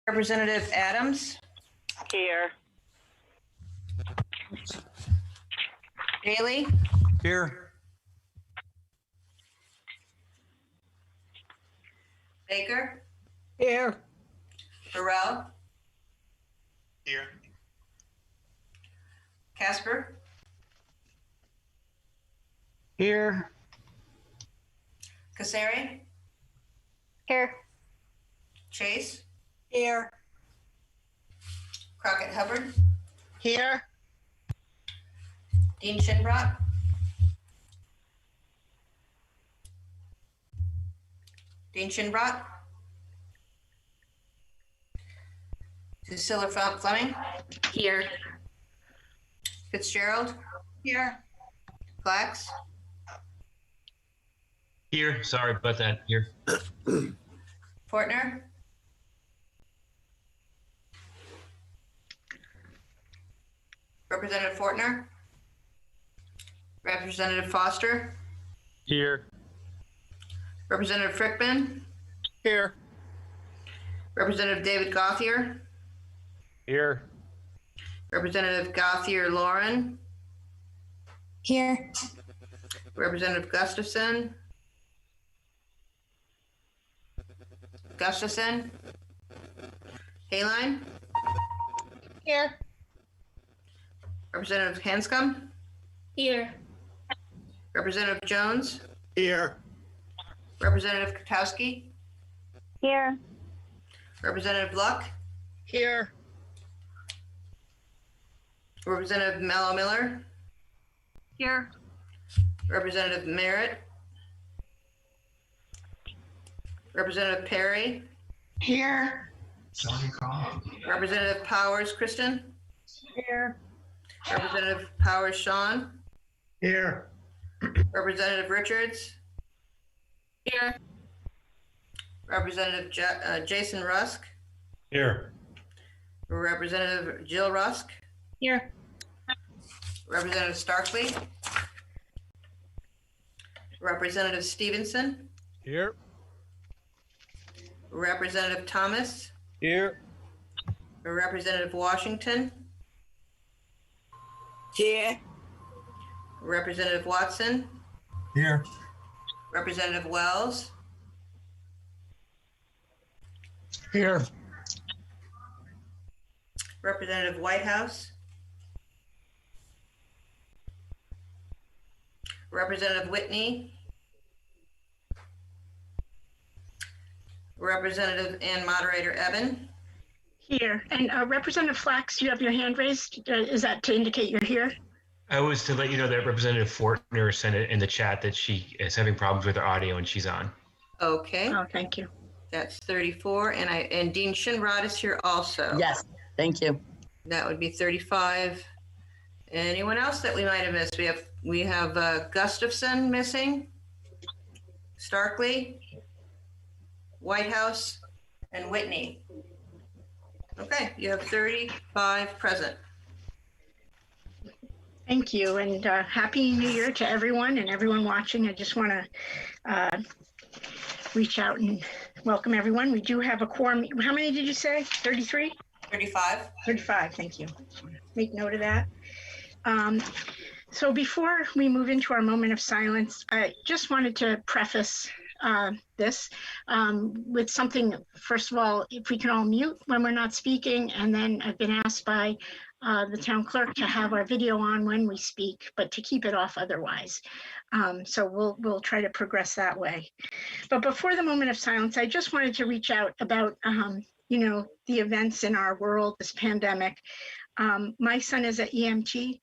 Representative Adams, Here. Daly, Here. Baker, Here. Burrell, Here. Casper, Here. Casari, Here. Chase, Here. Crockett Hubbard, Here. Dean Shinbrock, Dean Shinbrock, Cecilia Fleming, Here. Fitzgerald, Here. Flax, Here, sorry about that. Here. Fortner, Representative Fortner, Representative Foster, Here. Representative Frickman, Here. Representative David Gauthier, Here. Representative Gauthier Lauren, Here. Representative Gustafson, Hayline, Here. Representative Hanscom, Here. Representative Jones, Here. Representative Katowski, Here. Representative Luck, Here. Representative Mello Miller, Here. Representative Merritt, Representative Perry, Here. Representative Powers Kristen, Here. Representative Powers Sean, Here. Representative Richards, Here. Representative Jason Rusk, Here. Representative Jill Rusk, Here. Representative Starkley, Representative Stevenson, Here. Representative Thomas, Here. Representative Washington, Here. Representative Watson, Here. Representative Wells, Here. Representative Whitehouse, Representative Whitney, Representative and Moderator Ebbin. Here. And Representative Flax, you have your hand raised. Is that to indicate you're here? I was to let you know that Representative Fortner sent it in the chat that she is having problems with her audio and she's on. Okay, Oh, thank you. that's 34, and Dean Shinrod is here also. Yes, thank you. That would be 35. Anyone else that we might have missed? We have Gustafson missing, Starkley, Whitehouse, and Whitney. Okay, you have 35 present. Thank you. And Happy New Year to everyone and everyone watching. I just want to reach out and welcome everyone. We do have a quorum. How many did you say? 33? 35. 35, thank you. Make note of that. So before we move into our moment of silence, I just wanted to preface this with something. First of all, if we can all mute when we're not speaking, and then I've been asked by the town clerk to have our video on when we speak, but to keep it off otherwise. So we'll try to progress that way. But before the moment of silence, I just wanted to reach out about the events in our world, this pandemic. My son is an EMT,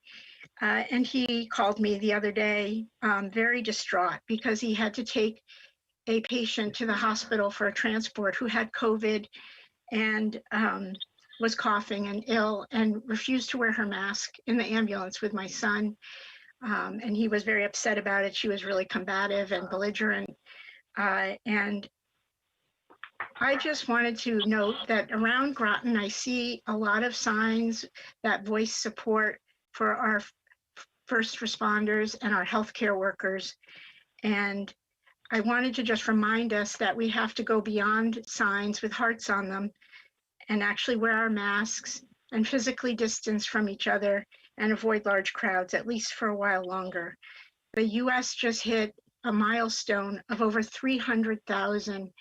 and he called me the other day, very distraught because he had to take a patient to the hospital for a transport who had COVID and was coughing and ill and refused to wear her mask in the ambulance with my son. And he was very upset about it. She was really combative and belligerent. And I just wanted to note that around Groton, I see a lot of signs that voice support for our first responders and our healthcare workers. And I wanted to just remind us that we have to go beyond signs with hearts on them and actually wear our masks and physically distance from each other and avoid large crowds, at least for a while longer. The US just hit a milestone of over 300,000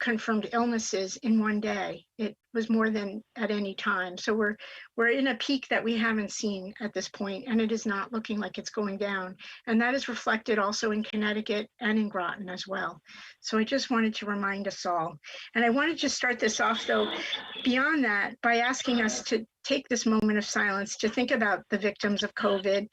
confirmed illnesses in one day. It was more than at any time. So we're in a peak that we haven't seen at this point, and it is not looking like it's going down. And that is reflected also in Connecticut and in Groton as well. So I just wanted to remind us all. And I wanted to start this off, though, beyond that, by asking us to take this moment of silence to think about the victims of COVID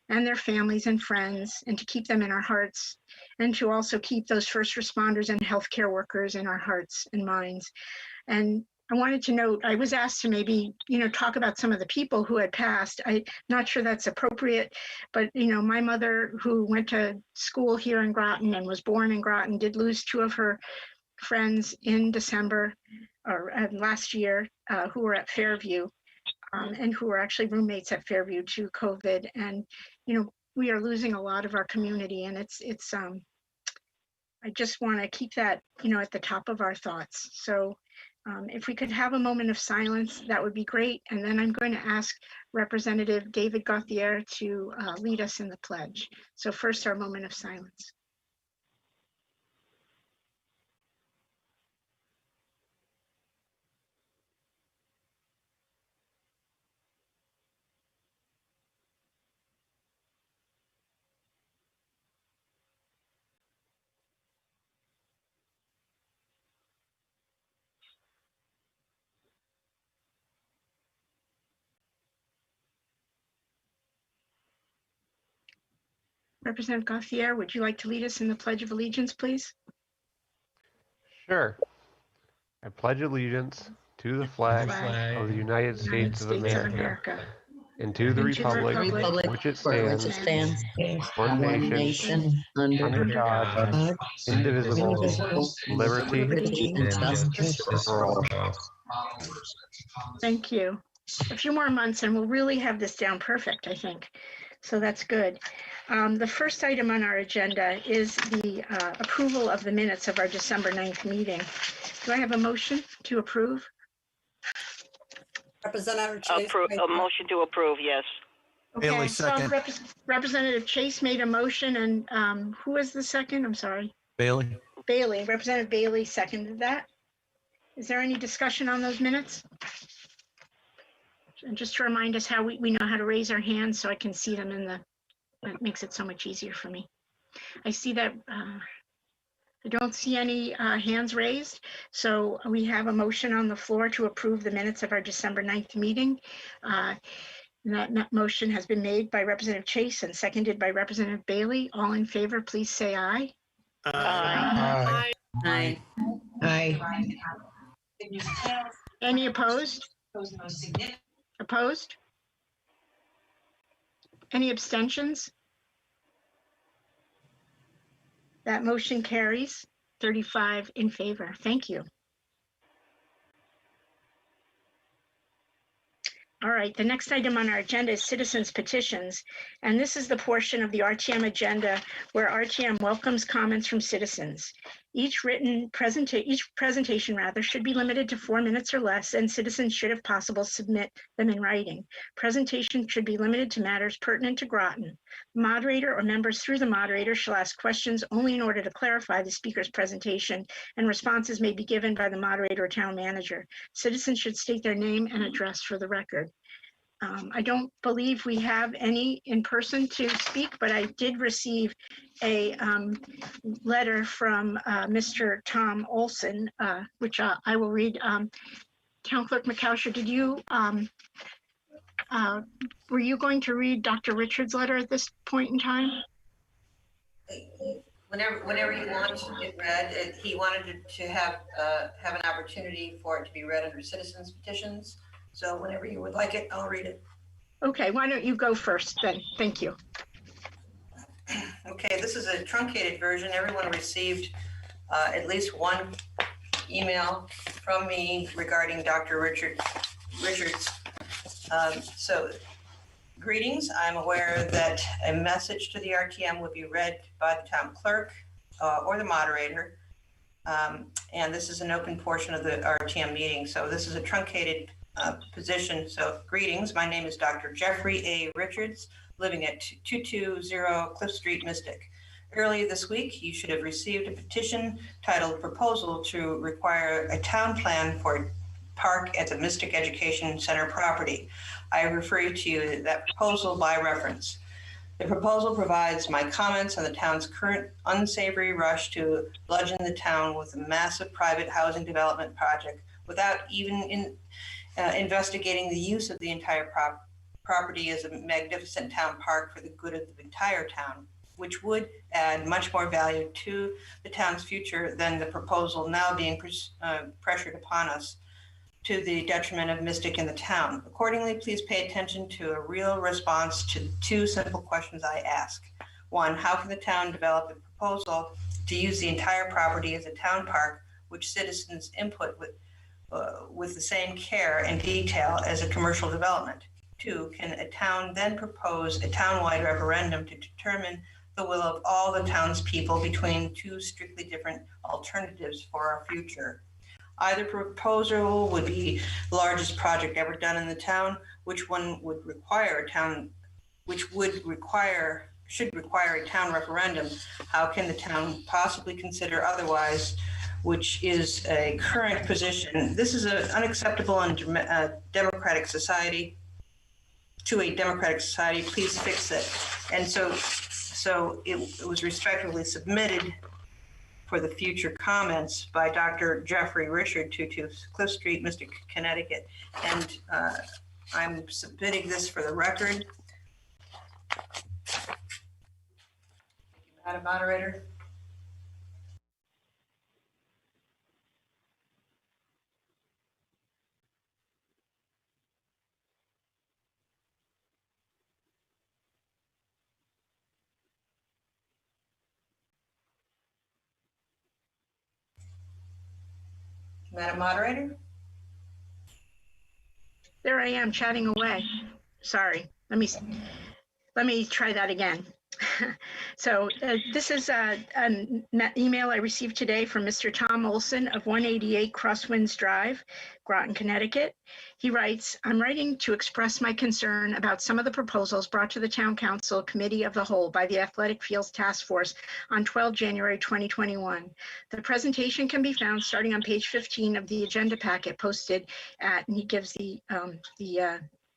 and their families and friends, and to keep them in our hearts, and to also keep those first responders and healthcare workers in our hearts and minds. And I wanted to note, I was asked to maybe, talk about some of the people who had passed. I'm not sure that's appropriate, but, my mother, who went to school here in Groton and was born in Groton, did lose two of her friends in December or last year who were at Fairview. And who were actually roommates at Fairview to COVID. And, we are losing a lot of our community, and it's I just want to keep that, at the top of our thoughts. So if we could have a moment of silence, that would be great. And then I'm going to ask Representative David Gauthier to lead us in the pledge. So first, our moment of silence. Representative Gauthier, would you like to lead us in the Pledge of Allegiance, please? Sure. I pledge allegiance to the flag of the United States of America and to the republic which it stands, one nation, under God, indivisible, liberty And justice for all. Thank you. A few more months and we'll really have this down perfect, I think. So that's good. The first item on our agenda is the approval of the minutes of our December 9th meeting. Do I have a motion to approve? Representative Chase. A motion to approve, yes. Okay, Bailey, so second. Representative Chase made a motion, and who was the second? I'm sorry. Bailey. Bailey, Representative Bailey seconded that. Is there any discussion on those minutes? And just to remind us how we know how to raise our hands so I can see them that makes it so much easier for me. I see that I don't see any hands raised. So we have a motion on the floor to approve the minutes of our December 9th meeting. That motion has been made by Representative Chase and seconded by Representative Bailey. All in favor, please say aye. Aye. Aye. Aye. Any opposed? Opposed? Any abstentions? That motion carries 35 in favor. Thank you. All right, the next item on our agenda is citizens petitions. And this is the portion of the RTM agenda where RTM welcomes comments from citizens. Each presentation should be limited to 4 minutes or less, and citizens should, if possible, submit them in writing. Presentation should be limited to matters pertinent to Groton. The moderator or members through the moderator shall ask questions only in order to clarify the speaker's presentation, and responses may be given by the moderator or town manager. Citizens should state their name and address for the record. I don't believe we have any in person to speak, but I did receive a letter from Mr. Tom Olson, which I will read. Town Clerk McCousher, did you, were you going to read Dr. Richard's letter at this point in time? Whenever you want it read, he wanted to have an opportunity for it to be read under citizens petitions. So whenever you would like it, I'll read it. Okay, why don't you go first then? Thank you. Okay, this is a truncated version. Everyone received at least one email from me regarding Dr. Richards. So greetings. I'm aware that a message to the RTM would be read by the town clerk or the moderator. And this is an open portion of the RTM meeting. So this is a truncated position. So greetings. My name is Dr. Jeffrey A. Richards, living at 220 Cliff Street, Mystic. Earlier this week, you should have received a petition titled Proposal to Require a Town Plan for Park at the Mystic Education Center property. I refer you to that proposal by reference. The proposal provides my comments on the town's current unsavory rush to bludgeon the town with a massive private housing development project without even investigating the use of the entire property as a magnificent town park for the good of the entire town, which would add much more value to the town's future than the proposal now being pressured upon us to the detriment of Mystic and the town. Accordingly, please pay attention to a real response to two simple questions I ask. One, how can the town develop a proposal to use the entire property as a town park, which citizens input with the same care and detail as a commercial development? Two, can a town then propose a townwide referendum to determine the will of all the townspeople between two strictly different alternatives for our future? Either proposal would be the largest project ever done in the town, which one would require a town, should require a town referendum. How can the town possibly consider otherwise, which is a current position? This is unacceptable in a democratic society. To a democratic society, please fix it. And so it was respectively submitted for the future comments by Dr. Jeffrey Richard, 22 Cliff Street, Mystic, Connecticut. And I'm submitting this for the record. Madam Moderator. Madam Moderator? There I am chatting away. Sorry, let me try that again. So this is an email I received today from Mr. Tom Olson of 188 Crosswinds Drive, Groton, Connecticut. He writes, I'm writing to express my concern about some of the proposals brought to the Town Council Committee of the Whole by the Athletic Fields Task Force on 12 January 2021. The presentation can be found starting on page 15 of the agenda packet posted at, and he gives the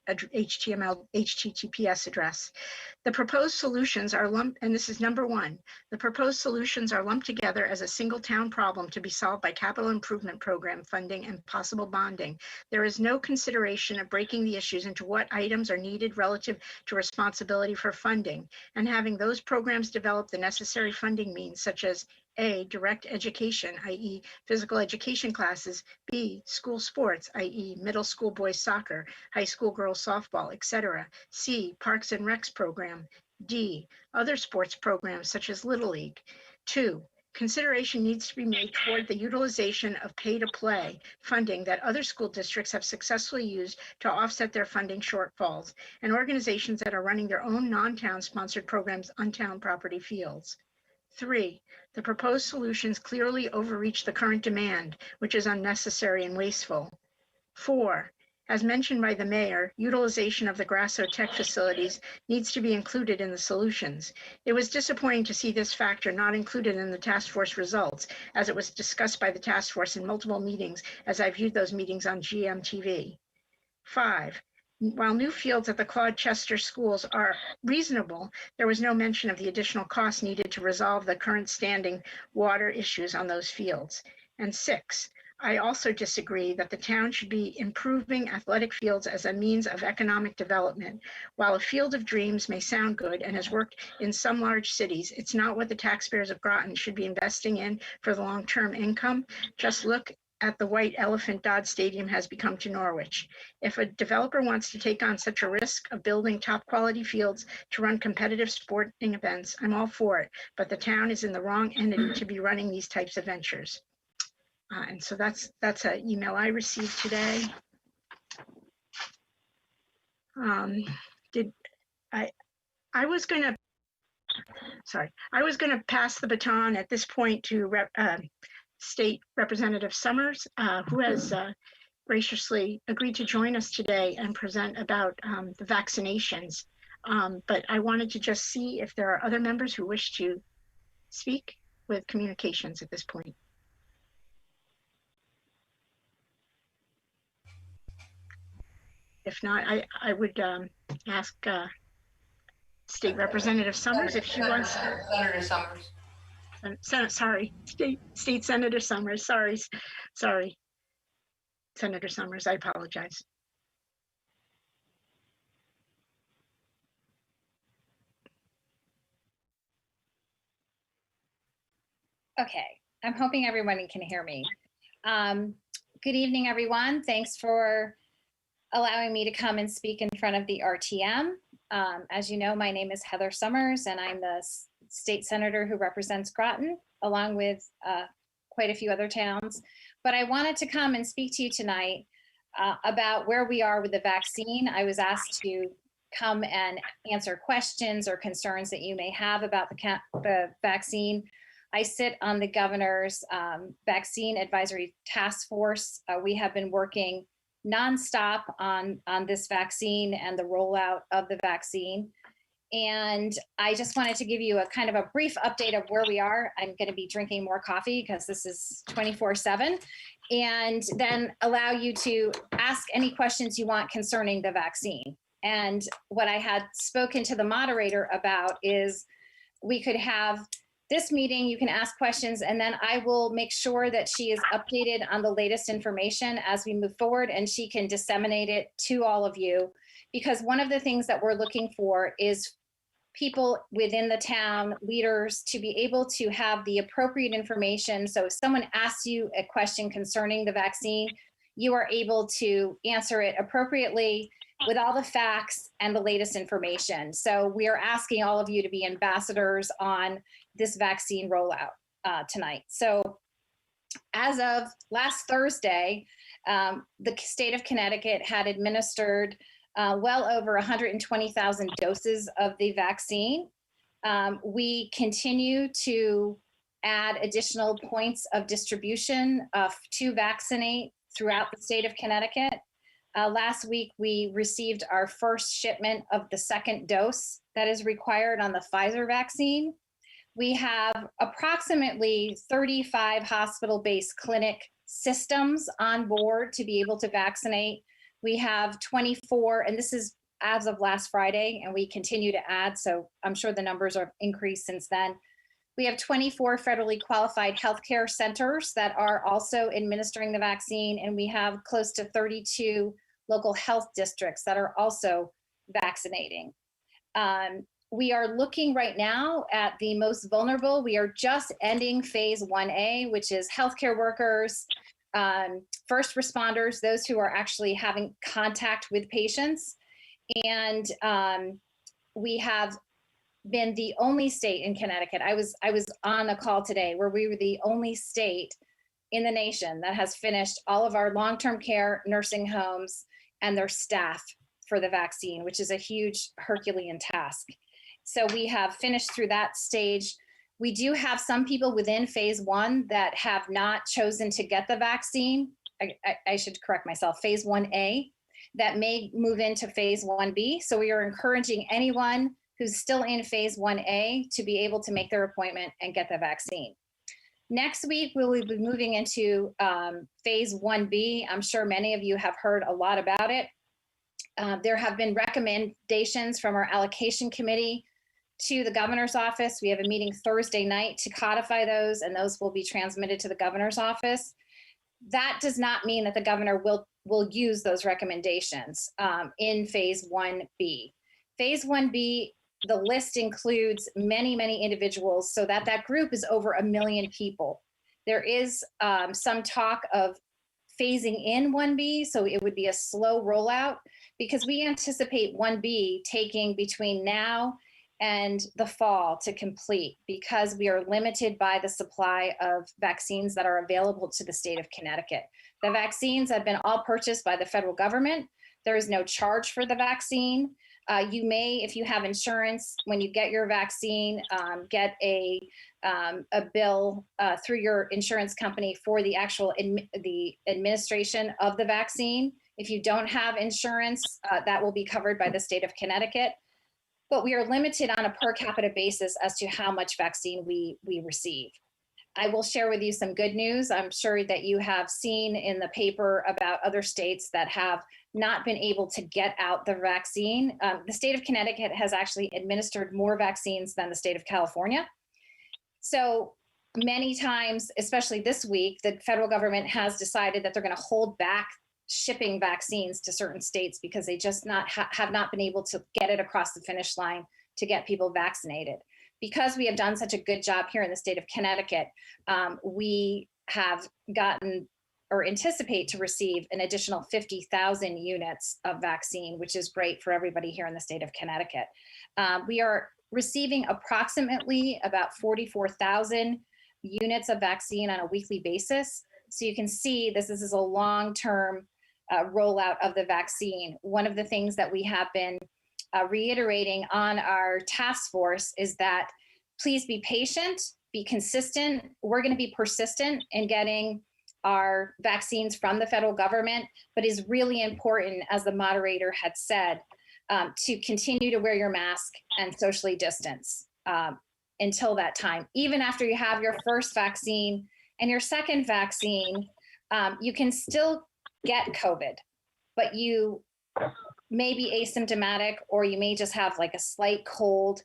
HTTPS address. The proposed solutions are lumped, and this is number one, the proposed solutions are lumped together as a single town problem to be solved by capital improvement program funding and possible bonding. There is no consideration of breaking the issues into what items are needed relative to responsibility for funding, and having those programs develop the necessary funding means, such as A, direct education, i.e. physical education classes, B, school sports, i.e. middle school boys soccer, high school girls softball, etc. C, parks and recs program. D, other sports programs such as Little League. 2, consideration needs to be made toward the utilization of pay-to-play funding that other school districts have successfully used to offset their funding shortfalls, and organizations that are running their own non-town sponsored programs on town property fields. 3, the proposed solutions clearly overreach the current demand, which is unnecessary and wasteful. 4, as mentioned by the mayor, utilization of the Grasso Tech facilities needs to be included in the solutions. It was disappointing to see this factor not included in the task force results, as it was discussed by the task force in multiple meetings, as I viewed those meetings on GMTV. 5, while new fields at the Claude Chester schools are reasonable, there was no mention of the additional costs needed to resolve the current standing water issues on those fields. And 6, I also disagree that the town should be improving athletic fields as a means of economic development. While a field of dreams may sound good and has worked in some large cities, it's not what the taxpayers of Groton should be investing in for the long-term income. Just look at the white elephant Dodd Stadium has become to Norwich. If a developer wants to take on such a risk of building top quality fields to run competitive sporting events, I'm all for it, but the town is in the wrong entity to be running these types of ventures. And so that's an email I received today. I was going to pass the baton at this point to State Representative Summers, who has graciously agreed to join us today and present about the vaccinations. But I wanted to just see if there are other members who wish to speak with communications at this point. If not, I would ask State Representative Summers if she wants. Senator Summers. State Senator Summers. Sorry, Senator Summers. I apologize. Okay, I'm hoping everyone can hear me. Good evening, everyone. Thanks for allowing me to come and speak in front of the RTM. As you know, my name is Heather Summers, and I'm the state senator who represents Groton, along with quite a few other towns. But I wanted to come and speak to you tonight about where we are with the vaccine. I was asked to come and answer questions or concerns that you may have about the vaccine. I sit on the governor's vaccine advisory task force. We have been working nonstop on this vaccine and the rollout of the vaccine. And I just wanted to give you a kind of a brief update of where we are. I'm going to be drinking more coffee because this is 24/7, and then allow you to ask any questions you want concerning the vaccine. And what I had spoken to the moderator about is we could have this meeting, you can ask questions, and then I will make sure that she is updated on the latest information as we move forward, and she can disseminate it to all of you. Because one of the things that we're looking for is people within the town, leaders, to be able to have the appropriate information. So if someone asks you a question concerning the vaccine, you are able to answer it appropriately with all the facts and the latest information. So we are asking all of you to be ambassadors on this vaccine rollout tonight. So as of last Thursday, the state of Connecticut had administered well over 120,000 doses of the vaccine. We continue to add additional points of distribution to vaccinate throughout the state of Connecticut. Last week, we received our first shipment of the second dose that is required on the Pfizer vaccine. We have approximately 35 hospital-based clinic systems on board to be able to vaccinate. We have 24, and this is as of last Friday, and we continue to add, so I'm sure the numbers are increased since then. We have 24 federally qualified healthcare centers that are also administering the vaccine, and we have close to 32 local health districts that are also vaccinating. We are looking right now at the most vulnerable. We are just ending phase 1A, which is healthcare workers, first responders, those who are actually having contact with patients. And we have been the only state in Connecticut. I was on a call today where we were the only state in the nation that has finished all of our long-term care nursing homes and their staff for the vaccine, which is a huge Herculean task. So we have finished through that stage. We do have some people within phase 1 that have not chosen to get the vaccine. I should correct myself, phase 1A, that may move into phase 1B. So we are encouraging anyone who's still in phase 1A to be able to make their appointment and get the vaccine. Next week, we will be moving into phase 1B. I'm sure many of you have heard a lot about it. There have been recommendations from our allocation committee to the governor's office. We have a meeting Thursday night to codify those, and those will be transmitted to the governor's office. That does not mean that the governor will use those recommendations in phase 1B. Phase 1B, the list includes many, many individuals, so that group is over 1 million people. There is some talk of phasing in 1B, so it would be a slow rollout, because we anticipate 1B taking between now and the fall to complete, because we are limited by the supply of vaccines that are available to the state of Connecticut. The vaccines have been all purchased by the federal government. There is no charge for the vaccine. You may, if you have insurance, when you get your vaccine, get a bill through your insurance company for the actual the administration of the vaccine. If you don't have insurance, that will be covered by the state of Connecticut. But we are limited on a per capita basis as to how much vaccine we receive. I will share with you some good news. I'm sure that you have seen in the paper about other states that have not been able to get out the vaccine. The state of Connecticut has actually administered more vaccines than the state of California. So many times, especially this week, the federal government has decided that they're going to hold back shipping vaccines to certain states because they just have not been able to get it across the finish line to get people vaccinated. Because we have done such a good job here in the state of Connecticut, we have gotten or anticipate to receive an additional 50,000 units of vaccine, which is great for everybody here in the state of Connecticut. We are receiving approximately about 44,000 units of vaccine on a weekly basis. So you can see this is a long-term rollout of the vaccine. One of the things that we have been reiterating on our task force is that please be patient, be consistent. We're going to be persistent in getting our vaccines from the federal government, but is really important, as the moderator had said, to continue to wear your mask and socially distance until that time. Even after you have your first vaccine and your second vaccine, you can still get COVID, but you may be asymptomatic, or you may just have like a slight cold,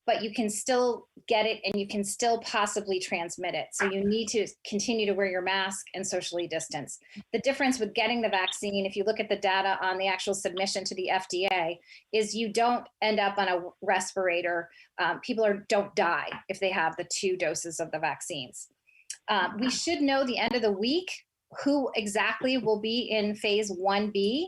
but you can still get it and you can still possibly transmit it. So you need to continue to wear your mask and socially distance. The difference with getting the vaccine, if you look at the data on the actual submission to the FDA, is you don't end up on a respirator. People don't die if they have the 2 doses of the vaccines. We should know the end of the week who exactly will be in phase 1B.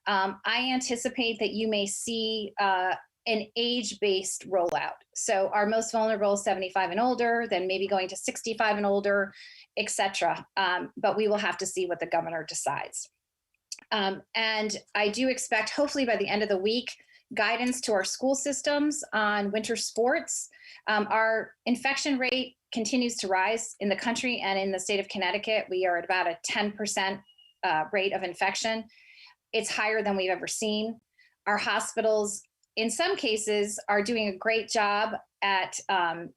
I anticipate that you may see an age-based rollout. So our most vulnerable is 75 and older, then maybe going to 65 and older, et cetera. But we will have to see what the governor decides. And I do expect, hopefully by the end of the week, guidance to our school systems on winter sports. Our infection rate continues to rise in the country, and in the state of Connecticut, we are at about a 10% rate of infection. It's higher than we've ever seen. Our hospitals, in some cases, are doing a great job at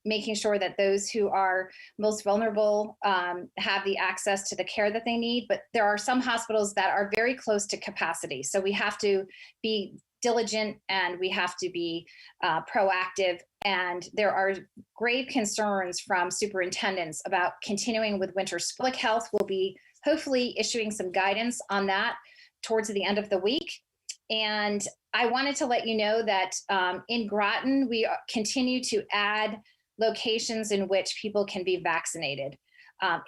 making sure that those who are most vulnerable have the access to the care that they need. But there are some hospitals that are very close to capacity. So we have to be diligent and we have to be proactive. And there are grave concerns from superintendents about continuing with winter. Public Health will be hopefully issuing some guidance on that towards the end of the week. And I wanted to let you know that in Groton, we continue to add locations in which people can be vaccinated.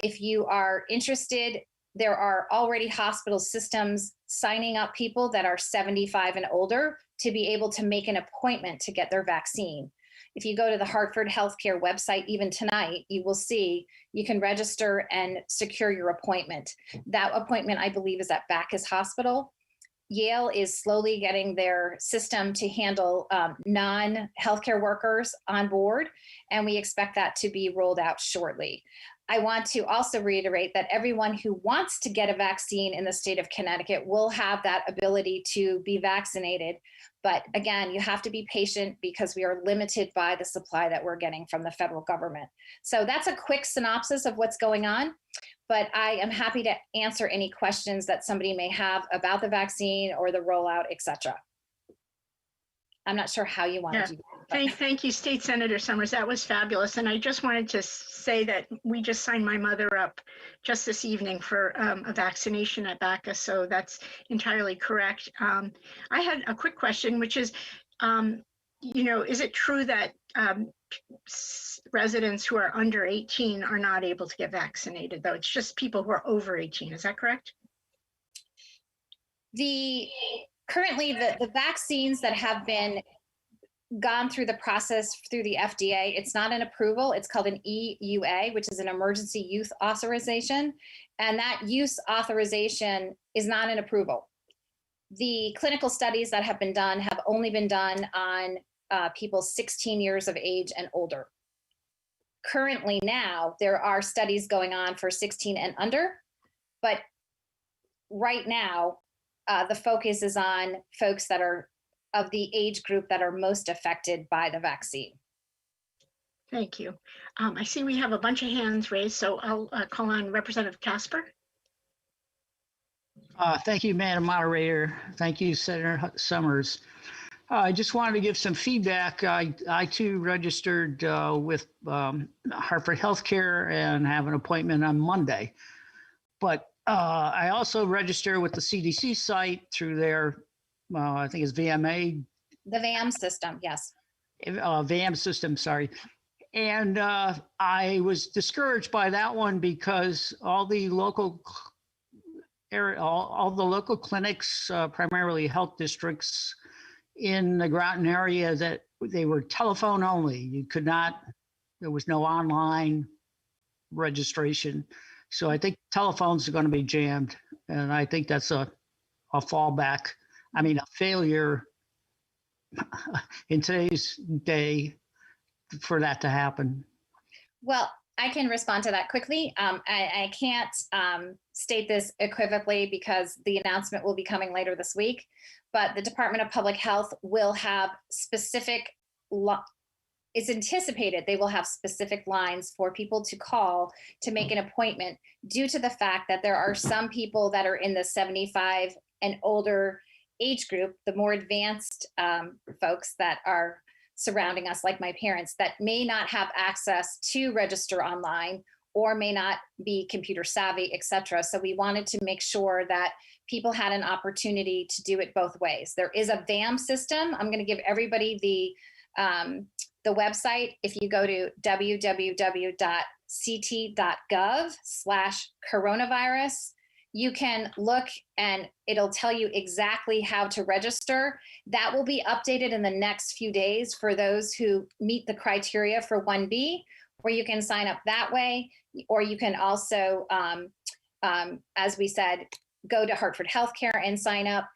If you are interested, there are already hospital systems signing up people that are 75 and older to be able to make an appointment to get their vaccine. If you go to the Hartford Healthcare website, even tonight, you will see you can register and secure your appointment. That appointment, I believe, is at Bacchus Hospital. Yale is slowly getting their system to handle non-healthcare workers on board, and we expect that to be rolled out shortly. I want to also reiterate that everyone who wants to get a vaccine in the state of Connecticut will have that ability to be vaccinated. But again, you have to be patient because we are limited by the supply that we're getting from the federal government. So that's a quick synopsis of what's going on. But I am happy to answer any questions that somebody may have about the vaccine or the rollout, et cetera. I'm not sure how you want to do that. Thank you, State Senator Summers. That was fabulous. And I just wanted to say that we just signed my mother up just this evening for a vaccination at Bacchus. So that's entirely correct. I had a quick question, which is, is it true that residents who are under 18 are not able to get vaccinated, though? It's just people who are over 18. Is that correct? Currently, the vaccines that have been gone through the process through the FDA, it's not an approval. It's called an EUA, which is an emergency use authorization. And that use authorization is not an approval. the clinical studies that have been done have only been done on people 16 years of age and older. Currently now, there are studies going on for 16 and under, but right now, the focus is on folks that are of the age group that are most affected by the vaccine. Thank you. I see we have a bunch of hands raised, so I'll call on Representative Casper. Thank you, Madam Moderator. Thank you, Senator Summers. I just wanted to give some feedback. I too registered with Hartford Healthcare and have an appointment on Monday. But I also register with the CDC site through their, I think it's VMA. The VAM system, yes. VAM system, sorry. And I was discouraged by that one because all the local all the local clinics, primarily health districts in the Groton area, that they were telephone only. You could not, there was no online registration. So I think telephones are going to be jammed. And I think that's a fallback. I mean, a failure in today's day for that to happen. Well, I can respond to that quickly. I can't state this equivocally because the announcement will be coming later this week, but the Department of Public Health will have specific, it's anticipated they will have specific lines for people to call to make an appointment due to the fact that there are some people that are in the 75 and older age group, the more advanced folks that are surrounding us, like my parents, that may not have access to register online or may not be computer savvy, et cetera. So we wanted to make sure that people had an opportunity to do it both ways. There is a VAM system. I'm going to give everybody the website. If you go to www.ct.gov/coronavirus, you can look and it'll tell you exactly how to register. That will be updated in the next few days for those who meet the criteria for 1B, where you can sign up that way, or you can also, as we said, go to Hartford Healthcare and sign up.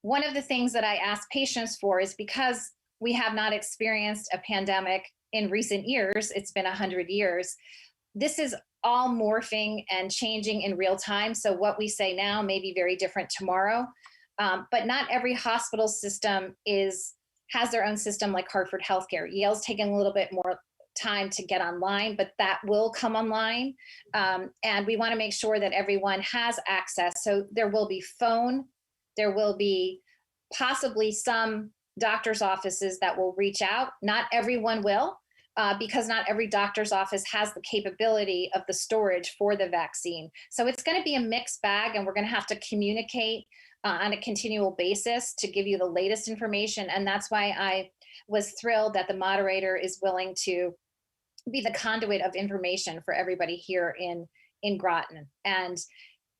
One of the things that I ask patients for is because we have not experienced a pandemic in recent years, it's been 100 years, this is all morphing and changing in real time. So what we say now may be very different tomorrow, but not every hospital system has their own system like Hartford Healthcare. Yale's taken a little bit more time to get online, but that will come online. And we want to make sure that everyone has access. So there will be phone, there will be possibly some doctor's offices that will reach out. Not everyone will. Because not every doctor's office has the capability of the storage for the vaccine. So it's going to be a mixed bag, and we're going to have to communicate on a continual basis to give you the latest information. And that's why I was thrilled that the moderator is willing to be the conduit of information for everybody here in Groton. And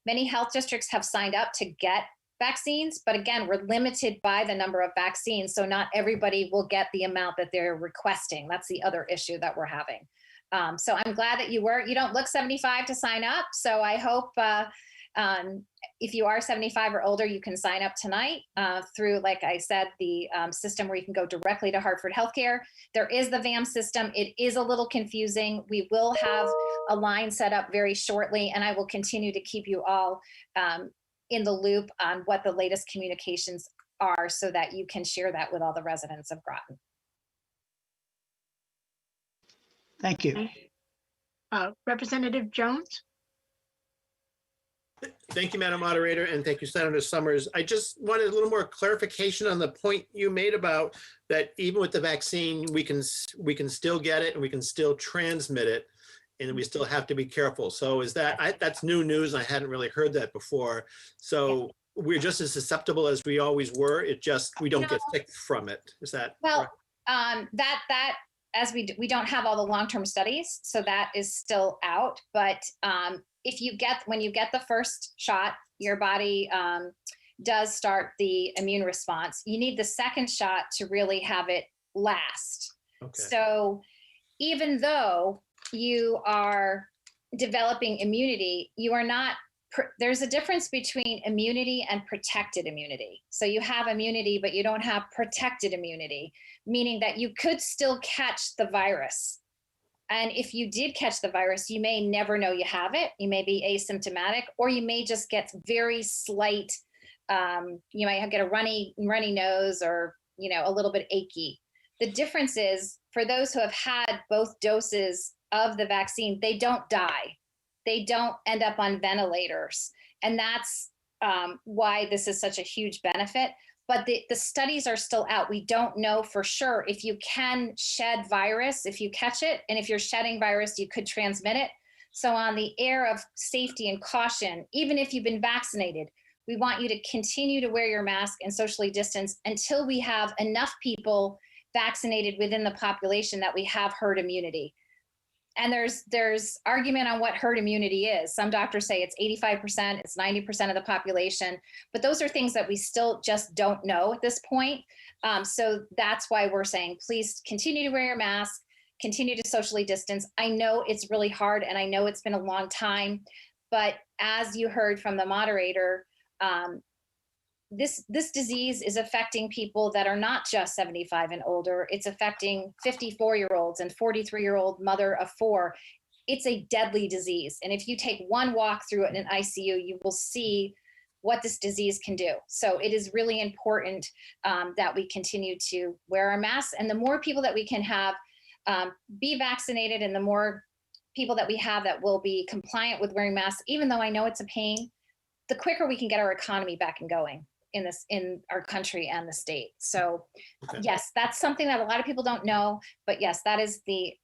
many health districts have signed up to get vaccines, but again, we're limited by the number of vaccines, so not everybody will get the amount that they're requesting. That's the other issue that we're having. So I'm glad that you don't look 75 to sign up. So I hope if you are 75 or older, you can sign up tonight through, like I said, the system where you can go directly to Hartford Healthcare. There is the VAM system. It is a little confusing. We will have a line set up very shortly, and I will continue to keep you all in the loop on what the latest communications are so that you can share that with all the residents of Groton. Thank you. Representative Jones? Thank you, Madam Moderator, and thank you, Senator Summers. I just wanted a little more clarification on the point you made about that even with the vaccine, we can still get it and we can still transmit it, and we still have to be careful. So is that, that's new news. I hadn't really heard that before. So we're just as susceptible as we always were. It just, we don't get sick from it. Is that? Well, that as we don't have all the long-term studies, so that is still out. But when you get the first shot, your body does start the immune response. You need the second shot to really have it last. Okay. So even though you are developing immunity, you are not there's a difference between immunity and protected immunity. So you have immunity, but you don't have protected immunity, meaning that you could still catch the virus. And if you did catch the virus, you may never know you have it. You may be asymptomatic, or you may just get very slight, you might get a runny nose, or, you know, a little bit achy. The difference is, for those who have had both doses of the vaccine, they don't die. They don't end up on ventilators. And that's why this is such a huge benefit. But the studies are still out. We don't know for sure if you can shed virus, if you catch it, and if you're shedding virus, you could transmit it. So on the air of safety and caution, even if you've been vaccinated, we want you to continue to wear your mask and socially distance until we have enough people vaccinated within the population that we have herd immunity. And there's argument on what herd immunity is. Some doctors say it's 85%, it's 90% of the population, but those are things that we still just don't know at this point. So that's why we're saying, please continue to wear your mask, continue to socially distance. I know it's really hard, and I know it's been a long time, but as you heard from the moderator, this disease is affecting people that are not just 75 and older. It's affecting 54-year-olds and 43-year-old mother of 4. It's a deadly disease. And if you take one walk through it in an ICU, you will see what this disease can do. So it is really important that we continue to wear our masks. And the more people that we can have be vaccinated, and the more people that we have that will be compliant with wearing masks, even though I know it's a pain, the quicker we can get our economy back and going in our country and the state. So Okay. yes, that's something that a lot of people don't know, but yes, that is the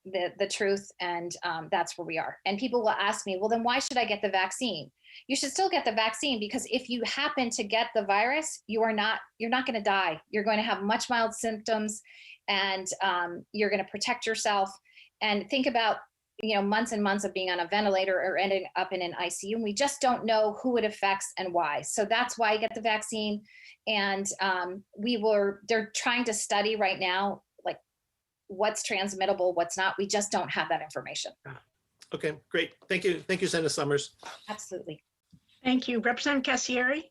truth. And that's where we are. And people will ask me, well, then why should I get the vaccine? You should still get the vaccine, because if you happen to get the virus, you're not going to die. You're going to have much mild symptoms, and you're going to protect yourself. And think about, you know, months and months of being on a ventilator or ending up in an ICU. And we just don't know who it affects and why. So that's why I get the vaccine. And they're trying to study right now, like what's transmittable, what's not. We just don't have that information. Okay, great. Thank you. Thank you, Senator Summers. Absolutely. Thank you. Representative Cassieri?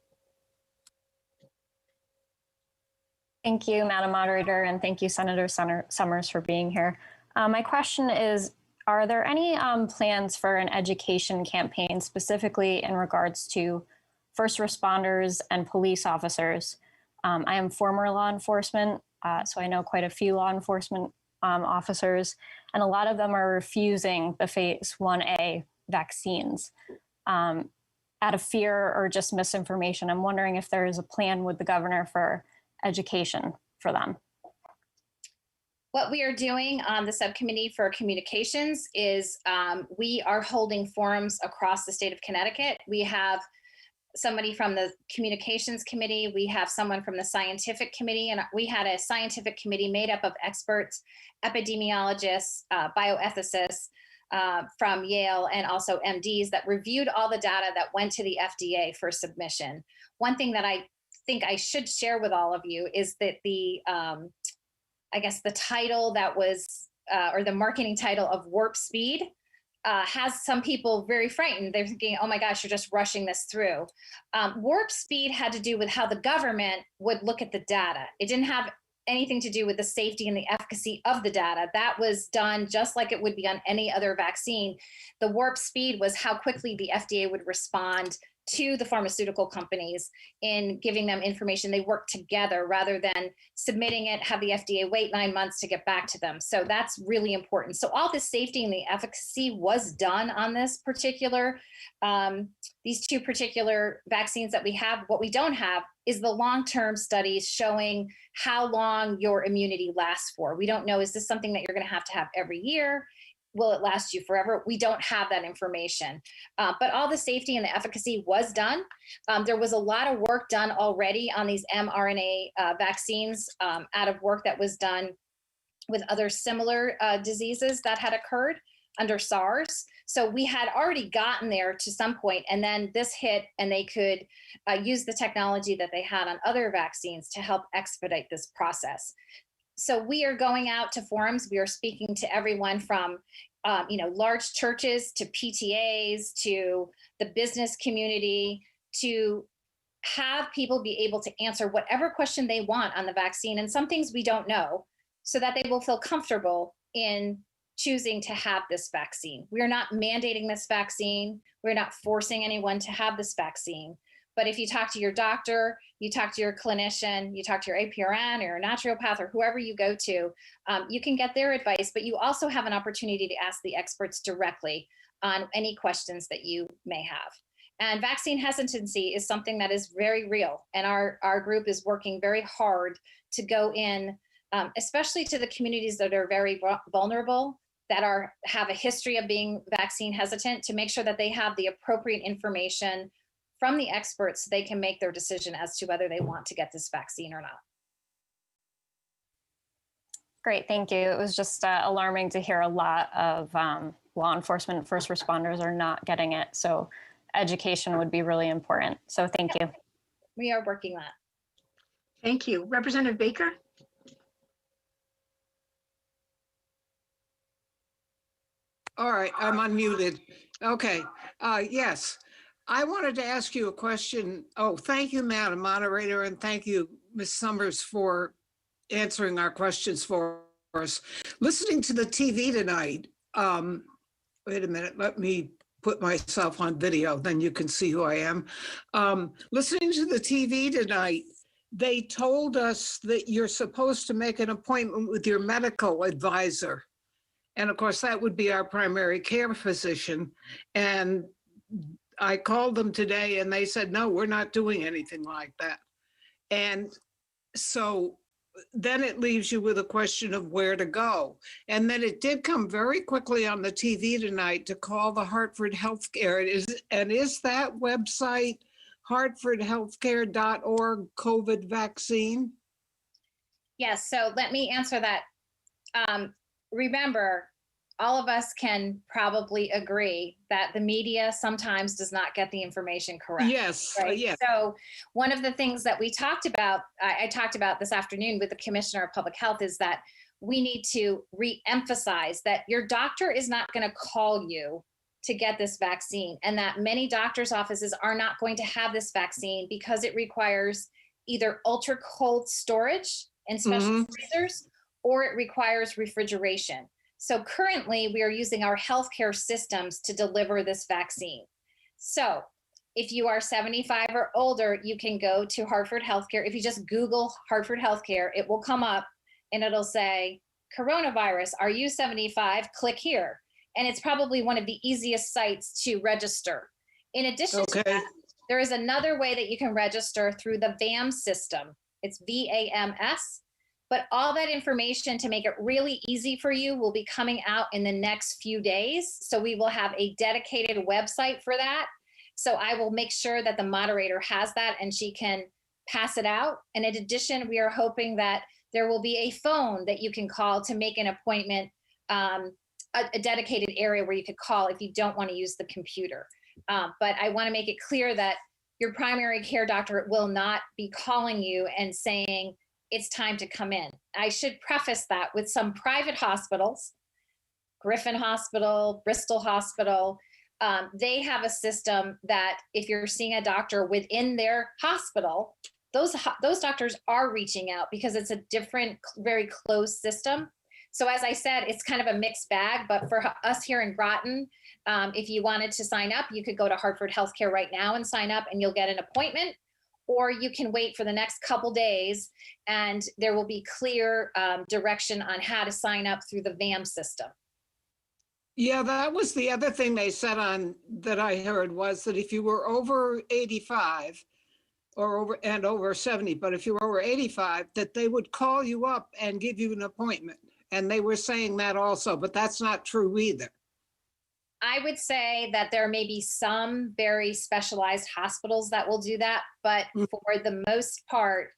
Thank you, Madam Moderator, and thank you, Senator Summers, for being here. My question is, are there any plans for an education campaign specifically in regards to first responders and police officers? I am former law enforcement, so I know quite a few law enforcement officers, and a lot of them are refusing the phase 1A vaccines out of fear or just misinformation. I'm wondering if there is a plan with the governor for education for them. What we are doing on the subcommittee for communications is we are holding forums across the state of Connecticut. We have somebody from the communications committee. We have someone from the scientific committee, and we had a scientific committee made up of experts, epidemiologists, bioethicists from Yale, and also MDs that reviewed all the data that went to the FDA for submission. One thing that I think I should share with all of you is that I guess the title that was, or the marketing title of Warp Speed has some people very frightened. They're thinking, oh my gosh, you're just rushing this through. Warp Speed had to do with how the government would look at the data. It didn't have anything to do with the safety and the efficacy of the data. That was done just like it would be on any other vaccine. The Warp Speed was how quickly the FDA would respond to the pharmaceutical companies in giving them information. They work together rather than submitting it, have the FDA wait 9 months to get back to them. So that's really important. So all the safety and the efficacy was done on this particular, these two particular vaccines that we have. What we don't have is the long-term studies showing how long your immunity lasts for. We don't know, is this something that you're going to have every year? Will it last you forever? We don't have that information. But all the safety and the efficacy was done. There was a lot of work done already on these mRNA vaccines out of work that was done with other similar diseases that had occurred under SARS. So we had already gotten there to some point, and then this hit, and they could use the technology that they had on other vaccines to help expedite this process. So we are going out to forums. We are speaking to everyone from large churches to PTAs to the business community to have people be able to answer whatever question they want on the vaccine and some things we don't know so that they will feel comfortable in choosing to have this vaccine. We're not mandating this vaccine. We're not forcing anyone to have this vaccine. But if you talk to your doctor, you talk to your clinician, you talk to your APRN or your naturopath or whoever you go to, you can get their advice, but you also have an opportunity to ask the experts directly on any questions that you may have. And vaccine hesitancy is something that is very real. And our group is working very hard to go in, especially to the communities that are very vulnerable, that have a history of being vaccine hesitant, to make sure that they have the appropriate information from the experts so they can make their decision as to whether they want to get this vaccine or not. Great, thank you. It was just alarming to hear a lot of law enforcement and first responders are not getting it. So education would be really important. So thank you. We are working on it. Thank you. Representative Baker? All right, I'm unmuted. Okay, yes. I wanted to ask you a question. Oh, thank you, Madam Moderator, and thank you, Ms. Summers, for answering our questions for us. Listening to the TV tonight, wait a minute, let me put myself on video, then you can see who I am. Listening to the TV tonight, they told us that you're supposed to make an appointment with your medical advisor. And of course, that would be our primary care physician. And I called them today and they said, no, we're not doing anything like that. And so then it leaves you with a question of where to go. And then it did come very quickly on the TV tonight to call the Hartford Healthcare. Is that website hartfordhealthcare.org COVID vaccine? Yes, so let me answer that. Remember, all of us can probably agree that the media sometimes does not get the information correct. Yes, right? yes. So one of the things that we talked about, I talked about this afternoon with the Commissioner of Public Health, is that we need to re-emphasize that your doctor is not going to call you to get this vaccine, and that many doctors' offices are not going to have this vaccine because it requires either ultra cold storage and special freezers, or it requires refrigeration. So currently we are using our healthcare systems to deliver this vaccine. So if you are 75 or older, you can go to Hartford Healthcare. If you just Google Hartford Healthcare, it will come up and it'll say, coronavirus, are you 75? Click here. And it's probably one of the easiest sites to register. In addition to that, there is another way that you can register through the VAM system. It's VAMS. But all that information, to make it really easy for you, will be coming out in the next few days. So we will have a dedicated website for that. So I will make sure that the moderator has that and she can pass it out. And in addition, we are hoping that there will be a phone that you can call to make an appointment, a dedicated area where you could call if you don't want to use the computer. But I want to make it clear that your primary care doctor will not be calling you and saying, it's time to come in. I should preface that with some private hospitals, Griffin Hospital, Bristol Hospital, they have a system that if you're seeing a doctor within their hospital, those doctors are reaching out because it's a different, very closed system. So as I said, it's kind of a mixed bag, but for us here in Groton, if you wanted to sign up, you could go to Hartford Healthcare right now and sign up and you'll get an appointment. Or you can wait for the next couple days and there will be clear direction on how to sign up through the VAM system. Yeah, that was the other thing they said on that I heard, was that if you were over 85 or over 70, but if you were over 85, that they would call you up and give you an appointment. And they were saying that also, but that's not true either. I would say that there may be some very specialized hospitals that will do that, but for the most part,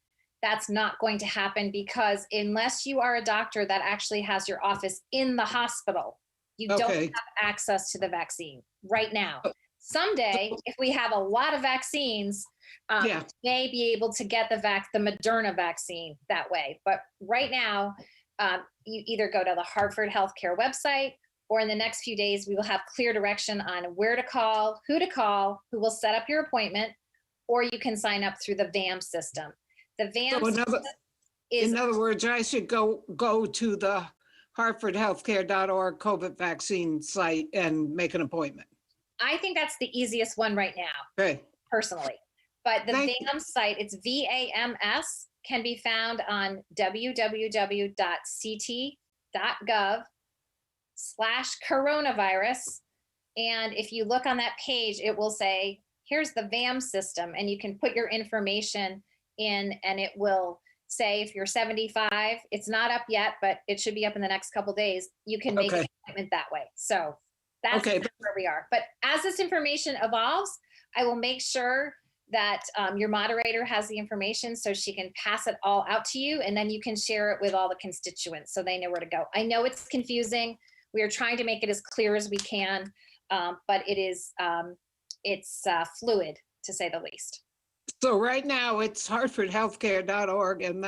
that's not going to happen, because unless you are a doctor that actually has your office in the hospital, you don't have access to the vaccine right now. Someday, if we have a lot of vaccines, you may be able to get the Moderna vaccine that way. But right now, you either go to the Hartford Healthcare website, or in the next few days, we will have clear direction on where to call, who will set up your appointment, or you can sign up through the VAM system. The VAM So system is, in other words, I should go to the hartfordhealthcare.org COVID vaccine site and make an appointment. I think that's the easiest one right now, Okay. personally. But the Thank VAM site, it's VAMS, can be found on www.ct.gov/coronavirus. And if you look on that page, it will say, here's the VAM system, and you can put your information in, and it will say if you're 75, it's not up yet, but it should be up in the next couple days. You can make an appointment that way. So that's where we are. But as this information evolves, I will make sure that your moderator has the information so she can pass it all out to you, and then you can share it with all the constituents so they know where to go. I know it's confusing. We are trying to make it as clear as we can, but it is it's fluid, to say the least. So right now it's hartfordhealthcare.org, and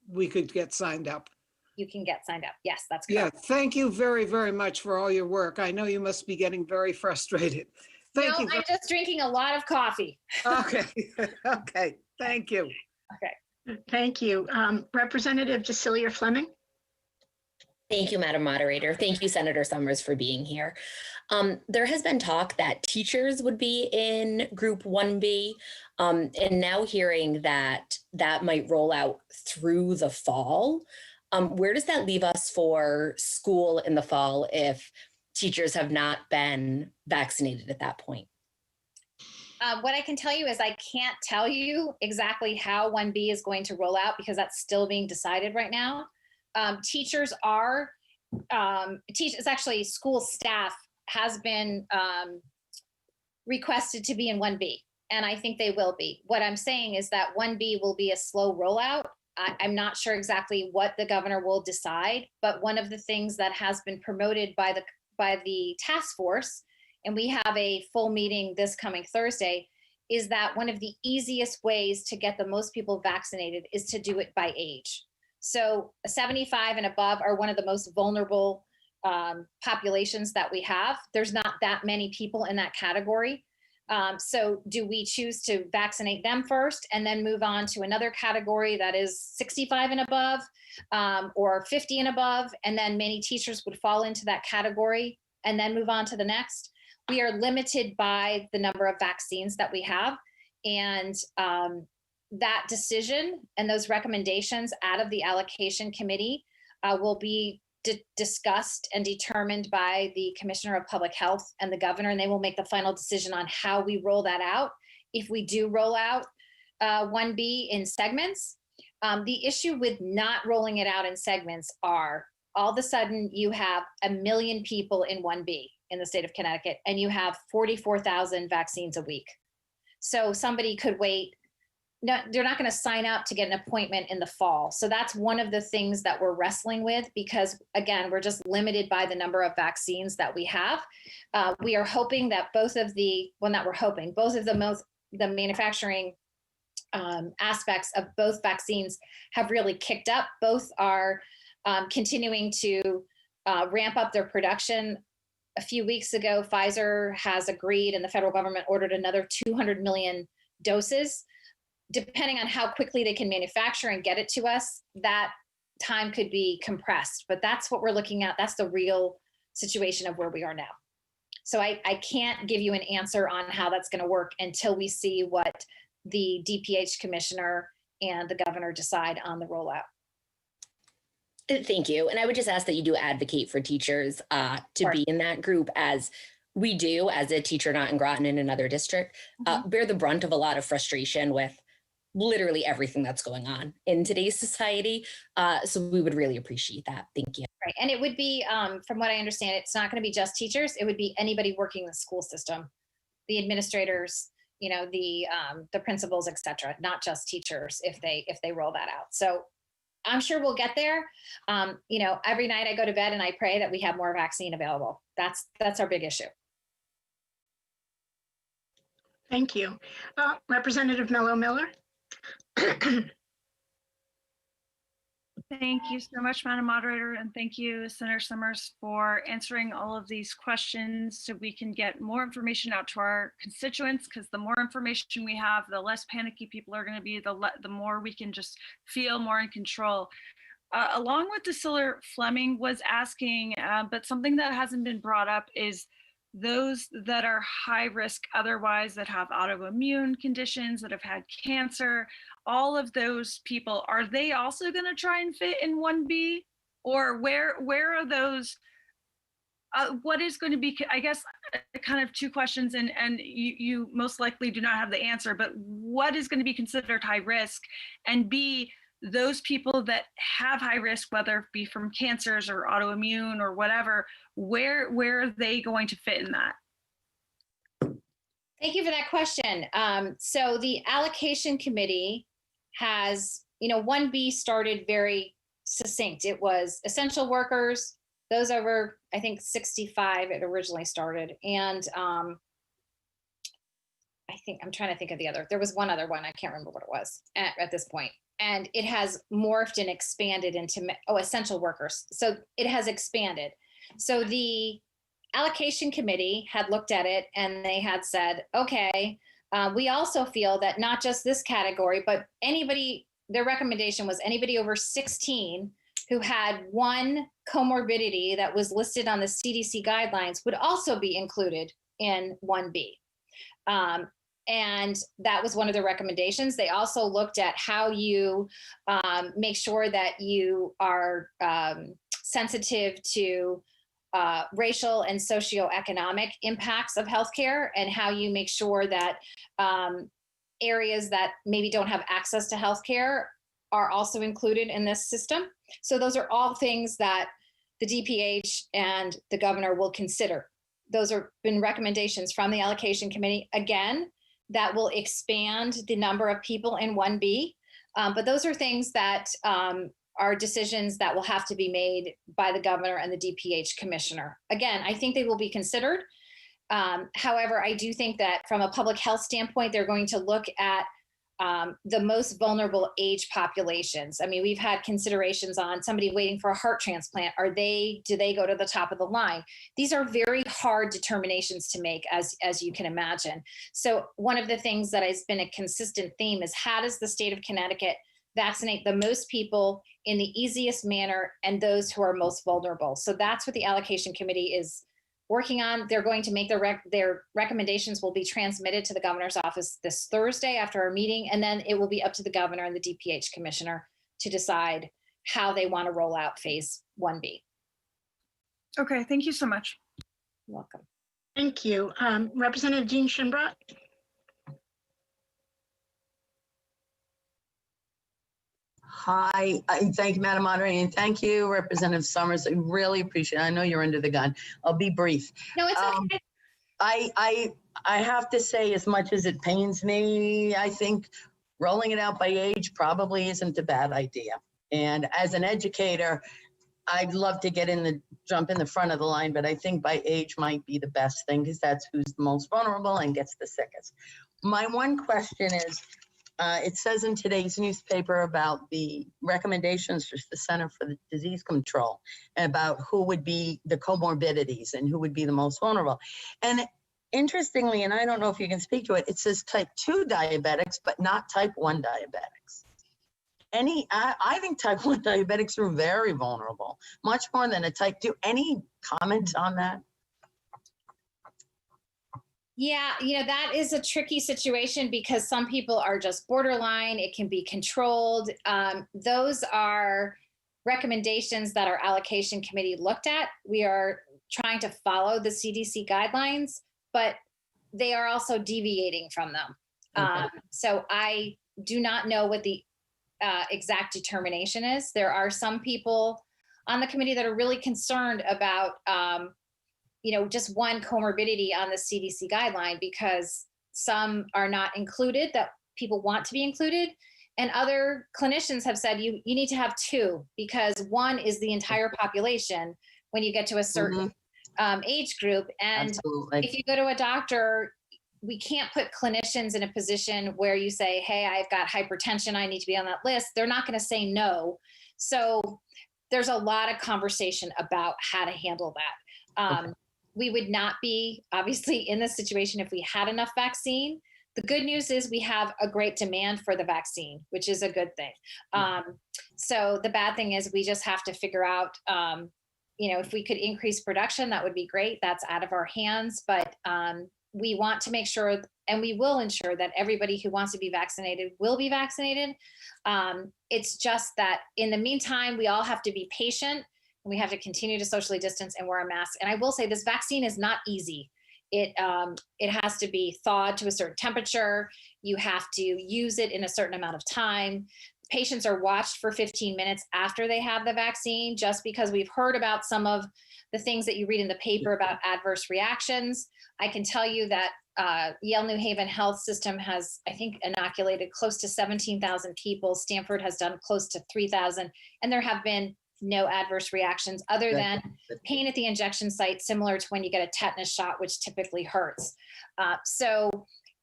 we could get signed up. You can get signed up. Yes, that's correct. Yeah, thank you very, very much for all your work. I know you must be getting very frustrated. Thank you. I'm just drinking a lot of coffee. Okay. Okay. Thank you. Okay. Thank you. Representative Cecilia Fleming. Thank you, Madam Moderator. Thank you, Senator Summers, for being here. There has been talk that teachers would be in Group 1B, and now hearing that that might roll out through the fall. Where does that leave us for school in the fall if teachers have not been vaccinated at that point? What I can tell you is I can't tell you exactly how 1B is going to roll out because that's still being decided right now. Teachers are, it's actually school staff has been requested to be in 1B, and I think they will be. What I'm saying is that 1B will be a slow rollout. I'm not sure exactly what the governor will decide, but one of the things that has been promoted by the task force, and we have a full meeting this coming Thursday, is that one of the easiest ways to get the most people vaccinated is to do it by age. So 75 and above are one of the most vulnerable populations that we have. There's not that many people in that category. So do we choose to vaccinate them first and then move on to another category that is 65 and above or 50 and above, and then many teachers would fall into that category and then move on to the next? We are limited by the number of vaccines that we have, and that decision and those recommendations out of the allocation committee will be discussed and determined by the Commissioner of Public Health and the governor, and they will make the final decision on how we roll that out. If we do roll out 1B in segments, the issue with not rolling it out in segments are all of a sudden you have 1 million people in 1B in the state of Connecticut, and you have 44,000 vaccines a week. So somebody could wait. No, they're not going to sign up to get an appointment in the fall. So that's one of the things that we're wrestling with because, again, we're just limited by the number of vaccines that we have. We are hoping that both of the manufacturing aspects of both vaccines have really kicked up. Both are continuing to ramp up their production. A few weeks ago, Pfizer has agreed and the federal government ordered another 200 million doses. Depending on how quickly they can manufacture and get it to us, that time could be compressed. But that's what we're looking at. That's the real situation of where we are now. So I can't give you an answer on how that's going to work until we see what the DPH commissioner and the governor decide on the rollout. Thank you. And I would just ask that you do advocate for teachers to be in that group, as we do as a teacher not in Groton in another district, bear the brunt of a lot of frustration with literally everything that's going on in today's society. So we would really appreciate that. Thank you. Right. And it would be, from what I understand, it's not going to be just teachers. It would be anybody working in the school system, the administrators, the principals, et cetera, not just teachers if they roll that out. So I'm sure we'll get there. Every night I go to bed and I pray that we have more vaccine available. That's our big issue. Thank you. Representative Mello Miller. Thank you so much, Madam Moderator, and thank you, Senator Summers, for answering all of these questions so we can get more information out to our constituents, because the more information we have, the less panicky people are going to be, the more we can just feel more in control. Along with Priscilla Fleming was asking, but something that hasn't been brought up is those that are high risk otherwise, that have autoimmune conditions, that have had cancer, all of those people, are they also going to try and fit in 1B? Or where are those? What is going to be, I guess, kind of two questions, and you most likely do not have the answer, but what is going to be considered high risk? And B, those people that have high risk, whether it be from cancers or autoimmune or whatever, where are they going to fit in that? Thank you for that question. So the allocation committee has, 1B started very succinct. It was essential workers, those over, I think 65 it originally started. And I think, I'm trying to think of the other, there was one other one, I can't remember what it was at this point. And it has morphed and expanded into, essential workers. So it has expanded. So the allocation committee had looked at it and they had said, okay, we also feel that not just this category, but anybody, their recommendation was anybody over 16 who had one comorbidity that was listed on the CDC guidelines would also be included in 1B. And that was one of the recommendations. They also looked at how you make sure that you are sensitive to racial and socioeconomic impacts of healthcare, and how you make sure that areas that maybe don't have access to healthcare are also included in this system. So those are all things that the DPH and the governor will consider. Those have been recommendations from the allocation committee. Again, that will expand the number of people in 1B. But those are things that are decisions that will have to be made by the governor and the DPH commissioner. Again, I think they will be considered. However, I do think that from a public health standpoint, they're going to look at the most vulnerable age populations. I mean, we've had considerations on somebody waiting for a heart transplant. Do they go to the top of the line? These are very hard determinations to make, as you can imagine. So one of the things that has been a consistent theme is, how does the state of Connecticut vaccinate the most people in the easiest manner and those who are most vulnerable? So that's what the allocation committee is working on. They're going to make their recommendations will be transmitted to the governor's office this Thursday after our meeting, and then it will be up to the governor and the DPH commissioner to decide how they want to roll out phase 1B. Okay, thank you so much. You're welcome. Thank you. Representative Jean Shinbrot. Hi, thank you, Madam Moderator, and thank you, Representative Summers. I really appreciate it. I know you're under the gun. I'll be brief. No, it's okay. I have to say, as much as it pains me, I think rolling it out by age probably isn't a bad idea. And as an educator, I'd love to jump in the front of the line, but I think by age might be the best thing, because that's who's the most vulnerable and gets the sickest. My one question is, it says in today's newspaper about the recommendations for the Center for the Disease Control about who would be the comorbidities and who would be the most vulnerable. And interestingly, and I don't know if you can speak to it, it says type 2 diabetics, but not type 1 diabetics. I think type 1 diabetics are very vulnerable, much more than a type 2. Any comments on that? Yeah, that is a tricky situation, because some people are just borderline. It can be controlled. Those are recommendations that our allocation committee looked at. We are trying to follow the CDC guidelines, but they are also deviating from them. Okay. So I do not know what the exact determination is. There are some people on the committee that are really concerned about just one comorbidity on the CDC guideline, because some are not included that people want to be included. And other clinicians have said you need to have two, because one is the entire population when you get to a certain age group. And Absolutely. If you go to a doctor, we can't put clinicians in a position where you say, hey, I've got hypertension, I need to be on that list. They're not going to say no. So there's a lot of conversation about how to handle that. Okay. We would not be obviously in this situation if we had enough vaccine. The good news is we have a great demand for the vaccine, which is a good thing. So the bad thing is we just have to figure out, if we could increase production, that would be great. That's out of our hands, but we want to make sure, and we will ensure that everybody who wants to be vaccinated will be vaccinated. It's just that in the meantime, we all have to be patient and we have to continue to socially distance and wear a mask. And I will say this vaccine is not easy. It has to be thawed to a certain temperature. You have to use it in a certain amount of time. Patients are watched for 15 minutes after they have the vaccine, just because we've heard about some of the things that you read in the paper about adverse reactions. I can tell you that Yale New Haven Health System has, I think, inoculated close to 17,000 people. Stanford has done close to 3,000, and there have been no adverse reactions other than pain at the injection site, similar to when you get a tetanus shot, which typically hurts. So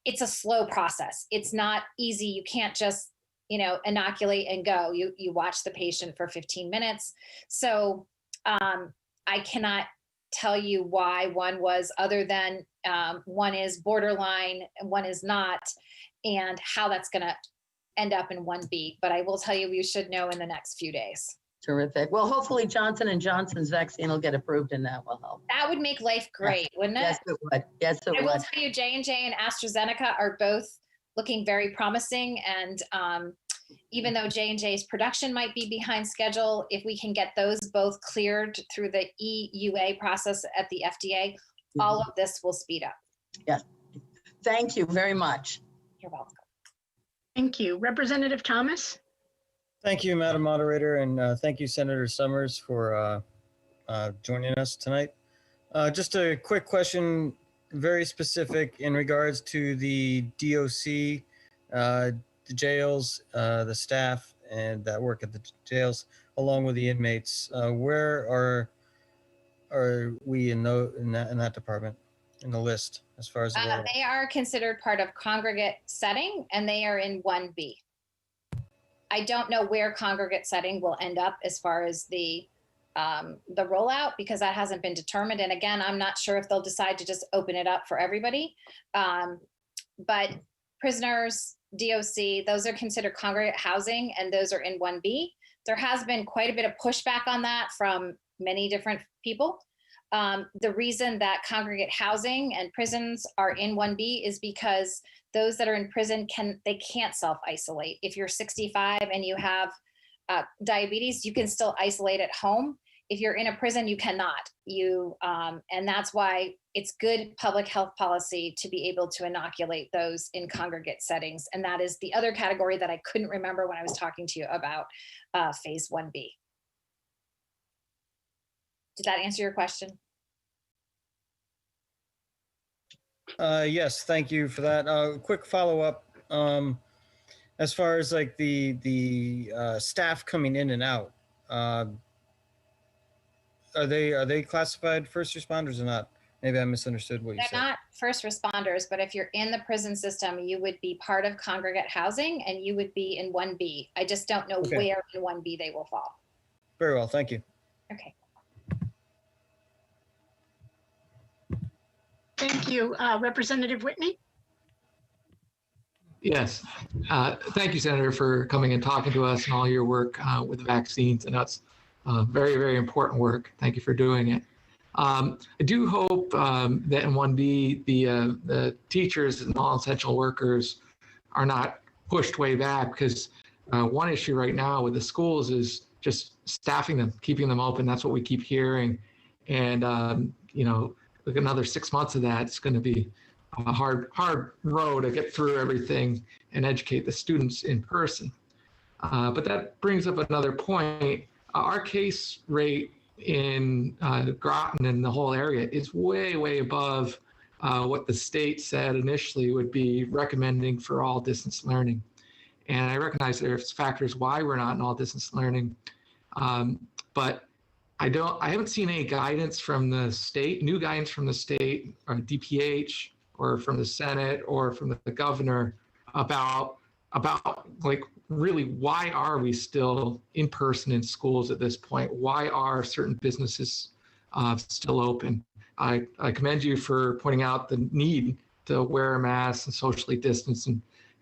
it's a slow process. It's not easy. You can't just, inoculate and go. You watch the patient for 15 minutes. So I cannot tell you why one was, other than one is borderline and one is not, and how that's going to end up in 1B. But I will tell you, we should know in the next few days. Terrific. Well, hopefully Johnson & Johnson's vaccine will get approved and that will help. That would make life great, wouldn't it? Yes, it would. Yes, it would. I will tell you, J&J and AstraZeneca are both looking very promising. And even though J&J's production might be behind schedule, if we can get those both cleared through the EUA process at the FDA, all of this will speed up. Yes. Thank you very much. You're welcome. Thank you. Representative Thomas? Thank you, Madam Moderator, and thank you, Senator Summers, for joining us tonight. Just a quick question, very specific in regards to the DOC, the jails, the staff, and that work at the jails, along with the inmates. Where are we in that department, in the list, as far as the role? They are considered part of congregate setting, and they are in 1B. I don't know where congregate setting will end up as far as the rollout, because that hasn't been determined. And again, I'm not sure if they'll decide to just open it up for everybody. But prisoners, DOC, those are considered congregate housing, and those are in 1B. There has been quite a bit of pushback on that from many different people. The reason that congregate housing and prisons are in 1B is because those that are in prison can't self-isolate. If you're 65 and you have diabetes, you can still isolate at home. If you're in a prison, you cannot. And that's why it's good public health policy to be able to inoculate those in congregate settings. And that is the other category that I couldn't remember when I was talking to you about phase 1B. Did that answer your question? Yes, thank you for that. Quick follow-up. As far as like the staff coming in and out, are they classified first responders or not? Maybe I misunderstood what you said. They're not first responders, but if you're in the prison system, you would be part of congregate housing and you would be in 1B. I just don't know where in 1B they will fall. Very well, thank you. Okay. Thank you. Representative Whitney? Yes. Thank you, Senator, for coming and talking to us and all your work with the vaccines. And that's very, very important work. Thank you for doing it. I do hope that in 1B, the teachers and non-essential workers are not pushed way back, because one issue right now with the schools is just staffing them, keeping them open. That's what we keep hearing. And, look, another 6 months of that, it's going to be a hard road to get through everything and educate the students in person. But that brings up another point. Our case rate in Groton and the whole area is way, way above what the state said initially would be recommending for all distance learning. And I recognize there's factors why we're not in all distance learning, but I haven't seen any guidance from the state, new guidance from the state or DPH or from the Senate or from the governor about about like really why are we still in person in schools at this point? Why are certain businesses still open? I commend you for pointing out the need to wear a mask and socially distance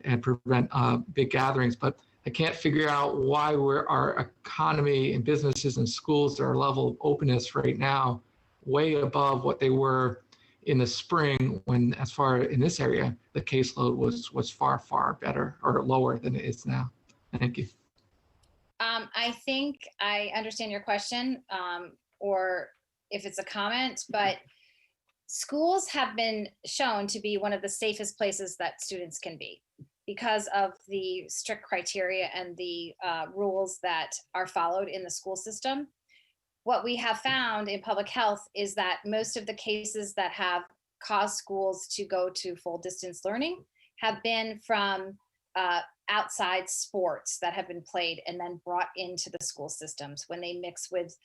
and prevent big gatherings, but I can't figure out why our economy and businesses and schools, our level of openness right now, way above what they were in the spring when, as far in this area, the caseload was far, far better or lower than it is now. Thank you. I think I understand your question, or if it's a comment, but schools have been shown to be one of the safest places that students can be because of the strict criteria and the rules that are followed in the school system. What we have found in public health is that most of the cases that have caused schools to go to full distance learning have been from outside sports that have been played and then brought into the school systems when they mix with,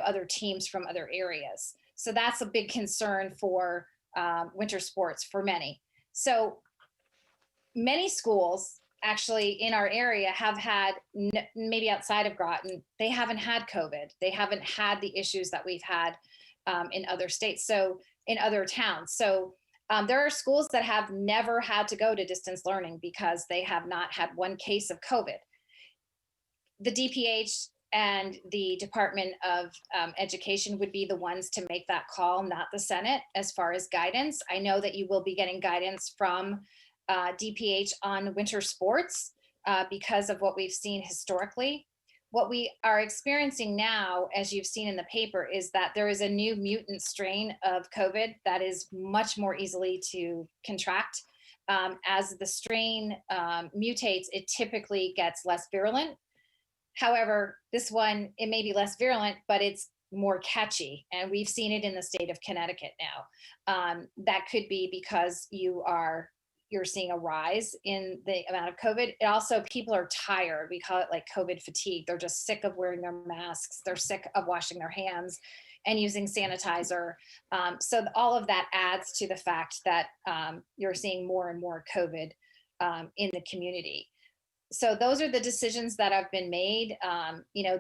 other teams from other areas. So that's a big concern for winter sports for many. So many schools actually in our area have had, maybe outside of Groton, they haven't had COVID. They haven't had the issues that we've had in other states, so in other towns. So there are schools that have never had to go to distance learning because they have not had one case of COVID. The DPH and the Department of Education would be the ones to make that call, not the Senate, as far as guidance. I know that you will be getting guidance from DPH on winter sports because of what we've seen historically. What we are experiencing now, as you've seen in the paper, is that there is a new mutant strain of COVID that is much more easily to contract. As the strain mutates, it typically gets less virulent. However, this one, it may be less virulent, but it's more catchy. And we've seen it in the state of Connecticut now. That could be because you're seeing a rise in the amount of COVID. It also, people are tired. We call it like COVID fatigue. They're just sick of wearing their masks. They're sick of washing their hands and using sanitizer. So all of that adds to the fact that you're seeing more and more COVID in the community. So those are the decisions that have been made.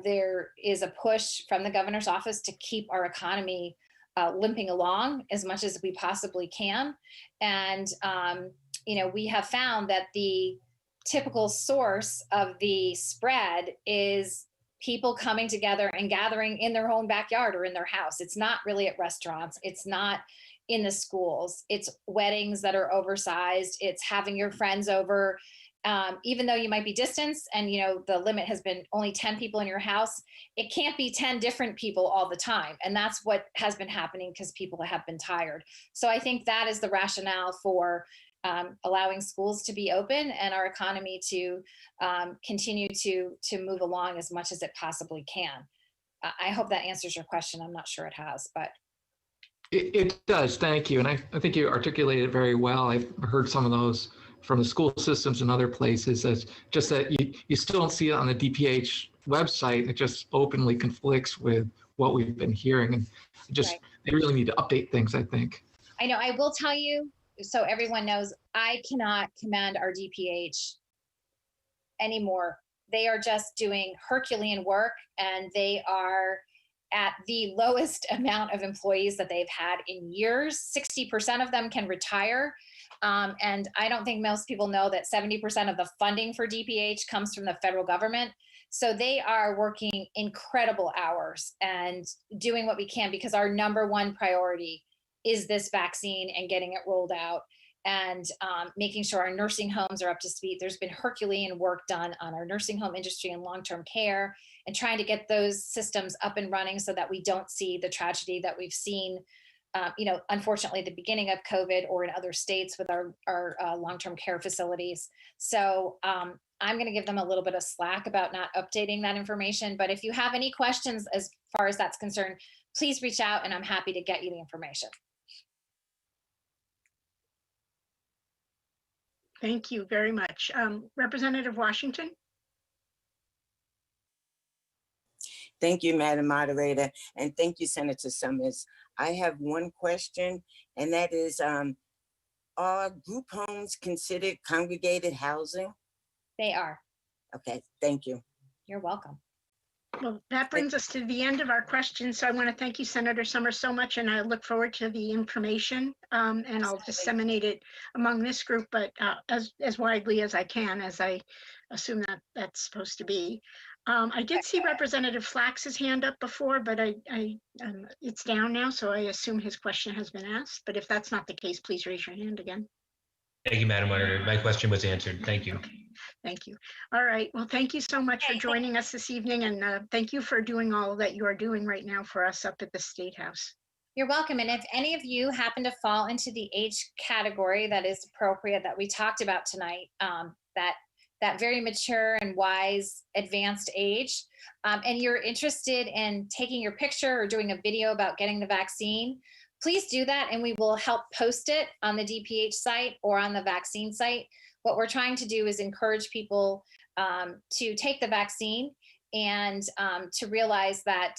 There is a push from the governor's office to keep our economy limping along as much as we possibly can. And we have found that the typical source of the spread is people coming together and gathering in their own backyard or in their house. It's not really at restaurants. It's not in the schools. It's weddings that are oversized. It's having your friends over. Even though you might be distanced and the limit has been only 10 people in your house, it can't be 10 different people all the time. And that's what has been happening because people have been tired. So I think that is the rationale for allowing schools to be open and our economy to continue to move along as much as it possibly can. I hope that answers your question. I'm not sure it has, but. It does, thank you. And I think you articulated it very well. I've heard some of those from the school systems and other places. It's just that you still don't see it on the DPH website. It just openly conflicts with what we've been hearing. And They really need to update things, I think. I know, I will tell you, so everyone knows, I cannot commend our DPH anymore. They are just doing Herculean work, and they are at the lowest amount of employees that they've had in years. 60% of them can retire. And I don't think most people know that 70% of the funding for DPH comes from the federal government. So they are working incredible hours and doing what we can, because our number one priority is this vaccine and getting it rolled out, and making sure our nursing homes are up to speed. There's been Herculean work done on our nursing home industry and long-term care, and trying to get those systems up and running so that we don't see the tragedy that we've seen, unfortunately, at the beginning of COVID or in other states with our long-term care facilities. So I'm going to give them a little bit of slack about not updating that information. But if you have any questions as far as that's concerned, please reach out and I'm happy to get you the information. Thank you very much. Representative Washington. Thank you, Madam Moderator, and thank you, Senator Summers. I have one question, and that is, are group homes considered congregated housing? They are. Okay, thank you. You're welcome. Well, that brings us to the end of our questions. So I want to thank you, Senator Summers, so much, and I look forward to the information, and I'll disseminate it among this group, but as widely as I can, as I assume that that's supposed to be. I did see Representative Flax's hand up before, but it's down now, so I assume his question has been asked. But if that's not the case, please raise your hand again. Thank you, Madam Moderator. My question was answered. Thank you. Thank you. All right. Well, thank you so much for joining us this evening, and thank you for doing all that you are doing right now for us up at the State House. You're welcome. And if any of you happen to fall into the age category that is appropriate that we talked about tonight, that very mature and wise advanced age, and you're interested in taking your picture or doing a video about getting the vaccine, please do that, and we will help post it on the DPH site or on the vaccine site. What we're trying to do is encourage people to take the vaccine and to realize that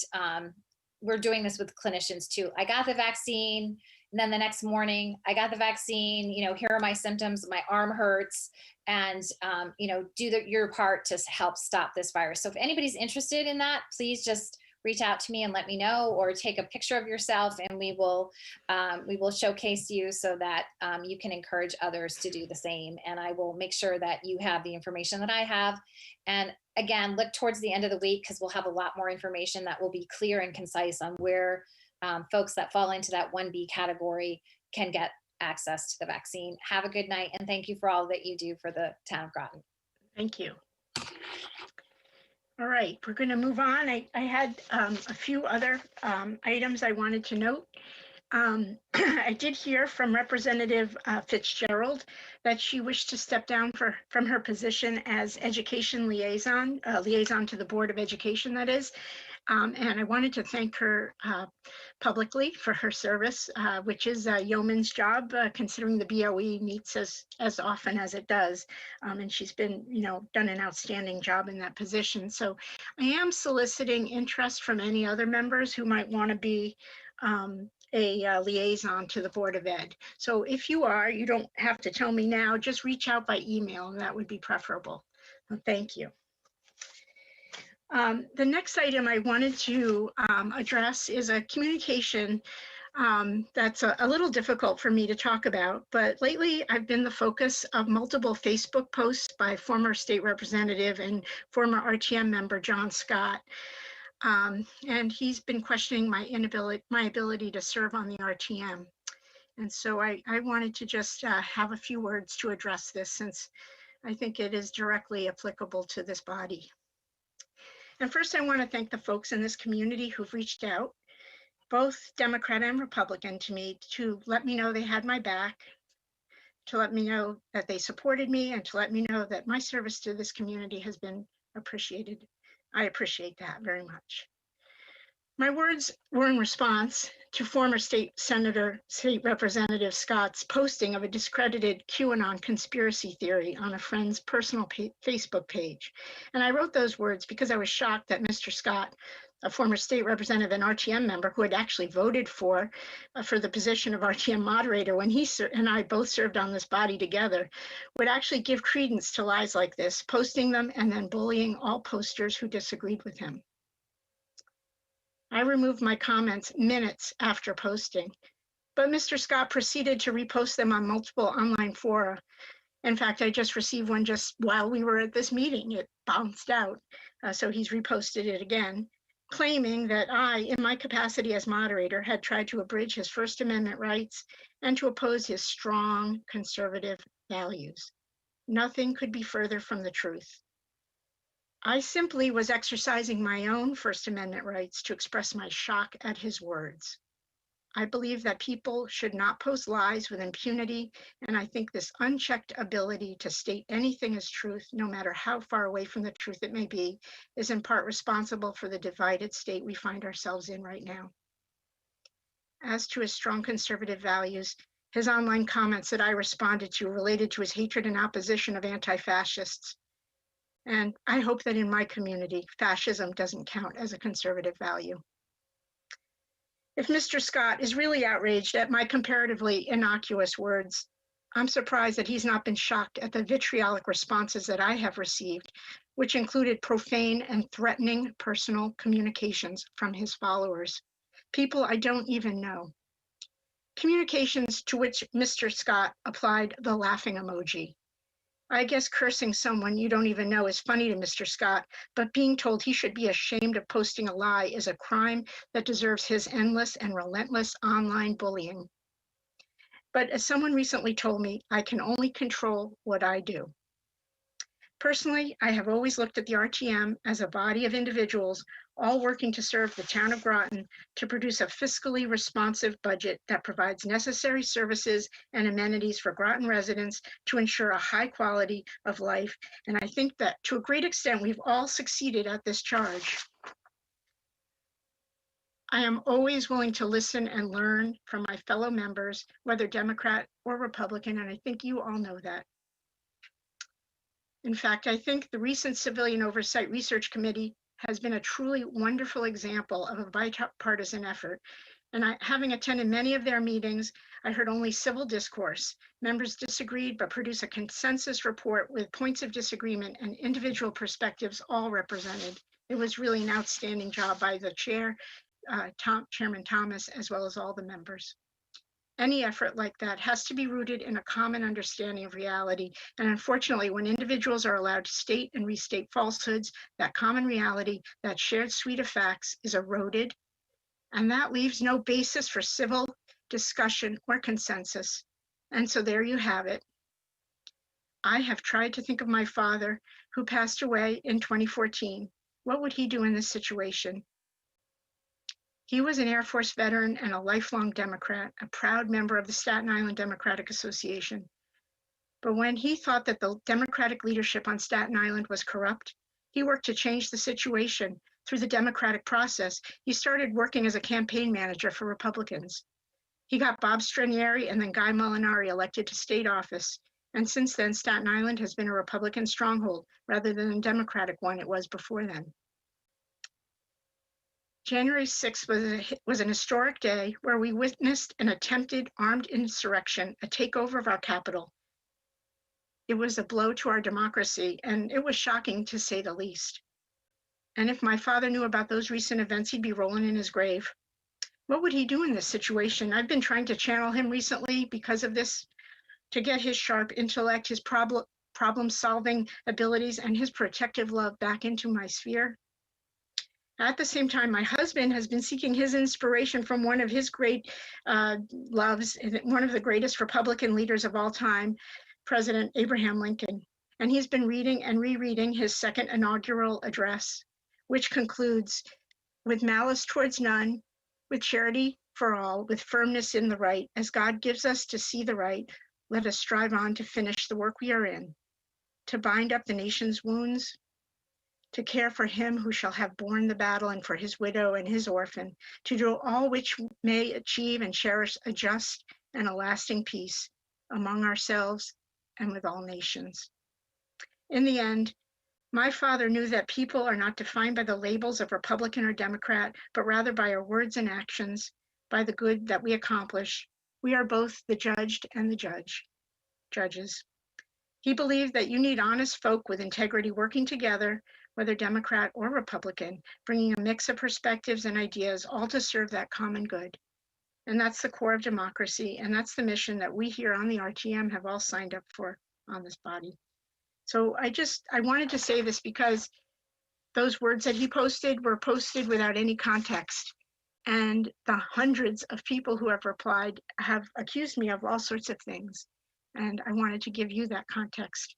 we're doing this with clinicians too. I got the vaccine, and then the next morning I got the vaccine, here are my symptoms, my arm hurts, and do your part to help stop this virus. So if anybody's interested in that, please just reach out to me and let me know, or take a picture of yourself, and we will showcase you so that you can encourage others to do the same. And I will make sure that you have the information that I have. And again, look towards the end of the week, because we'll have a lot more information that will be clear and concise on where folks that fall into that 1B category can get access to the vaccine. Have a good night, and thank you for all that you do for the town of Groton. Thank you. All right, we're going to move on. I had a few other items I wanted to note. I did hear from Representative Fitzgerald that she wished to step down from her position as education liaison to the Board of Education, that is. And I wanted to thank her publicly for her service, which is a yeoman's job, considering the BOE meets as often as it does. And she's been, done an outstanding job in that position. So I am soliciting interest from any other members who might want to be a liaison to the Board of Ed. So if you are, you don't have to tell me now, just reach out by email, and that would be preferable. Thank you. The next item I wanted to address is a communication that's a little difficult for me to talk about, but lately I've been the focus of multiple Facebook posts by former state representative and former RTM member John Scott. And he's been questioning my ability to serve on the RTM. And so I wanted to just have a few words to address this, since I think it is directly applicable to this body. And first, I want to thank the folks in this community who've reached out, both Democrat and Republican, to me to let me know they had my back, to let me know that they supported me, and to let me know that my service to this community has been appreciated. I appreciate that very much. My words were in response to former State Representative Scott's posting of a discredited QAnon conspiracy theory on a friend's personal Facebook page. And I wrote those words because I was shocked that Mr. Scott, a former state representative and RTM member who had actually voted for the position of RTM moderator when he and I both served on this body together, would actually give credence to lies like this, posting them and then bullying all posters who disagreed with him. I removed my comments minutes after posting, but Mr. Scott proceeded to repost them on multiple online fora. In fact, I just received one just while we were at this meeting. It bounced out, so he's reposted it again, claiming that I, in my capacity as moderator, had tried to abridge his First Amendment rights and to oppose his strong conservative values. Nothing could be further from the truth. I simply was exercising my own First Amendment rights to express my shock at his words. I believe that people should not post lies with impunity, and I think this unchecked ability to state anything as truth, no matter how far away from the truth it may be, is in part responsible for the divided state we find ourselves in right now. As to his strong conservative values, his online comments that I responded to related to his hatred and opposition of anti-fascists. And I hope that in my community, fascism doesn't count as a conservative value. If Mr. Scott is really outraged at my comparatively innocuous words, I'm surprised that he's not been shocked at the vitriolic responses that I have received, which included profane and threatening personal communications from his followers, people I don't even know. Communications to which Mr. Scott applied the laughing emoji. I guess cursing someone you don't even know is funny to Mr. Scott, but being told he should be ashamed of posting a lie is a crime that deserves his endless and relentless online bullying. But as someone recently told me, I can only control what I do. Personally, I have always looked at the RTM as a body of individuals all working to serve the town of Groton to produce a fiscally responsive budget that provides necessary services and amenities for Groton residents to ensure a high quality of life. And I think that to a great extent, we've all succeeded at this charge. I am always willing to listen and learn from my fellow members, whether Democrat or Republican, and I think you all know that. In fact, I think the recent Civilian Oversight Research Committee has been a truly wonderful example of a bipartisan effort. And having attended many of their meetings, I heard only civil discourse. Members disagreed, but produced a consensus report with points of disagreement and individual perspectives all represented. It was really an outstanding job by the chair, Chairman Thomas, as well as all the members. Any effort like that has to be rooted in a common understanding of reality. And unfortunately, when individuals are allowed to state and restate falsehoods, that common reality, that shared suite of facts is eroded. And that leaves no basis for civil discussion or consensus. And so there you have it. I have tried to think of my father, who passed away in 2014. What would he do in this situation? He was an Air Force veteran and a lifelong Democrat, a proud member of the Staten Island Democratic Association. But when he thought that the Democratic leadership on Staten Island was corrupt, he worked to change the situation through the democratic process. He started working as a campaign manager for Republicans. He got Bob Stranieri and then Guy Molinari elected to state office. And since then, Staten Island has been a Republican stronghold rather than a Democratic one it was before then. January 6th was an historic day where we witnessed an attempted armed insurrection, a takeover of our capital. It was a blow to our democracy, and it was shocking to say the least. And if my father knew about those recent events, he'd be rolling in his grave. What would he do in this situation? I've been trying to channel him recently because of this, to get his sharp intellect, his problem-solving abilities, and his protective love back into my sphere. At the same time, my husband has been seeking his inspiration from one of his great loves, one of the greatest Republican leaders of all time, President Abraham Lincoln. And he's been reading and rereading his second inaugural address, which concludes, with malice towards none, with charity for all, with firmness in the right, as God gives us to see the right, let us strive on to finish the work we are in, to bind up the nation's wounds, to care for him who shall have borne the battle and for his widow and his orphan, to do all which may achieve and cherish a just and a lasting peace among ourselves and with all nations. In the end, my father knew that people are not defined by the labels of Republican or Democrat, but rather by our words and actions, by the good that we accomplish. We are both the judged and the judges. He believed that you need honest folk with integrity working together, whether Democrat or Republican, bringing a mix of perspectives and ideas, all to serve that common good. And that's the core of democracy, and that's the mission that we here on the RTM have all signed up for on this body. So I wanted to say this because those words that he posted were posted without any context. And the hundreds of people who have replied have accused me of all sorts of things. And I wanted to give you that context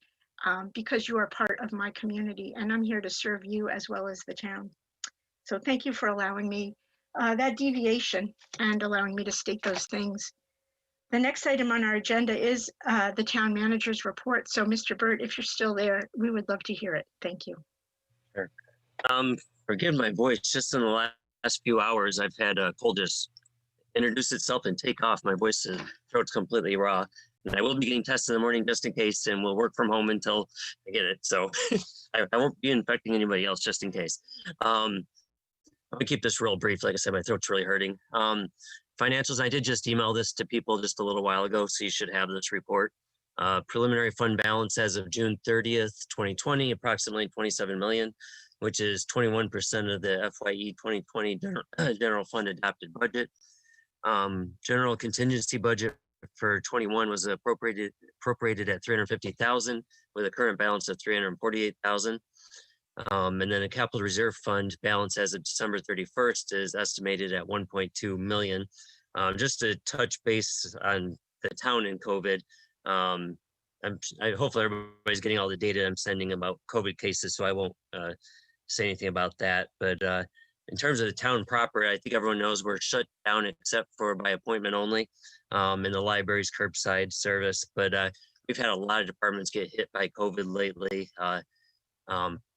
because you are part of my community and I'm here to serve you as well as the town. So thank you for allowing me that deviation and allowing me to state those things. The next item on our agenda is the town manager's report. So Mr. Burt, if you're still there, we would love to hear it. Thank you. Sure. Forgive my voice, just in the last few hours, I've had a cold just introduce itself and take off. My voice, throat's completely raw. And I will be getting tested in the morning just in case, and we'll work from home until I get it. So I won't be infecting anybody else just in case. I'm gonna keep this real brief. Like I said, my throat's really hurting. Financials, I did just email this to people just a little while ago, so you should have this report. Preliminary fund balance as of June 30th, 2020, approximately 27 million, which is 21% of the FYE 2020 general fund adopted budget. General contingency budget for 21 was appropriated at 350,000 with a current balance of 348,000. And then a capital reserve fund balance as of December 31st is estimated at 1.2 million. Just to touch base on the town in COVID, hopefully everybody's getting all the data I'm sending about COVID cases, so I won't say anything about that. But in terms of the town proper, I think everyone knows we're shut down except for by appointment only, and the library's curbside service. But we've had a lot of departments get hit by COVID lately.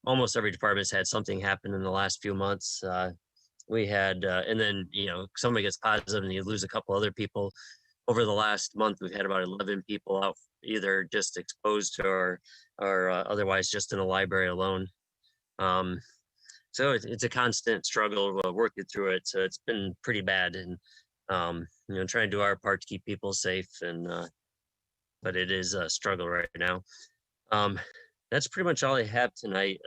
Almost every department's had something happen in the last few months. We had, and then, somebody gets positive and you lose a couple other people. Over the last month, we've had about 11 people out, either just exposed or otherwise just in the library alone. So it's a constant struggle working through it. So it's been pretty bad, and trying to do our part to keep people safe, and but it is a struggle right now. That's pretty much all I have tonight.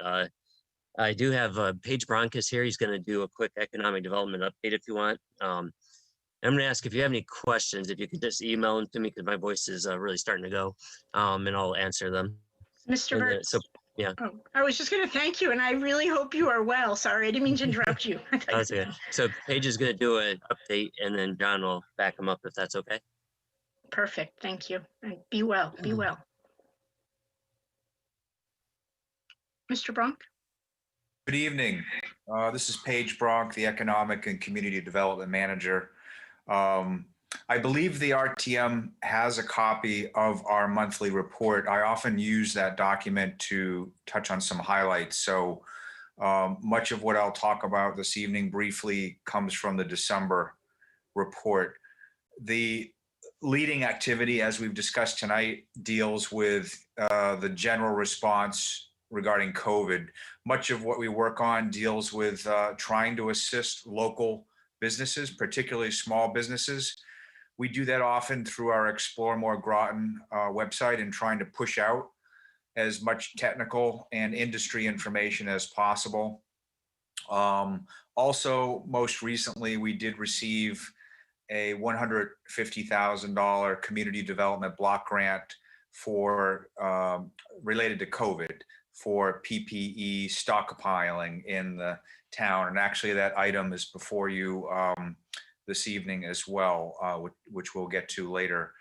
I do have Paige Broncus here. He's going to do a quick economic development update if you want. I'm going to ask if you have any questions, if you could just email them to me, because my voice is really starting to go, and I'll answer them. Mr. Burt. So, yeah. Oh, I was just going to thank you, and I really hope you are well. Sorry, I didn't mean to interrupt you. That's okay. So Paige is going to do an update, and then John will back him up if that's okay. Perfect. Thank you. And be well. Be well. Mr. Bronk? Good evening. This is Paige Bronk, the Economic and Community Development Manager. I believe the RTM has a copy of our monthly report. I often use that document to touch on some highlights. So much of what I'll talk about this evening briefly comes from the December report. The leading activity, as we've discussed tonight, deals with the general response regarding COVID. Much of what we work on deals with trying to assist local businesses, particularly small businesses. We do that often through our Explore More Groton website and trying to push out as much technical and industry information as possible. Also, most recently, we did receive a $150,000 community development block grant for related to COVID for PPE stockpiling in the town. And actually that item is before you this evening as well, which we'll get to later.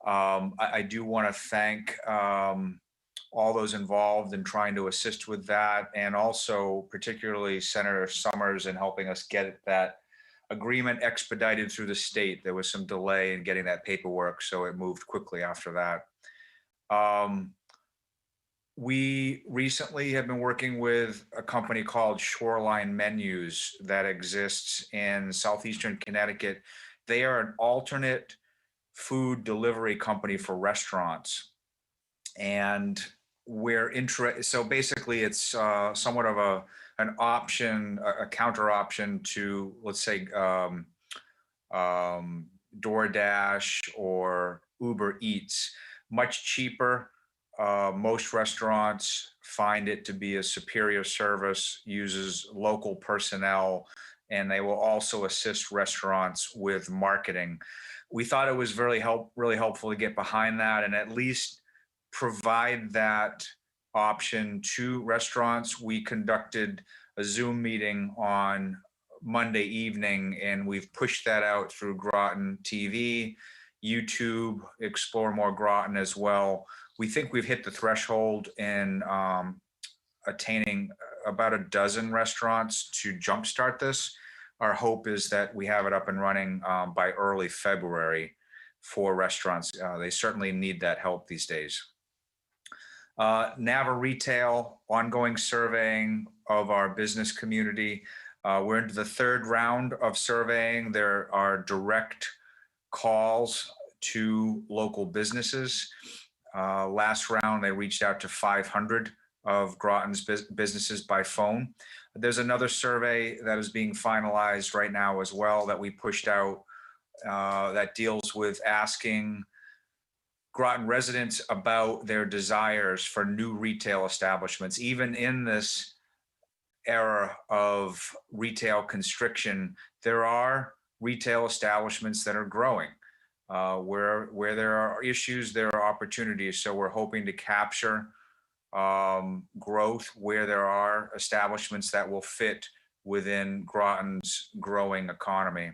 I do want to thank all those involved in trying to assist with that, and also particularly Senator Summers in helping us get that agreement expedited through the state. There was some delay in getting that paperwork, so it moved quickly after that. We recently have been working with a company called Shoreline Menus that exists in southeastern Connecticut. They are an alternate food delivery company for restaurants. And we're interested, so basically it's somewhat of an option, a counter option to, let's say, DoorDash or Uber Eats, much cheaper. Most restaurants find it to be a superior service, uses local personnel, and they will also assist restaurants with marketing. We thought it was really helpful to get behind that and at least provide that option to restaurants. We conducted a Zoom meeting on Monday evening, and we've pushed that out through Groton TV, YouTube, Explore More Groton as well. We think we've hit the threshold in attaining about a dozen restaurants to jumpstart this. Our hope is that we have it up and running by early February for restaurants. They certainly need that help these days. Nava Retail, ongoing surveying of our business community. We're into the third round of surveying. There are direct calls to local businesses. Last round, they reached out to 500 of Groton's businesses by phone. There's another survey that is being finalized right now as well that we pushed out that deals with asking Groton residents about their desires for new retail establishments. Even in this era of retail constriction, there are retail establishments that are growing. Where there are issues, there are opportunities. So we're hoping to capture growth where there are establishments that will fit within Groton's growing economy.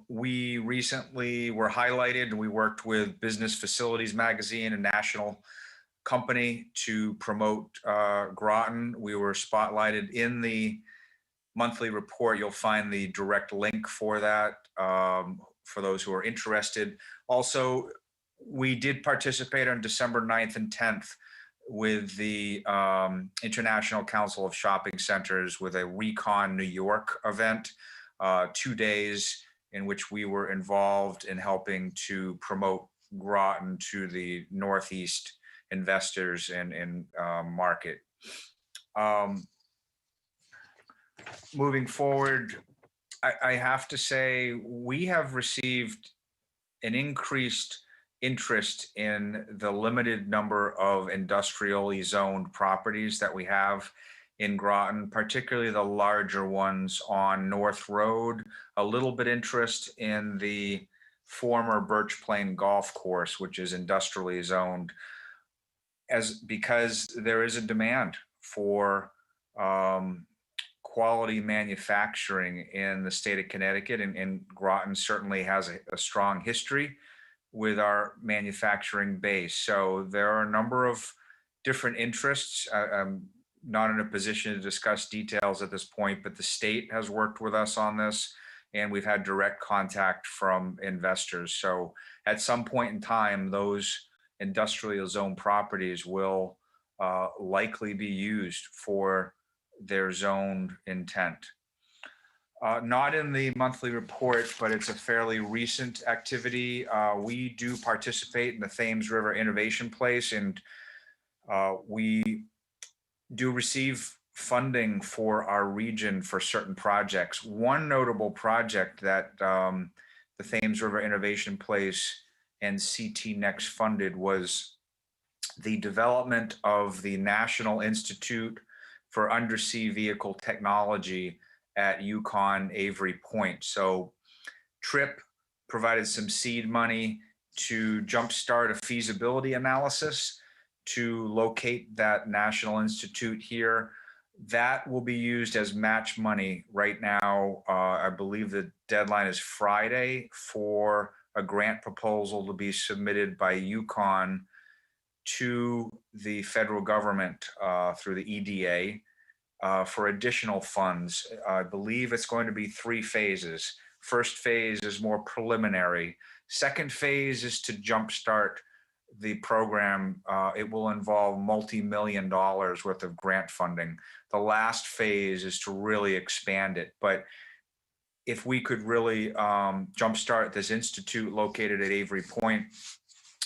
We recently were highlighted, and we worked with Business Facilities Magazine, a national company, to promote Groton. We were spotlighted in the monthly report. You'll find the direct link for that for those who are interested. Also, we did participate on December 9th and 10th with the International Council of Shopping Centers with a Recon New York event, 2 days in which we were involved in helping to promote Groton to the Northeast investors and market. Moving forward, I have to say we have received an increased interest in the limited number of industrially zoned properties that we have in Groton, particularly the larger ones on North Road, a little bit interest in the former Birch Plain Golf Course, which is industrially zoned, because there is a demand for quality manufacturing in the state of Connecticut, and Groton certainly has a strong history with our manufacturing base. So there are a number of different interests. I'm not in a position to discuss details at this point, but the state has worked with us on this, and we've had direct contact from investors. So at some point in time, those industrial zone properties will likely be used for their zoned intent. Not in the monthly report, but it's a fairly recent activity. We do participate in the Thames River Innovation Place, and we do receive funding for our region for certain projects. One notable project that the Thames River Innovation Place and CT Next funded was the development of the National Institute for Undersea Vehicle Technology at Yukon Avery Point. So TRIP provided some seed money to jumpstart a feasibility analysis to locate that National Institute here. That will be used as match money right now. I believe the deadline is Friday for a grant proposal to be submitted by Yukon to the federal government through the EDA for additional funds. I believe it's going to be 3 phases. First phase is more preliminary. Second phase is to jumpstart the program. It will involve multi-million dollars worth of grant funding. The last phase is to really expand it. But if we could really jumpstart this institute located at Avery Point,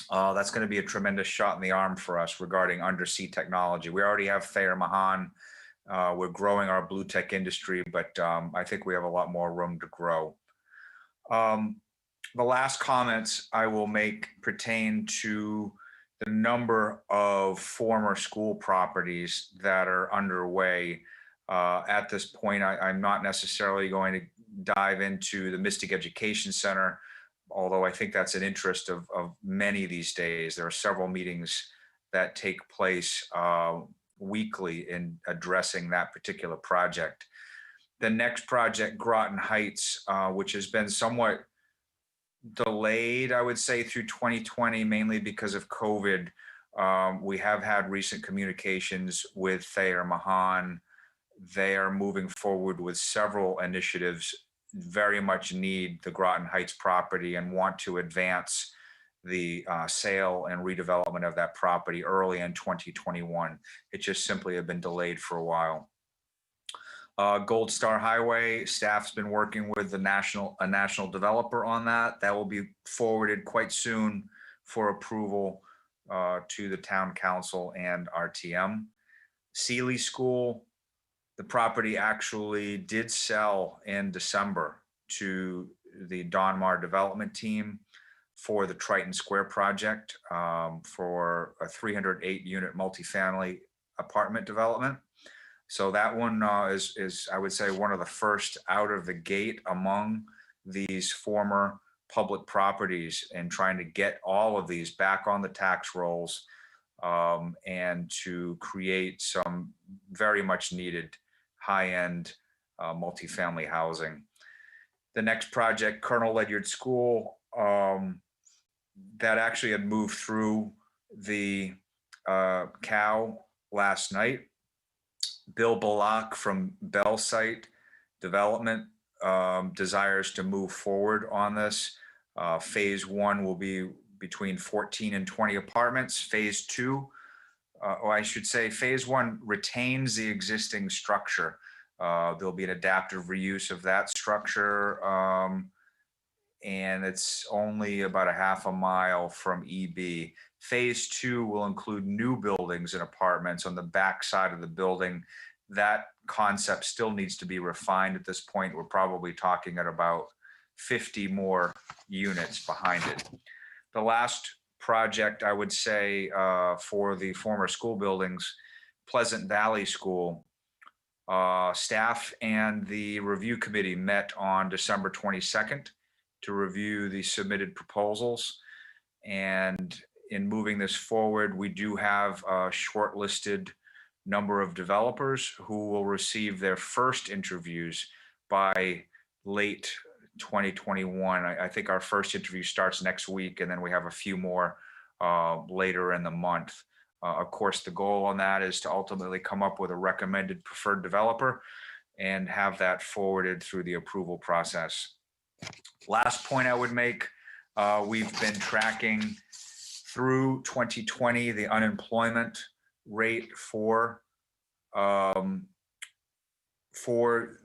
that's going to be a tremendous shot in the arm for us regarding undersea technology. We already have Thayer Mahan. We're growing our blue tech industry, but I think we have a lot more room to grow. The last comments I will make pertain to the number of former school properties that are underway. At this point, I'm not necessarily going to dive into the Mystic Education Center, although I think that's an interest of many these days. There are several meetings that take place weekly in addressing that particular project. The next project, Groton Heights, which has been somewhat delayed, I would say, through 2020, mainly because of COVID. We have had recent communications with Thayer Mahan. They are moving forward with several initiatives, very much need the Groton Heights property and want to advance the sale and redevelopment of that property early in 2021. It just simply have been delayed for a while. Gold Star Highway, staff's been working with a national developer on that. That will be forwarded quite soon for approval to the town council and RTM. Sealy School, the property actually did sell in December to the Donmar development team for the Triton Square project for a 308 unit multifamily apartment development. So that one is, I would say, one of the first out of the gate among these former public properties, and trying to get all of these back on the tax rolls and to create some very much needed high-end multifamily housing. The next project, Colonel Ledyard School, that actually had moved through the COW last night. Bill Bullock from Bell Site Development desires to move forward on this. Phase 1 will be between 14 and 20 apartments. Phase 2, or I should say, Phase 1 retains the existing structure. There'll be an adaptive reuse of that structure, and it's only about a half a mile from EB. Phase 2 will include new buildings and apartments on the back side of the building. That concept still needs to be refined at this point. We're probably talking at about 50 more units behind it. The last project, I would say, for the former school buildings, Pleasant Valley School, staff and the review committee met on December 22nd to review the submitted proposals. And in moving this forward, we do have a shortlisted number of developers who will receive their first interviews by late 2021. I think our first interview starts next week, and then we have a few more later in the month. Of course, the goal on that is to ultimately come up with a recommended preferred developer and have that forwarded through the approval process. Last point I would make, we've been tracking through 2020 the unemployment rate for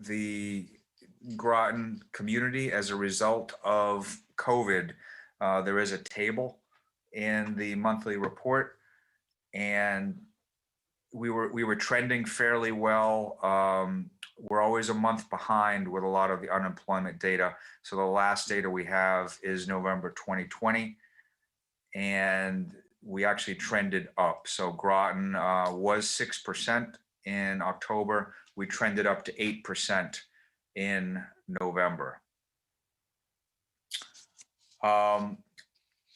the Groton community as a result of COVID. There is a table in the monthly report, and we were trending fairly well. We're always a month behind with a lot of the unemployment data. So the last data we have is November 2020, and we actually trended up. So Groton was 6% in October. We trended up to 8% in November.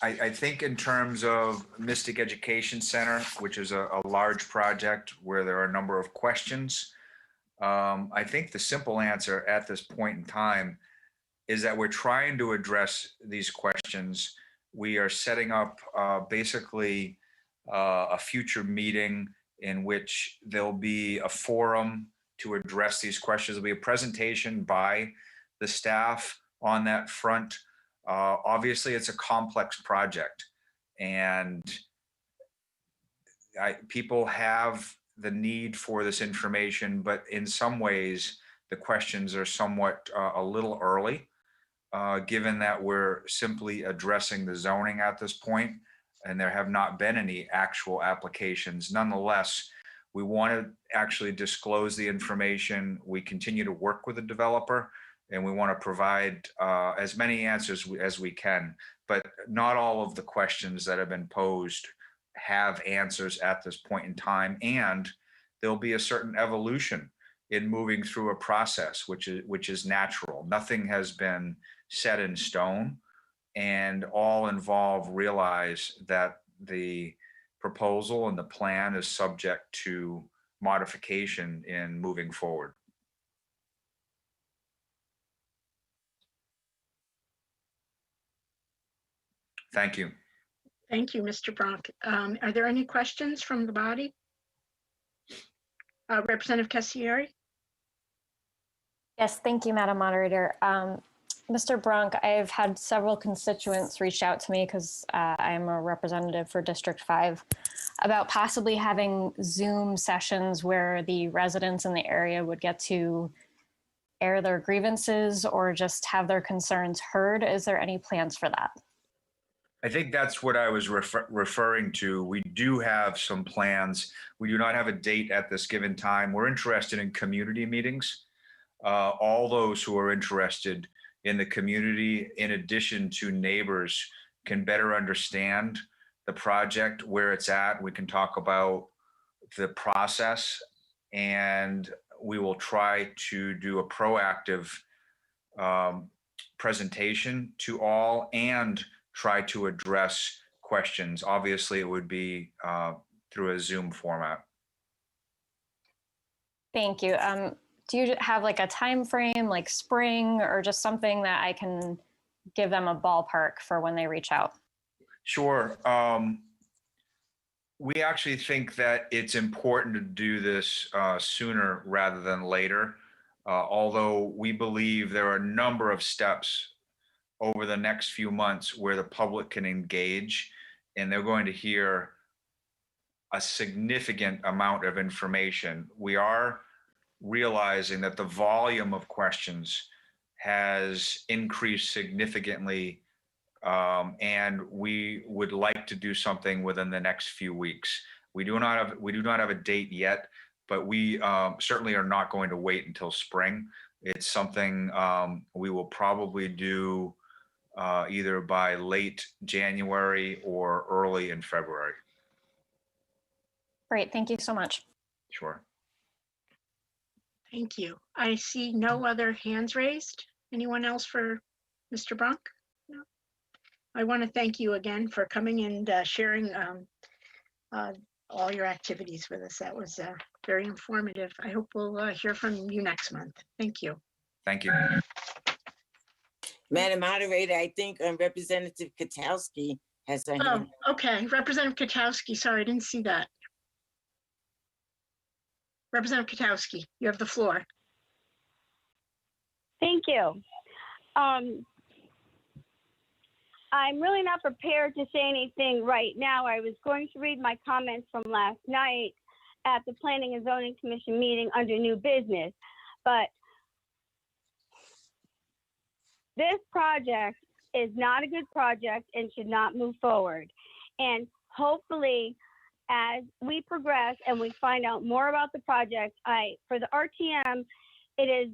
I think in terms of Mystic Education Center, which is a large project where there are a number of questions, I think the simple answer at this point in time is that we're trying to address these questions. We are setting up basically a future meeting in which there'll be a forum to address these questions. There'll be a presentation by the staff on that front. Obviously, it's a complex project, and people have the need for this information, but in some ways, the questions are somewhat a little early, given that we're simply addressing the zoning at this point, and there have not been any actual applications. Nonetheless, we want to actually disclose the information. We continue to work with the developer, and we want to provide as many answers as we can, but not all of the questions that have been posed have answers at this point in time, and there'll be a certain evolution in moving through a process, which is natural. Nothing has been set in stone, and all involved realize that the proposal and the plan is subject to modification in moving forward. Thank you. Thank you, Mr. Bronk. Are there any questions from the body? Representative Cassieri? Yes, thank you, Madam Moderator. Mr. Bronk, I've had several constituents reach out to me because I am a representative for District 5 about possibly having Zoom sessions where the residents in the area would get to air their grievances or just have their concerns heard. Is there any plans for that? I think that's what I was referring to. We do have some plans. We do not have a date at this given time. We're interested in community meetings. All those who are interested in the community, in addition to neighbors, can better understand the project, where it's at. We can talk about the process, and we will try to do a proactive presentation to all and try to address questions. Obviously, it would be through a Zoom format. Thank you. Do you have like a time frame, like spring, or just something that I can give them a ballpark for when they reach out? Sure. We actually think that it's important to do this sooner rather than later, although we believe there are a number of steps over the next few months where the public can engage, and they're going to hear a significant amount of information. We are realizing that the volume of questions has increased significantly, and we would like to do something within the next few weeks. We do not have a date yet, but we certainly are not going to wait until spring. It's something we will probably do either by late January or early in February. Great, thank you so much. Sure. Thank you. I see no other hands raised. Anyone else for Mr. Bronk? No. I want to thank you again for coming and sharing all your activities with us. That was very informative. I hope we'll hear from you next month. Thank you. Thank you. Madam Moderator, I think Representative Katowski has her hand. Oh, okay. Representative Katowski, sorry, I didn't see that. Representative Katowski, you have the floor. Thank you. I'm really not prepared to say anything right now. I was going to read my comments from last night at the Planning and Zoning Commission meeting under new business, but this project is not a good project and should not move forward. And hopefully, as we progress and we find out more about the project, for the RTM, it is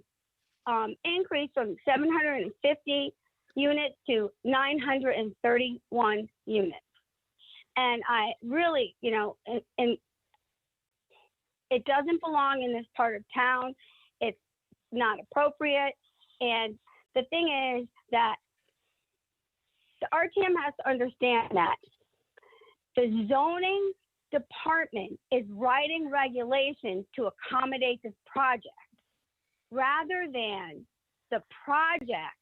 increased from 750 units to 931 units. And I really, and it doesn't belong in this part of town. It's not appropriate. And the thing is that the RTM has to understand that the zoning department is writing regulations to accommodate this project rather than the project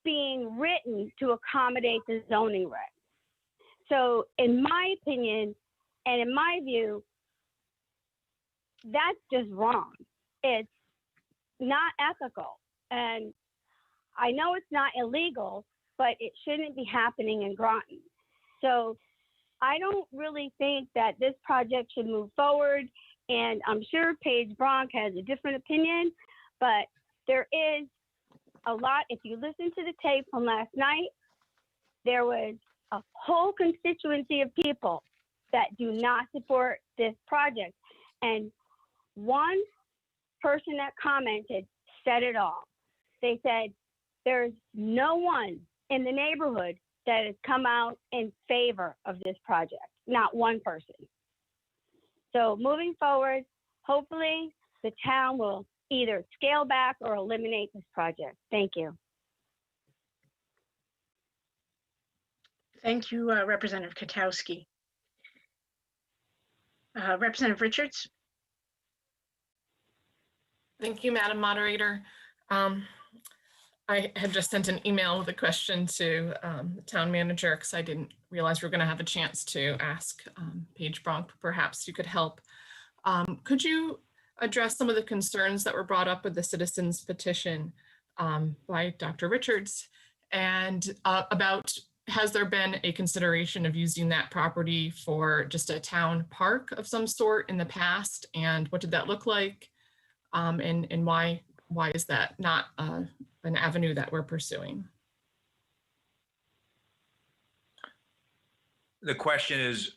being written to accommodate the zoning regs. So in my opinion, and in my view, that's just wrong. It's not ethical. And I know it's not illegal, but it shouldn't be happening in Groton. So I don't really think that this project should move forward. And I'm sure Paige Bronk has a different opinion, but there is a lot. If you listen to the tape from last night, there was a whole constituency of people that do not support this project. And one person that commented said it all. They said, there's no one in the neighborhood that has come out in favor of this project, not one person. So moving forward, hopefully the town will either scale back or eliminate this project. Thank you. Thank you, Representative Katowski. Representative Richards. Thank you, Madam Moderator. I had just sent an email with a question to the town manager because I didn't realize we were going to have a chance to ask Paige Bronk. Perhaps you could help. Could you address some of the concerns that were brought up with the citizens petition by Dr. Richards, and about, has there been a consideration of using that property for just a town park of some sort in the past, and what did that look like, and why is that not an avenue that we're pursuing? The question is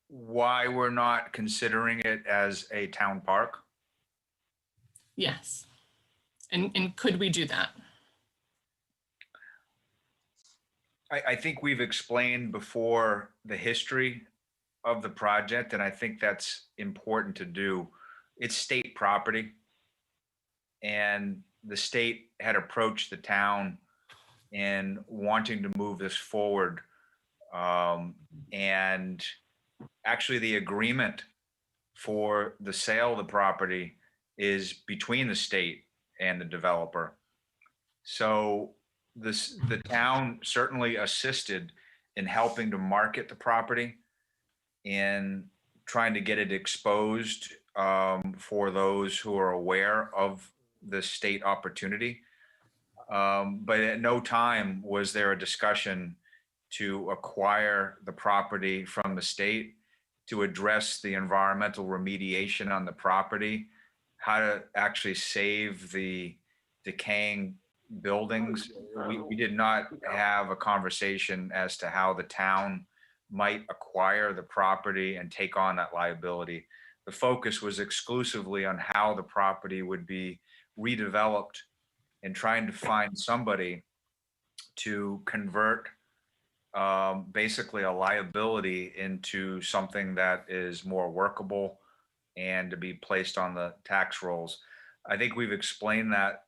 why we're not considering it as a town park? Yes. And could we do that? I think we've explained before the history of the project, and I think that's important to do. It's state property, and the state had approached the town in wanting to move this forward. And actually, the agreement for the sale of the property is between the state and the developer. So the town certainly assisted in helping to market the property and trying to get it exposed for those who are aware of the state opportunity. But at no time was there a discussion to acquire the property from the state, to address the environmental remediation on the property, how to actually save the decaying buildings. We did not have a conversation as to how the town might acquire the property and take on that liability. The focus was exclusively on how the property would be redeveloped and trying to find somebody to convert basically a liability into something that is more workable and to be placed on the tax rolls. I think we've explained that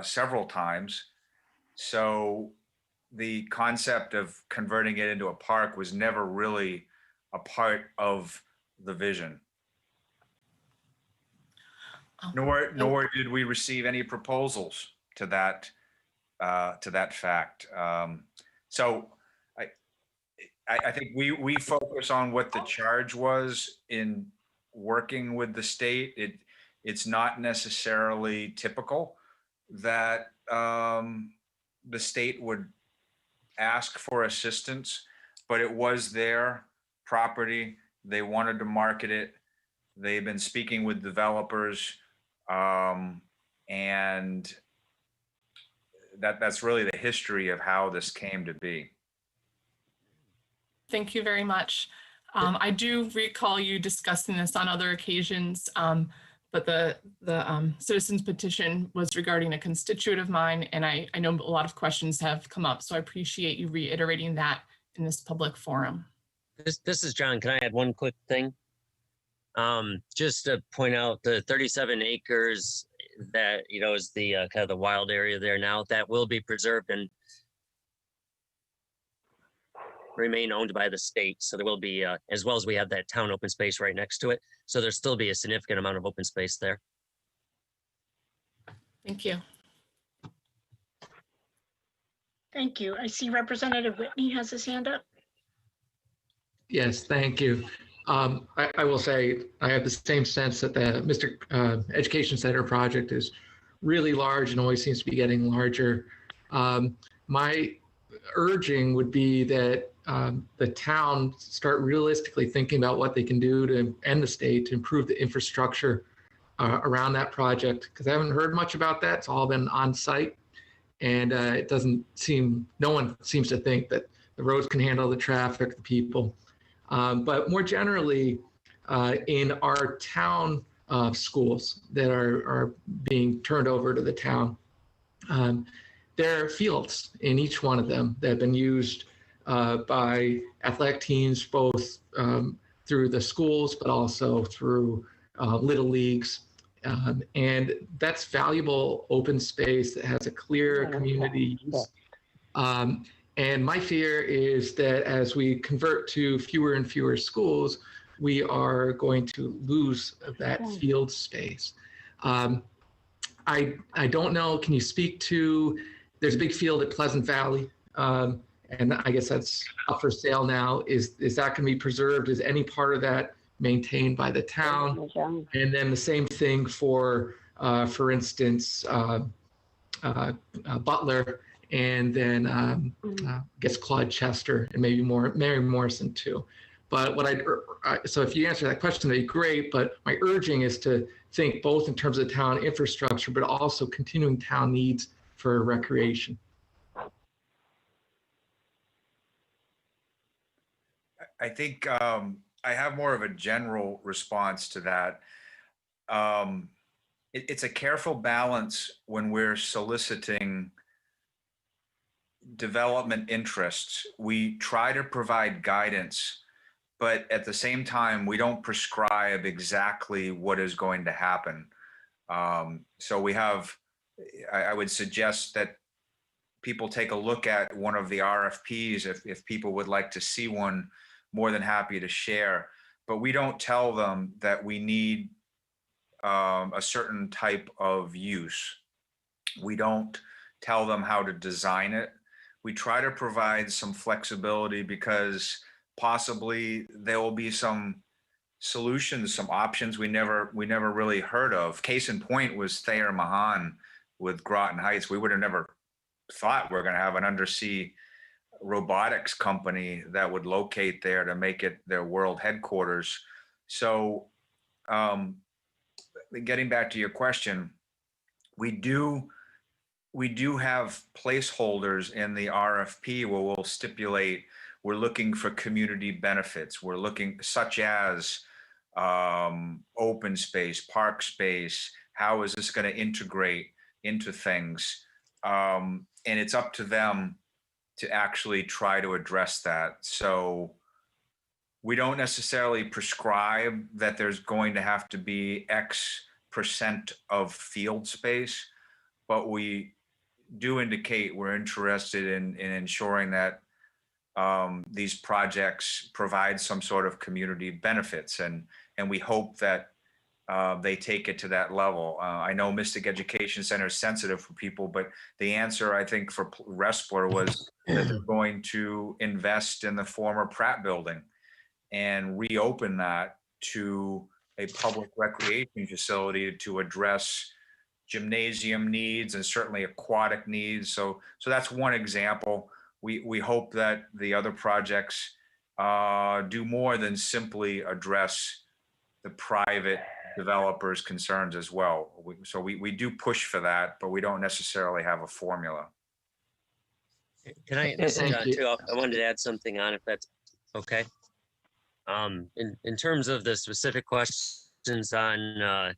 several times. So the concept of converting it into a park was never really a part of the vision. Nor did we receive any proposals to that fact. So I think we focus on what the charge was in working with the state. It's not necessarily typical that the state would ask for assistance, but it was their property. They wanted to market it. They've been speaking with developers, and that's really the history of how this came to be. Thank you very much. I do recall you discussing this on other occasions, but the citizens petition was regarding a constituent of mine, and I know a lot of questions have come up, so I appreciate you reiterating that in this public forum. This is John. Can I add one quick thing? Just to point out the 37 acres that, is the kind of the wild area there now, that will be preserved and remain owned by the state. So there will be, as well as we have that town open space right next to it. So there'll still be a significant amount of open space there. Thank you. Thank you. I see Representative Whitney has his hand up. Yes, thank you. I will say I have the same sense that the Education Center project is really large and always seems to be getting larger. My urging would be that the town start realistically thinking about what they can do and the state to improve the infrastructure around that project, because I haven't heard much about that. It's all been on site, and it doesn't seem, no one seems to think that the roads can handle the traffic, the people. But more generally, in our town schools that are being turned over to the town, there are fields in each one of them that have been used by athletic teams, both through the schools, but also through little leagues. And that's valuable open space that has a clear community use. And my fear is that as we convert to fewer and fewer schools, we are going to lose that field space. I don't know, can you speak to, there's a big field at Pleasant Valley, and I guess that's up for sale now. Is that going to be preserved? Is any part of that maintained by the town? And then the same thing for instance, Butler, and then I guess Claude Chester, and maybe Mary Morrison too. But so if you answer that question, that'd be great. But my urging is to think both in terms of town infrastructure, but also continuing town needs for recreation. I think I have more of a general response to that. It's a careful balance when we're soliciting development interests, we try to provide guidance, but at the same time, we don't prescribe exactly what is going to happen. So we have, I would suggest that people take a look at one of the RFPs if people would like to see one, more than happy to share. But we don't tell them that we need a certain type of use. We don't tell them how to design it. We try to provide some flexibility because possibly there will be some solutions, some options we never really heard of. Case in point was Thayer Mahan with Groton Heights. We would have never thought we're going to have an undersea robotics company that would locate there to make it their world headquarters. So getting back to your question, we do have placeholders in the RFP where we'll stipulate we're looking for community benefits. We're looking such as open space, park space. How is this going to integrate into things? And it's up to them to actually try to address that. So we don't necessarily prescribe that there's going to have to be X% of field space, but we do indicate we're interested in ensuring that these projects provide some sort of community benefits, and we hope that they take it to that level. I know Mystic Education Center is sensitive for people, but the answer I think for Respler was that they're going to invest in the former Pratt building and reopen that to a public recreation facility to address gymnasium needs and certainly aquatic needs. So that's one example. We hope that the other projects do more than simply address the private developers' concerns as well. So we do push for that, but we don't necessarily have a formula. Can I, this is John too, I wanted to add something on if that's okay. In terms of the specific questions on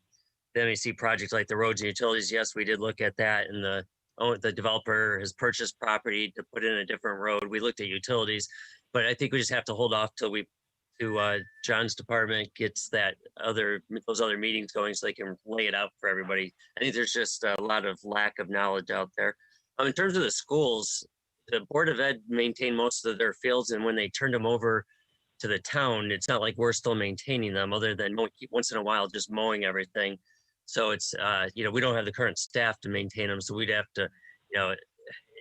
the MEC projects like the roads and utilities, yes, we did look at that, and the developer has purchased property to put in a different road. We looked at utilities, but I think we just have to hold off till John's department gets those other meetings going so they can lay it out for everybody. I think there's just a lot of lack of knowledge out there. In terms of the schools, the Board of Ed maintained most of their fields, and when they turned them over to the town, it's not like we're still maintaining them other than once in a while just mowing everything. So it's, we don't have the current staff to maintain them. So we'd have to,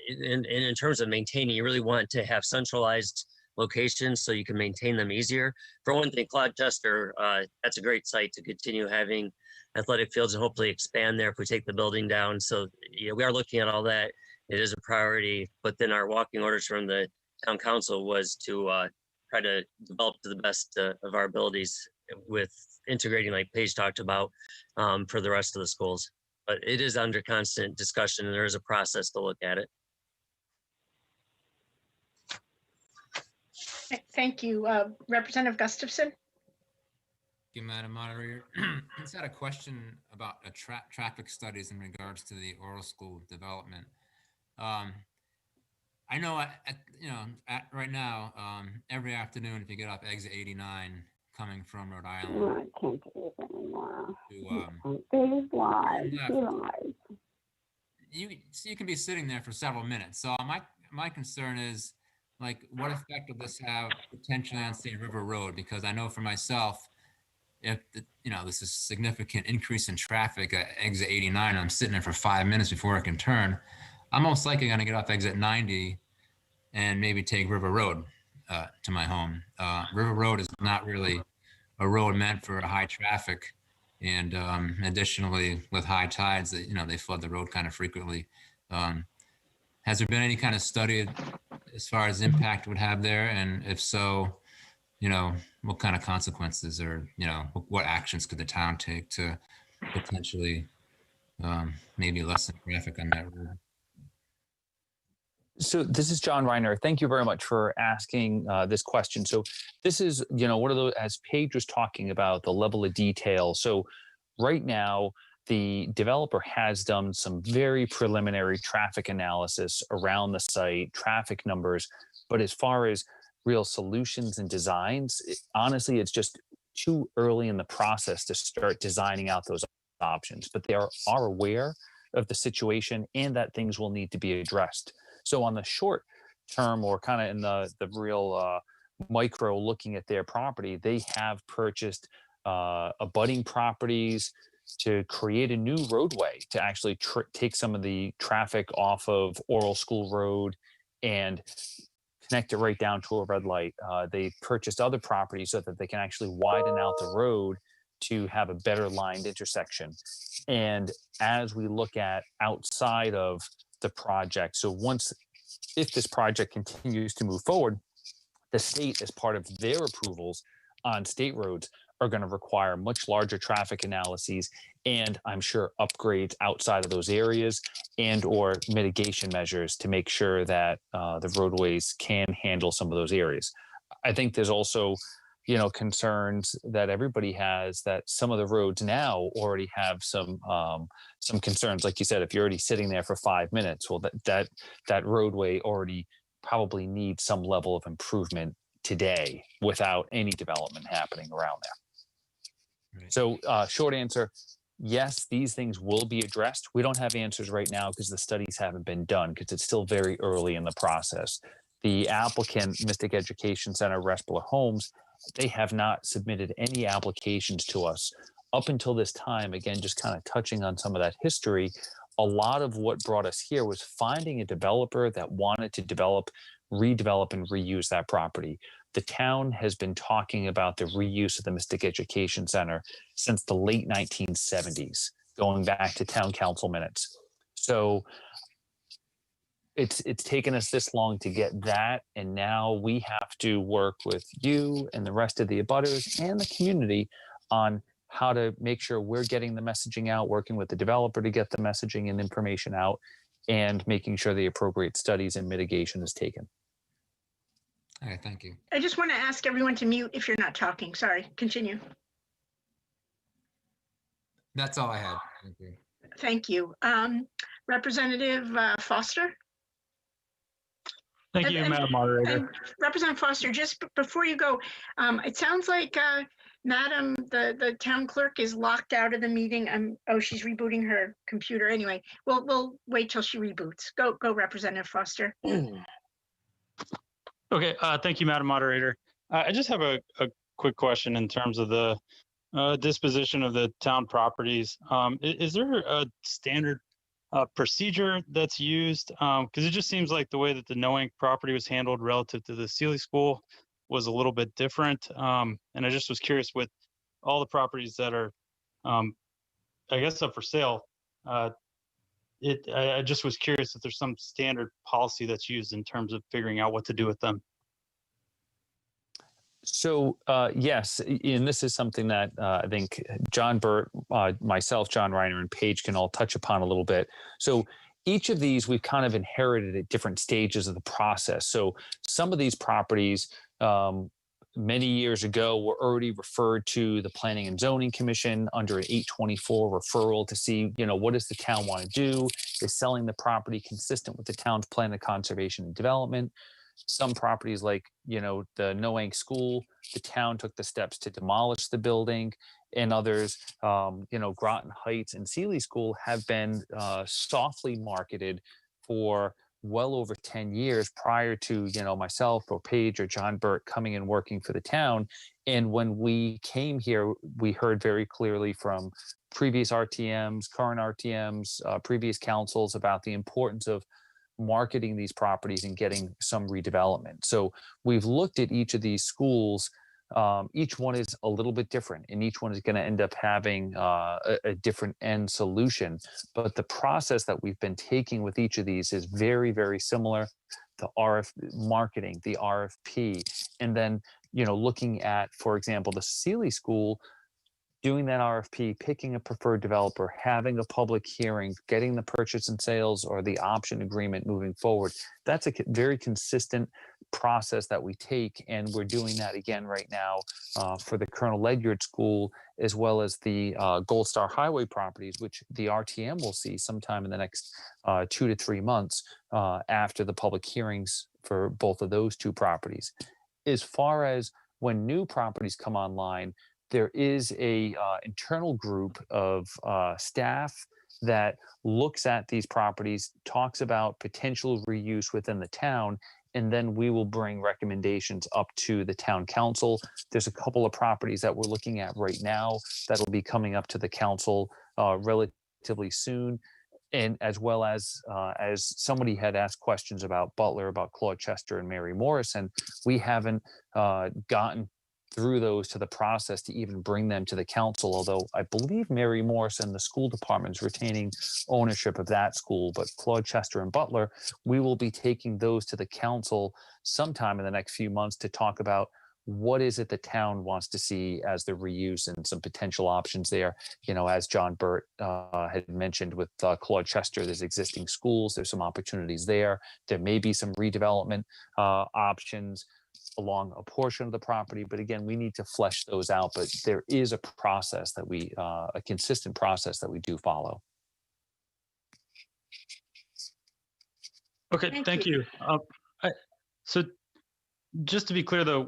in terms of maintaining, you really want to have centralized locations so you can maintain them easier. For one thing, Claude Chester, that's a great site to continue having athletic fields and hopefully expand there if we take the building down. So we are looking at all that. It is a priority, but then our walking orders from the town council was to try to develop to the best of our abilities with integrating, like Paige talked about, for the rest of the schools. But it is under constant discussion, and there is a process to look at it. Thank you. Representative Gustafson? Thank you, Madam Moderator. I just had a question about traffic studies in regards to the oral school development. I know right now, every afternoon, if you get off exit 89 coming from Rhode Island, I can't do this anymore. You can be sitting there for several minutes. So my concern is, like, what effect will this have potentially on, say, River Road? Because I know for myself, if this is significant increase in traffic at exit 89, I'm sitting there for 5 minutes before I can turn, I'm most likely going to get off exit 90 and maybe take River Road to my home. River Road is not really a road meant for high traffic, and additionally, with high tides, they flood the road kind of frequently. Has there been any kind of study as far as impact it would have there? And if so, what kind of consequences, or what actions could the town take to potentially maybe lessen traffic on that road? So this is John Reiner. Thank you very much for asking this question. So this is, one of those, as Paige was talking about, the level of detail. So right now, the developer has done some very preliminary traffic analysis around the site, traffic numbers, but as far as real solutions and designs, honestly, it's just too early in the process to start designing out those options. But they are aware of the situation and that things will need to be addressed. So on the short term, or kind of in the real micro looking at their property, they have purchased abutting properties to create a new roadway to actually take some of the traffic off of Oral School Road and connect it right down to a red light. They purchased other properties so that they can actually widen out the road to have a better lined intersection. And as we look at outside of the project, so if this project continues to move forward, the state, as part of their approvals on state roads, are going to require much larger traffic analyses and, I'm sure, upgrades outside of those areas and or mitigation measures to make sure that the roadways can handle some of those areas. I think there's also, concerns that everybody has that some of the roads now already have some concerns. Like you said, if you're already sitting there for 5 minutes, well, that roadway already probably needs some level of improvement today without any development happening around there. Right. So short answer, yes, these things will be addressed. We don't have answers right now because the studies haven't been done because it's still very early in the process. The applicant, Mystic Education Center, Respler Homes, they have not submitted any applications to us up until this time. Again, just kind of touching on some of that history. A lot of what brought us here was finding a developer that wanted to develop, redevelop, and reuse that property. The town has been talking about the reuse of the Mystic Education Center since the late 1970s, going back to town council minutes. So it's taken us this long to get that, and now we have to work with you and the rest of the abutters and the community on how to make sure we're getting the messaging out, working with the developer to get the messaging and information out, and making sure the appropriate studies and mitigation is taken. All right, thank you. I just want to ask everyone to mute if you're not talking. Sorry, continue. That's all I had. Thank you. Thank you. Representative Foster? Thank you, Madam Moderator. And Representative Foster, just before you go, it sounds like Madam, the town clerk is locked out of the meeting. Oh, she's rebooting her computer. Anyway, we'll wait till she reboots. Go, Representative Foster. Okay, thank you, Madam Moderator. I just have a quick question in terms of the disposition of the town properties. Is there a standard procedure that's used? Because it just seems like the way that the Noank property was handled relative to the Sealy School was a little bit different. And I just was curious, with all the properties that are, I guess, up for sale, I just was curious if there's some standard policy that's used in terms of figuring out what to do with them. So yes, and this is something that I think John Burt, myself, John Reiner, and Paige can all touch upon a little bit. So each of these we've kind of inherited at different stages of the process. So some of these properties many years ago were already referred to the Planning and Zoning Commission under an 824 referral to see, what does the town want to do? Is selling the property consistent with the town's plan of conservation and development? Some properties like, the Noank School, the town took the steps to demolish the building, and others, Groton Heights and Sealy School have been softly marketed for well over 10 years prior to, myself or Paige or John Burt coming and working for the town. And when we came here, we heard very clearly from previous RTMs, current RTMs, previous councils about the importance of marketing these properties and getting some redevelopment. So we've looked at each of these schools. Each one is a little bit different, and each one is going to end up having a different end solution. But the process that we've been taking with each of these is very, very similar. The marketing, the RFP, and then looking at, for example, the Sealy School. doing that RFP, picking a preferred developer, having a public hearing, getting the purchase and sales or the option agreement moving forward. That's a very consistent process that we take, and we're doing that again right now for the Colonel Ledyard School, as well as the Gold Star Highway properties, which the RTM will see sometime in the next 2 to 3 months after the public hearings for both of those two properties. As far as when new properties come online, there is a internal group of staff that looks at these properties, talks about potential reuse within the town, and then we will bring recommendations up to the town council. There's a couple of properties that we're looking at right now that'll be coming up to the council relatively soon. And as well as somebody had asked questions about Butler, about Claude Chester and Mary Morrison, we haven't gotten through those to the process to even bring them to the council, although I believe Mary Morrison, the school department, is retaining ownership of that school, but Claude Chester and Butler, we will be taking those to the council sometime in the next few months to talk about what is it the town wants to see as the reuse and some potential options there. You know, as John Burt had mentioned with Claude Chester, there's existing schools, there's some opportunities there. There may be some redevelopment options along a portion of the property, but again, we need to flesh those out. But there is a process that we, a consistent process that we do follow. Okay, thank you. So just to be clear though,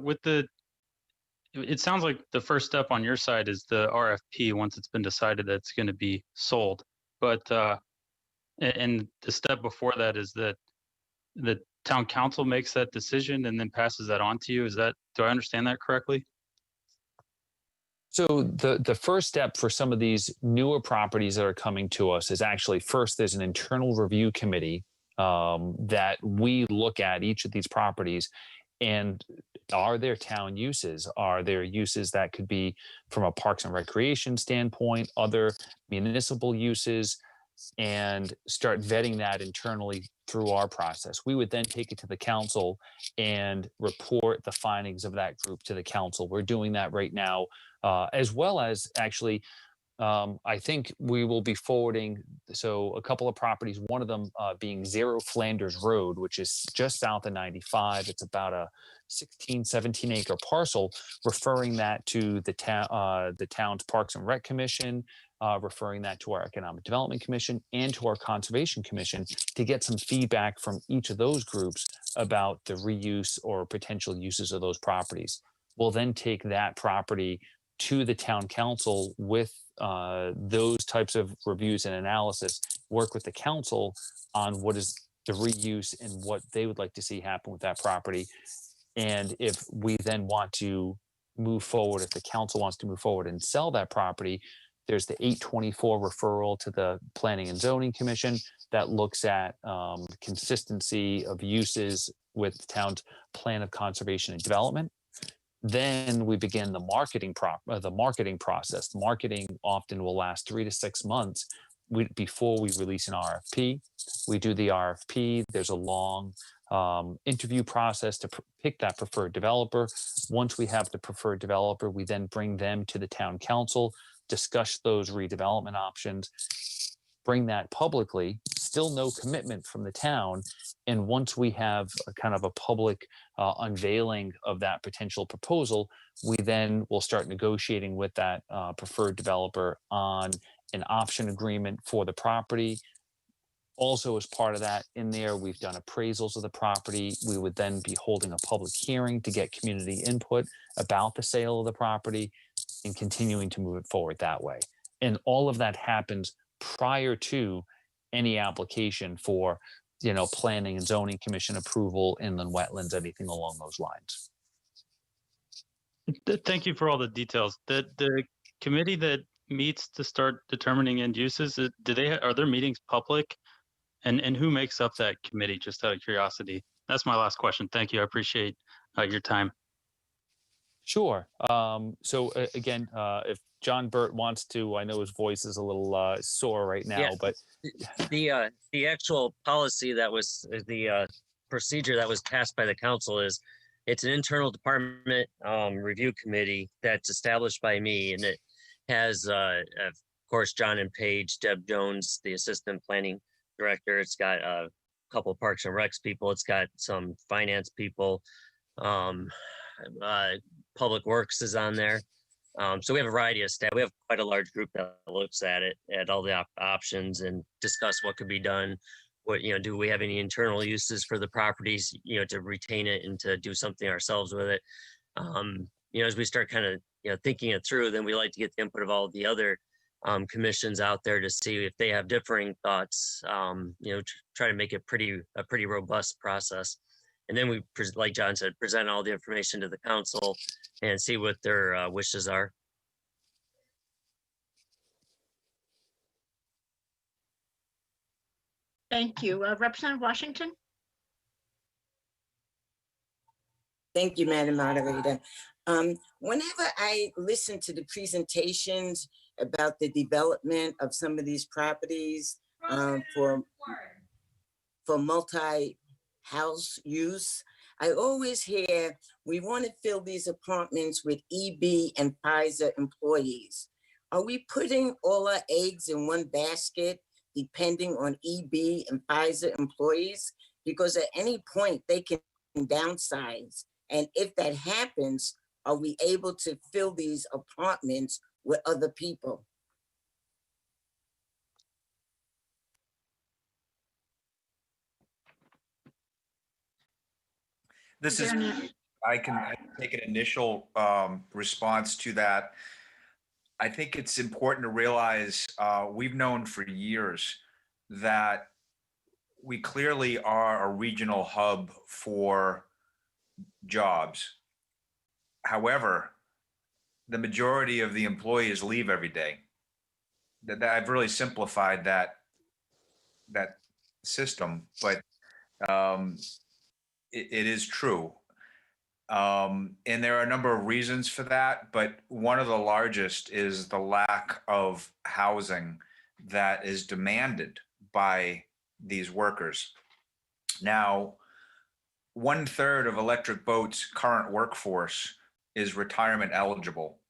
it sounds like the first step on your side is the RFP once it's been decided that it's going to be sold. But, and the step before that is that the town council makes that decision and then passes that on to you. Do I understand that correctly? So the first step for some of these newer properties that are coming to us is actually first there's an internal review committee that we look at each of these properties, and are there town uses? Are there uses that could be from a parks and recreation standpoint, other municipal uses, and start vetting that internally through our process. We would then take it to the council and report the findings of that group to the council. We're doing that right now, as well as actually, I think we will be forwarding, so a couple of properties, one of them being 0 Flanders Road, which is just south of 95. It's about a 16, 17 acre parcel, referring that to the town's Parks and Rec Commission, referring that to our Economic Development Commission and to our Conservation Commission to get some feedback from each of those groups about the reuse or potential uses of those properties. We'll then take that property to the town council with those types of reviews and analysis, work with the council on what is the reuse and what they would like to see happen with that property. And if we then want to move forward, if the council wants to move forward and sell that property, there's the 824 referral to the Planning and Zoning Commission that looks at consistency of uses with the town's plan of conservation and development. Then we begin the marketing process. Marketing often will last 3 to 6 months before we release an RFP. We do the RFP. There's a long interview process to pick that preferred developer. Once we have the preferred developer, we then bring them to the town council, discuss those redevelopment options, bring that publicly, still no commitment from the town. And once we have a kind of a public unveiling of that potential proposal, we then will start negotiating with that preferred developer on an option agreement for the property. Also, as part of that, in there, we've done appraisals of the property. We would then be holding a public hearing to get community input about the sale of the property and continuing to move it forward that way. And all of that happens prior to any application for, Planning and Zoning Commission approval, inland wetlands, anything along those lines. Thank you for all the details. The committee that meets to start determining end uses, are their meetings public? And who makes up that committee, just out of curiosity? That's my last question. Thank you. I appreciate your time. Sure. So again, if John Burt wants to, I know his voice is a little sore right now, Yeah. but The actual policy that was the procedure that was passed by the council is it's an internal department review committee that's established by me, and it has, of course, John and Paige, Deb Jones, the assistant planning director. It's got a couple Parks and Recs people. It's got some finance people. Public Works is on there. So we have a variety of staff. We have quite a large group that looks at it, at all the options, and discuss what could be done. What, do we have any internal uses for the properties, to retain it and to do something ourselves with it? As we start kind of, thinking it through, then we like to get the input of all the other commissions out there to see if they have differing thoughts, try to make it a pretty robust process. And then we, like John said, present all the information to the council and see what their wishes are. Thank you. Representative Washington? Thank you, Madam Moderator. Whenever I listen to the presentations about the development of some of these properties for multi-house use, I always hear we want to fill these apartments with EB and Pfizer employees. Are we putting all our eggs in one basket depending on EB and Pfizer employees? Because at any point they can downsize. And if that happens, are we able to fill these apartments with other people? I can take an initial response to that. I think it's important to realize we've known for years that we clearly are a regional hub for jobs. However, the majority of the employees leave every day. I've really simplified that system, but it is true. And there are a number of reasons for that, but one of the largest is the lack of housing that is demanded by these workers. Now, 1/3 of Electric Boat's current workforce is retirement eligible.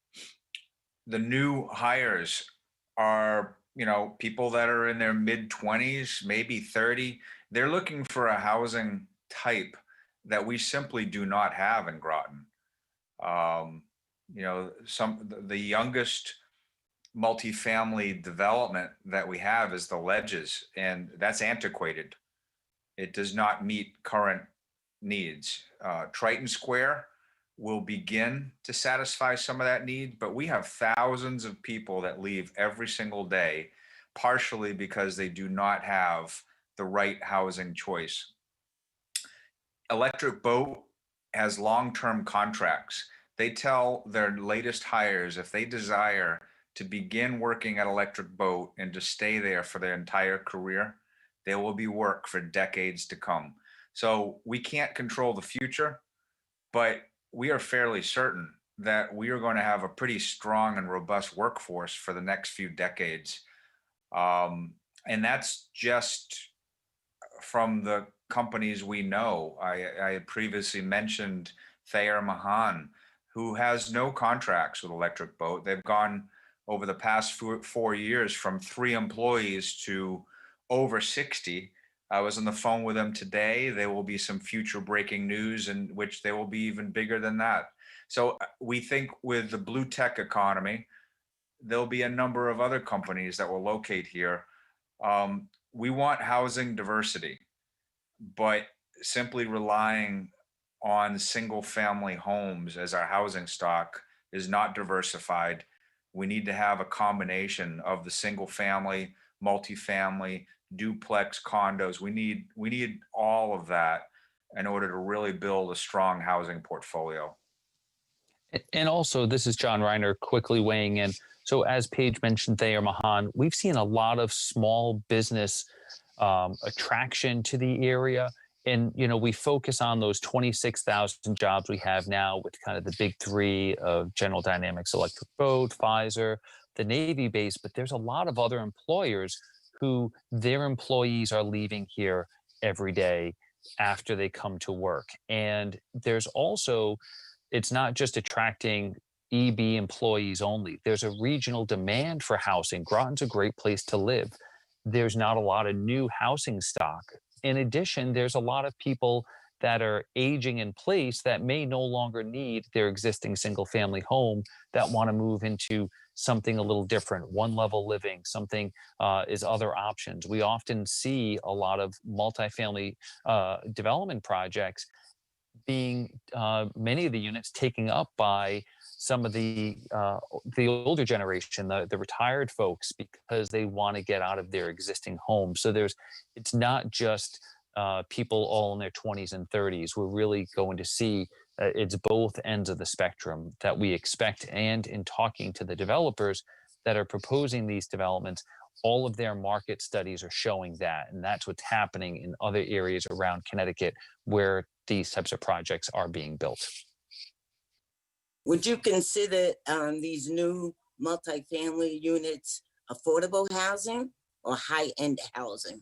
The new hires are, people that are in their mid-20s, maybe 30. They're looking for a housing type that we simply do not have in Groton. The youngest multifamily development that we have is the Ledges, and that's antiquated. It does not meet current needs. Triton Square will begin to satisfy some of that need, but we have thousands of people that leave every single day, partially because they do not have the right housing choice. Electric Boat has long-term contracts. They tell their latest hires if they desire to begin working at Electric Boat and to stay there for their entire career, there will be work for decades to come. So we can't control the future, but we are fairly certain that we are going to have a pretty strong and robust workforce for the next few decades. And that's just from the companies we know. I had previously mentioned Thayer Mahan, who has no contracts with Electric Boat. They've gone over the past 4 years from 3 employees to over 60. I was on the phone with them today. There will be some future breaking news in which they will be even bigger than that. So we think with the blue tech economy, there'll be a number of other companies that will locate here. We want housing diversity, but simply relying on single family homes as our housing stock is not diversified. We need to have a combination of the single family, multifamily, duplex condos. We need all of that in order to really build a strong housing portfolio. And also, this is John Reiner quickly weighing in. So as Paige mentioned, Thayer Mahan, we've seen a lot of small business attraction to the area. And, we focus on those 26,000 jobs we have now with kind of the big 3 of General Dynamics, Electric Boat, Pfizer, the Navy base, but there's a lot of other employers who their employees are leaving here every day after they come to work. And there's also, it's not just attracting EB employees only. There's a regional demand for housing. Groton's a great place to live. There's not a lot of new housing stock. In addition, there's a lot of people that are aging in place that may no longer need their existing single family home, that want to move into something a little different, one level living, something is other options. We often see a lot of multifamily development projects being many of the units taken up by some of the older generation, the retired folks, because they want to get out of their existing home. So it's not just people all in their 20s and 30s. We're really going to see it's both ends of the spectrum that we expect. And in talking to the developers that are proposing these developments, all of their market studies are showing that. And that's what's happening in other areas around Connecticut where these types of projects are being built. Would you consider these new multifamily units affordable housing or high-end housing?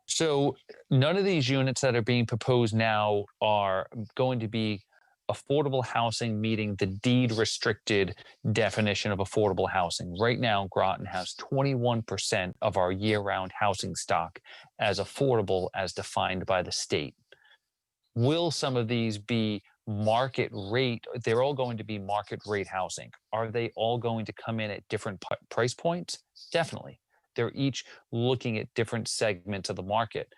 So none of these units that are being proposed now are going to be affordable housing, meeting the deed restricted definition of affordable housing. Right now, Groton has 21% of our year-round housing stock as affordable as defined by the state. Will some of these be market rate? They're all going to be market rate housing. Are they all going to come in at different price points? Definitely. They're each looking at different segments of the market,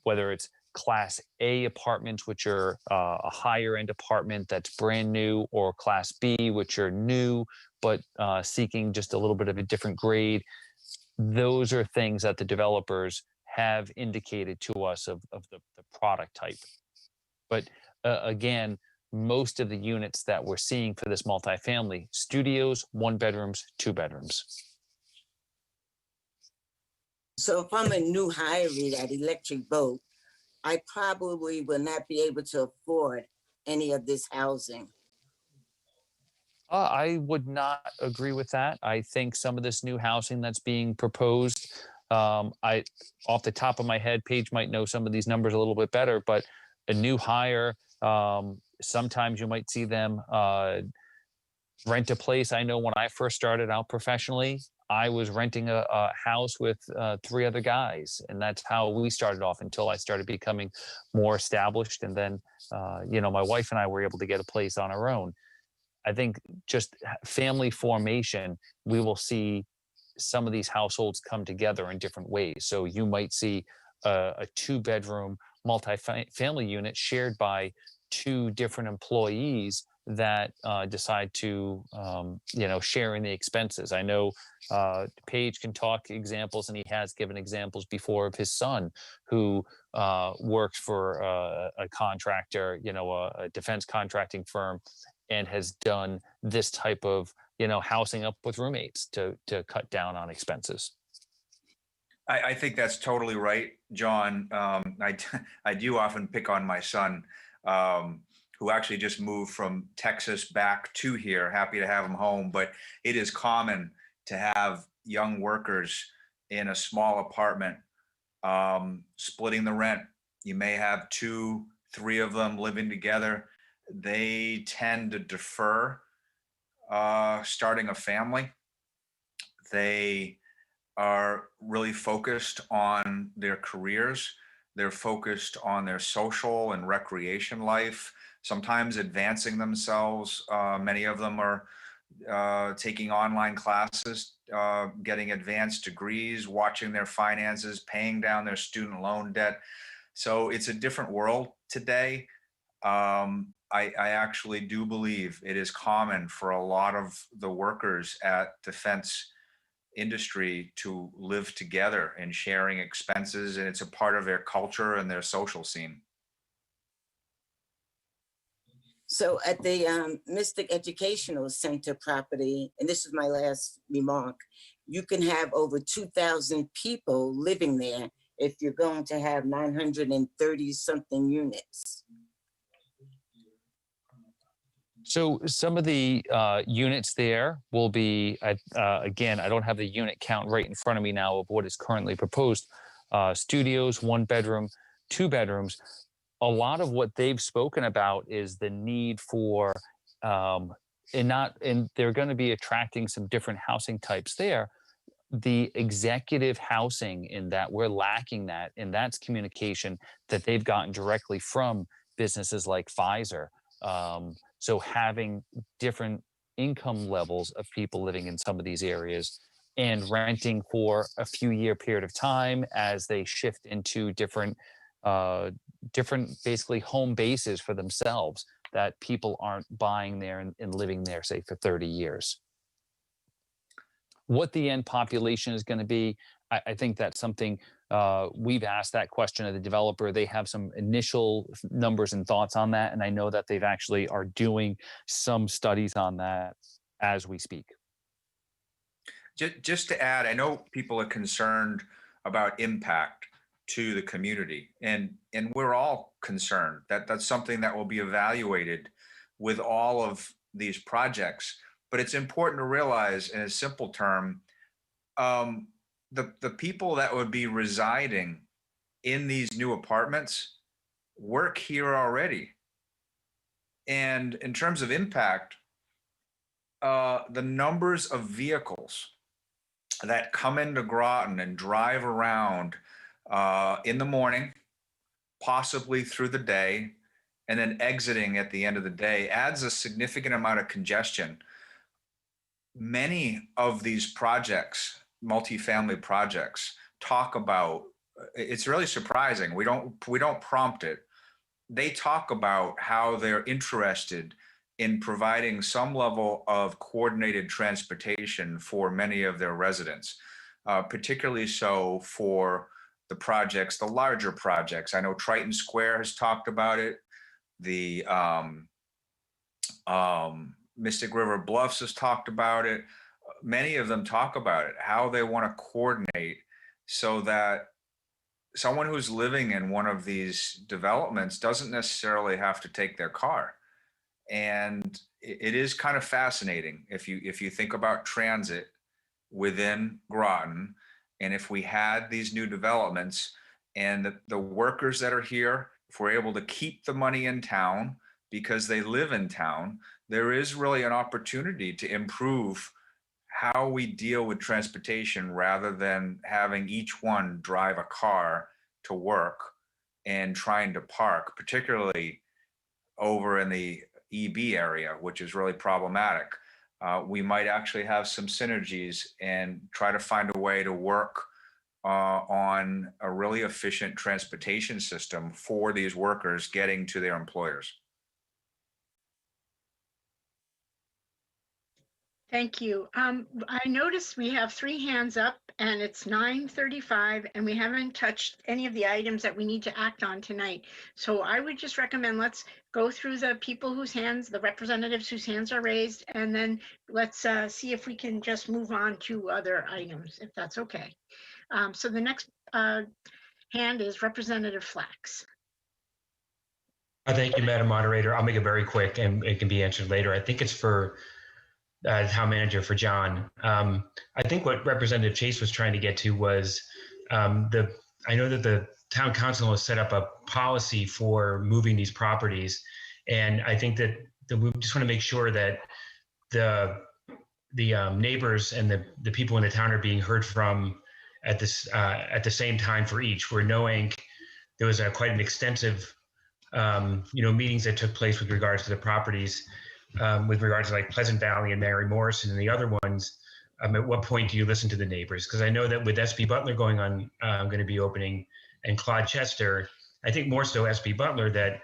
whether it's Class A apartments, which are a higher end apartment that's brand new, or Class B, which are new, but seeking just a little bit of a different grade. Those are things that the developers have indicated to us of the product type. But again, most of the units that we're seeing for this multifamily, studios, 1 bedrooms, 2 bedrooms. So if I'm a new hiree at Electric Boat, I probably will not be able to afford any of this housing. I would not agree with that. I think some of this new housing that's being proposed, off the top of my head, Paige might know some of these numbers a little bit better, but a new hire, sometimes you might see them rent a place. I know when I first started out professionally, I was renting a house with 3 other guys, and that's how we started off until I started becoming more established. And then, my wife and I were able to get a place on our own. I think just family formation, we will see some of these households come together in different ways. So you might see a 2-bedroom multi-family unit shared by 2 different employees that decide to, share in the expenses. I know Paige can talk examples, and he has given examples before of his son who works for a contractor, a defense contracting firm, and has done this type of, housing up with roommates to cut down on expenses. I think that's totally right, John. I do often pick on my son, who actually just moved from Texas back to here. Happy to have him home, but it is common to have young workers in a small apartment, splitting the rent. You may have 2, 3 of them living together. They tend to defer starting a family. They are really focused on their careers. They're focused on their social and recreation life, sometimes advancing themselves. Many of them are taking online classes, getting advanced degrees, watching their finances, paying down their student loan debt. So it's a different world today. I actually do believe it is common for a lot of the workers at defense industry to live together and sharing expenses, and it's a part of their culture and their social scene. So at the Mystic Educational Center property, and this is my last remark, you can have over 2,000 people living there if you're going to have 930 something units. So some of the units there will be, again, I don't have the unit count right in front of me now of what is currently proposed. Studios, 1 bedroom, 2 bedrooms. A lot of what they've spoken about is the need for and they're going to be attracting some different housing types there. The executive housing in that we're lacking that, and that's communication that they've gotten directly from businesses like Pfizer. So having different income levels of people living in some of these areas and renting for a few year period of time as they shift into different basically home bases for themselves, that people aren't buying there and living there, say, for 30 years. What the end population is going to be, I think that's something we've asked that question of the developer. They have some initial numbers and thoughts on that, and I know that they've actually are doing some studies on that as we speak. Just to add, I know people are concerned about impact to the community, and we're all concerned that that's something that will be evaluated with all of these projects. But it's important to realize, in a simple term, the people that would be residing in these new apartments work here already. And in terms of impact, the numbers of vehicles that come into Groton and drive around in the morning, possibly through the day, and then exiting at the end of the day adds a significant amount of congestion. Many of these projects, multifamily projects, talk about, it's really surprising, we don't prompt it. They talk about how they're interested in providing some level of coordinated transportation for many of their residents, particularly so for the projects, the larger projects. I know Triton Square has talked about it. The Mystic River Bluffs has talked about it. Many of them talk about it, how they want to coordinate so that someone who's living in one of these developments doesn't necessarily have to take their car. And it is kind of fascinating if you think about transit within Groton, and if we had these new developments and the workers that are here, if we're able to keep the money in town because they live in town, there is really an opportunity to improve how we deal with transportation rather than having each one drive a car to work and trying to park, particularly over in the EB area, which is really problematic. We might actually have some synergies and try to find a way to work on a really efficient transportation system for these workers getting to their employers. Thank you. I noticed we have 3 hands up and it's 9:35 and we haven't touched any of the items that we need to act on tonight. So I would just recommend let's go through the people whose hands, the representatives whose hands are raised, and then let's see if we can just move on to other items, if that's okay. So the next hand is Representative Flax. Thank you, Madam Moderator. I'll make it very quick and it can be answered later. I think it's for town manager, for John. I think what Representative Chase was trying to get to was I know that the town council has set up a policy for moving these properties. And I think that we just want to make sure that the neighbors and the people in the town are being heard from at the same time for each. We're knowing there was quite an extensive meetings that took place with regards to the properties, with regards to like Pleasant Valley and Mary Morrison and the other ones. At what point do you listen to the neighbors? Because I know that with SB Butler going on, going to be opening, and Claude Chester, I think more so SB Butler, that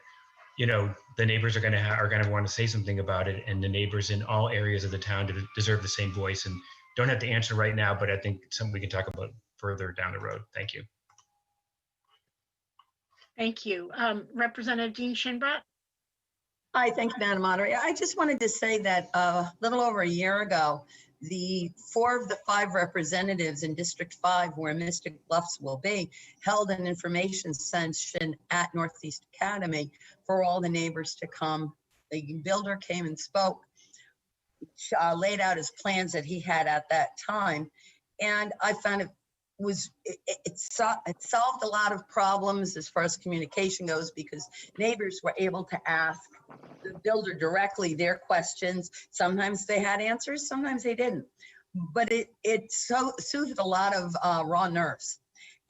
the neighbors are going to want to say something about it, and the neighbors in all areas of the town deserve the same voice. And don't have to answer right now, but I think it's something we can talk about further down the road. Thank you. Thank you. Representative Dean Shinbrot. Hi, thank you, Madam Moderator. I just wanted to say that a little over a year ago, 4 of the 5 representatives in District 5, where Mystic Bluffs will be, held an information session at Northeast Academy for all the neighbors to come. The builder came and spoke, laid out his plans that he had at that time. And I found it it solved a lot of problems as far as communication goes, because neighbors were able to ask the builder directly their questions. Sometimes they had answers, sometimes they didn't. But it soothed a lot of raw nerves.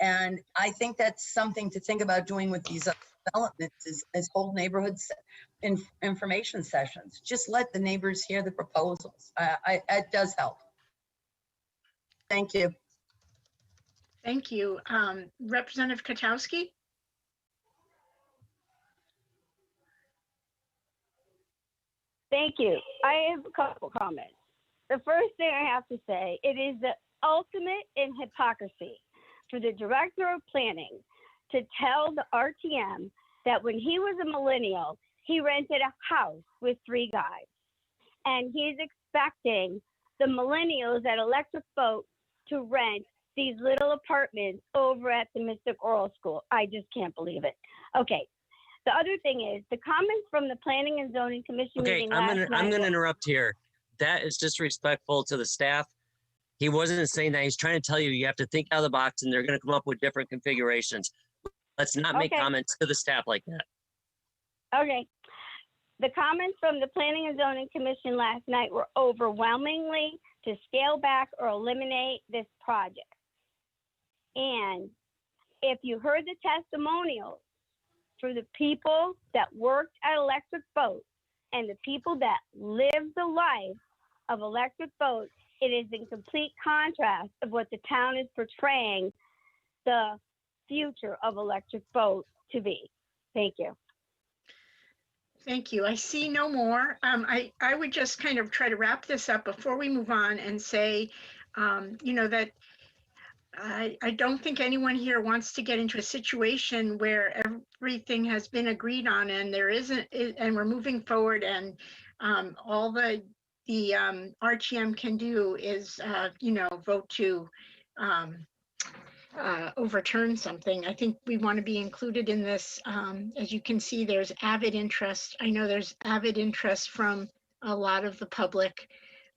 And I think that's something to think about doing with these developments is hold neighborhoods information sessions. Just let the neighbors hear the proposals. It does help. Thank you. Thank you. Representative Katowski? Thank you. I have a couple comments. The first thing I have to say, it is the ultimate in hypocrisy for the director of planning to tell the RTM that when he was a millennial, he rented a house with 3 guys. And he's expecting the millennials at Electric Boat to rent these little apartments over at the Mystic Oral School. I just can't believe it. Okay. The other thing is the comments from the Planning and Zoning Commission Okay, meeting I'm last gonna night. interrupt here. That is disrespectful to the staff. He wasn't saying that. He's trying to tell you you have to think out of the box, and they're going to come up with different configurations. Let's not make Okay. comments to the staff like that. Okay. The comments from the Planning and Zoning Commission last night were overwhelmingly to scale back or eliminate this project. And if you heard the testimonials for the people that worked at Electric Boat and the people that lived the life of Electric Boat, it is in complete contrast of what the town is portraying the future of Electric Boat to be. Thank you. Thank you. I see no more. I would just kind of try to wrap this up before we move on and say, that I don't think anyone here wants to get into a situation where everything has been agreed on and there isn't, and we're moving forward, and all the RTM can do is, vote to overturn something. I think we want to be included in this. As you can see, there's avid interest. I know there's avid interest from a lot of the public.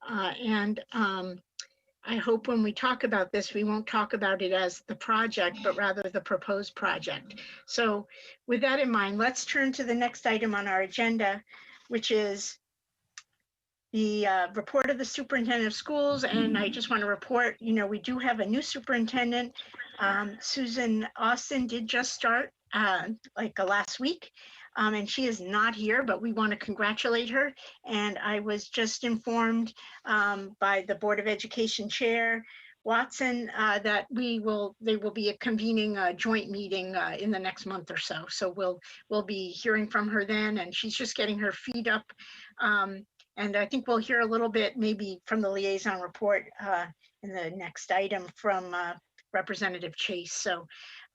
And I hope when we talk about this, we won't talk about it as the project, but rather the proposed project. So with that in mind, let's turn to the next item on our agenda, which is the report of the superintendent of schools. And I just want to report, we do have a new superintendent. Susan Austin did just start last week. And she is not here, but we want to congratulate her. And I was just informed by the Board of Education Chair, Watson, that they will be convening a joint meeting in the next month or so. So we'll be hearing from her then, and she's just getting her feet up. And I think we'll hear a little bit maybe from the liaison report in the next item from Representative Chase. So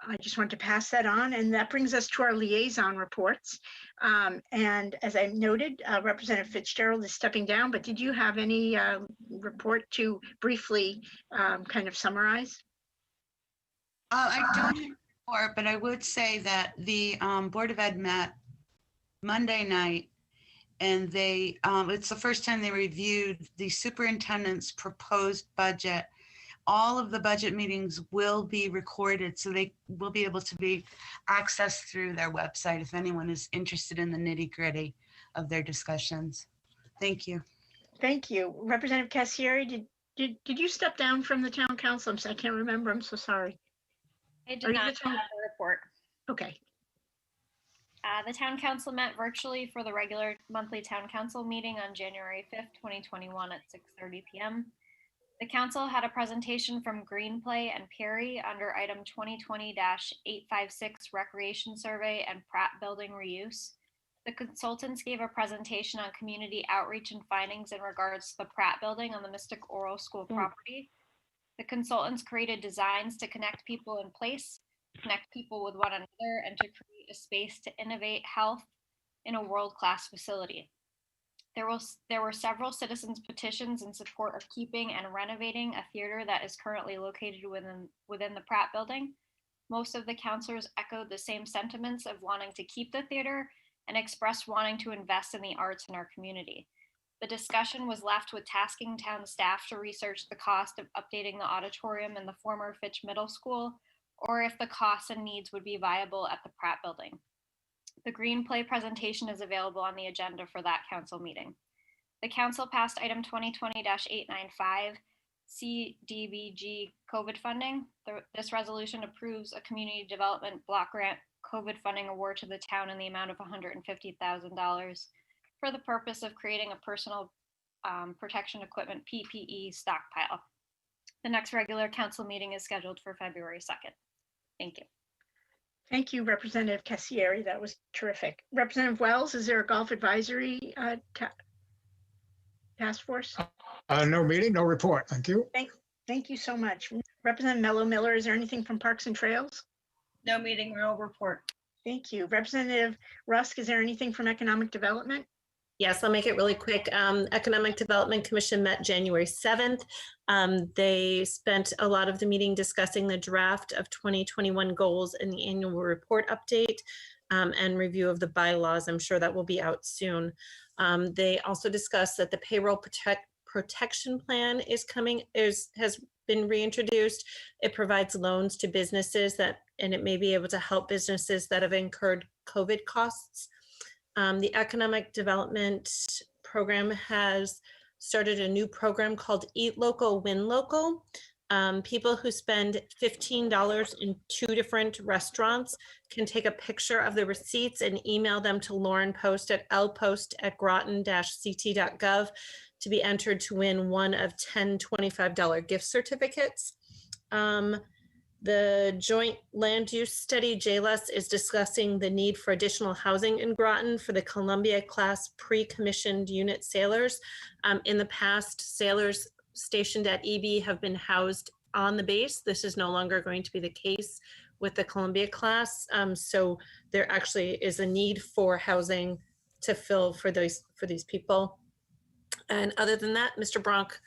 I just want to pass that on, and that brings us to our liaison reports. And as I noted, Representative Fitzgerald is stepping down, but did you have any report to briefly kind of summarize? I don't have a report, but I would say that the Board of Ed met Monday night, and they it's the first time they reviewed the superintendent's proposed budget. All of the budget meetings will be recorded, so they will be able to be accessed through their website if anyone is interested in the nitty-gritty of their discussions. Thank you. Thank you. Representative Cassieri, did you step down from the town council? I can't remember. I'm so sorry. I did not have a report. Okay. The town council met virtually for the regular monthly town council meeting on January 5th, 2021 at 6:30 p.m. The council had a presentation from Greenplay and Perry under item 2020-856 Recreation Survey and Pratt Building Reuse. The consultants gave a presentation on community outreach and findings in regards to the Pratt Building on the Mystic Oral School property. The consultants created designs to connect people in place, connect people with one another, and to create a space to innovate health in a world-class facility. There were several citizens' petitions in support of keeping and renovating a theater that is currently located within the Pratt Building. Most of the councilors echoed the same sentiments of wanting to keep the theater and expressed wanting to invest in the arts in our community. The discussion was left with tasking town staff to research the cost of updating the auditorium in the former Fitch Middle School, or if the costs and needs would be viable at the Pratt Building. The Green Play presentation is available on the agenda for that council meeting. The council passed item 2020-895, CDBG COVID funding. This resolution approves a community development block grant COVID funding award to the town in the amount of $150,000 for the purpose of creating a personal protection equipment PPE stockpile. The next regular council meeting is scheduled for February 2nd. Thank you. Thank you, Representative Cassieri. That was terrific. Representative Wells, is there a golf advisory task force? No meeting, no report. Thank you. Thank you so much. Representative Mello Miller, is there anything from Parks and Trails? No meeting, no report. Thank you. Representative Rusk, is there anything from Economic Development? Yes, I'll make it really quick. Economic Development Commission met January 7th. They spent a lot of the meeting discussing the draft of 2021 goals and the annual report update and review of the bylaws. I'm sure that will be out soon. They also discussed that the payroll protection plan is has been reintroduced. It provides loans to businesses and it may be able to help businesses that have incurred COVID costs. The Economic Development Program has started a new program called Eat Local, Win Local. People who spend $15 in 2 different restaurants can take a picture of the receipts and email them to Lauren Post at lpost@groton-ct.gov to be entered to win one of 10 $25 gift certificates. The Joint Land Use Study, JLUS, is discussing the need for additional housing in Groton for the Columbia class pre-commissioned unit sailors. In the past, sailors stationed at EB have been housed on the base. This is no longer going to be the case with the Columbia class. So there actually is a need for housing to fill for these people. And other than that, Mr. Bronk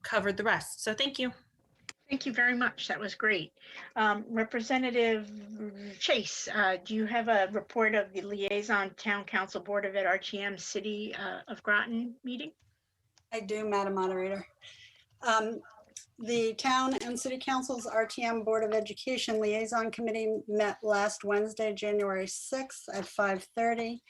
covered the rest. So thank you. Thank you very much. That was great. Representative Chase, do you have a report of the Liaison Town Council Board of Ed R.T.M City of Groton meeting? I do, Madam Moderator. The Town and City Council's R.T.M Board of Education Liaison Committee met last Wednesday, January 6th at 5:30.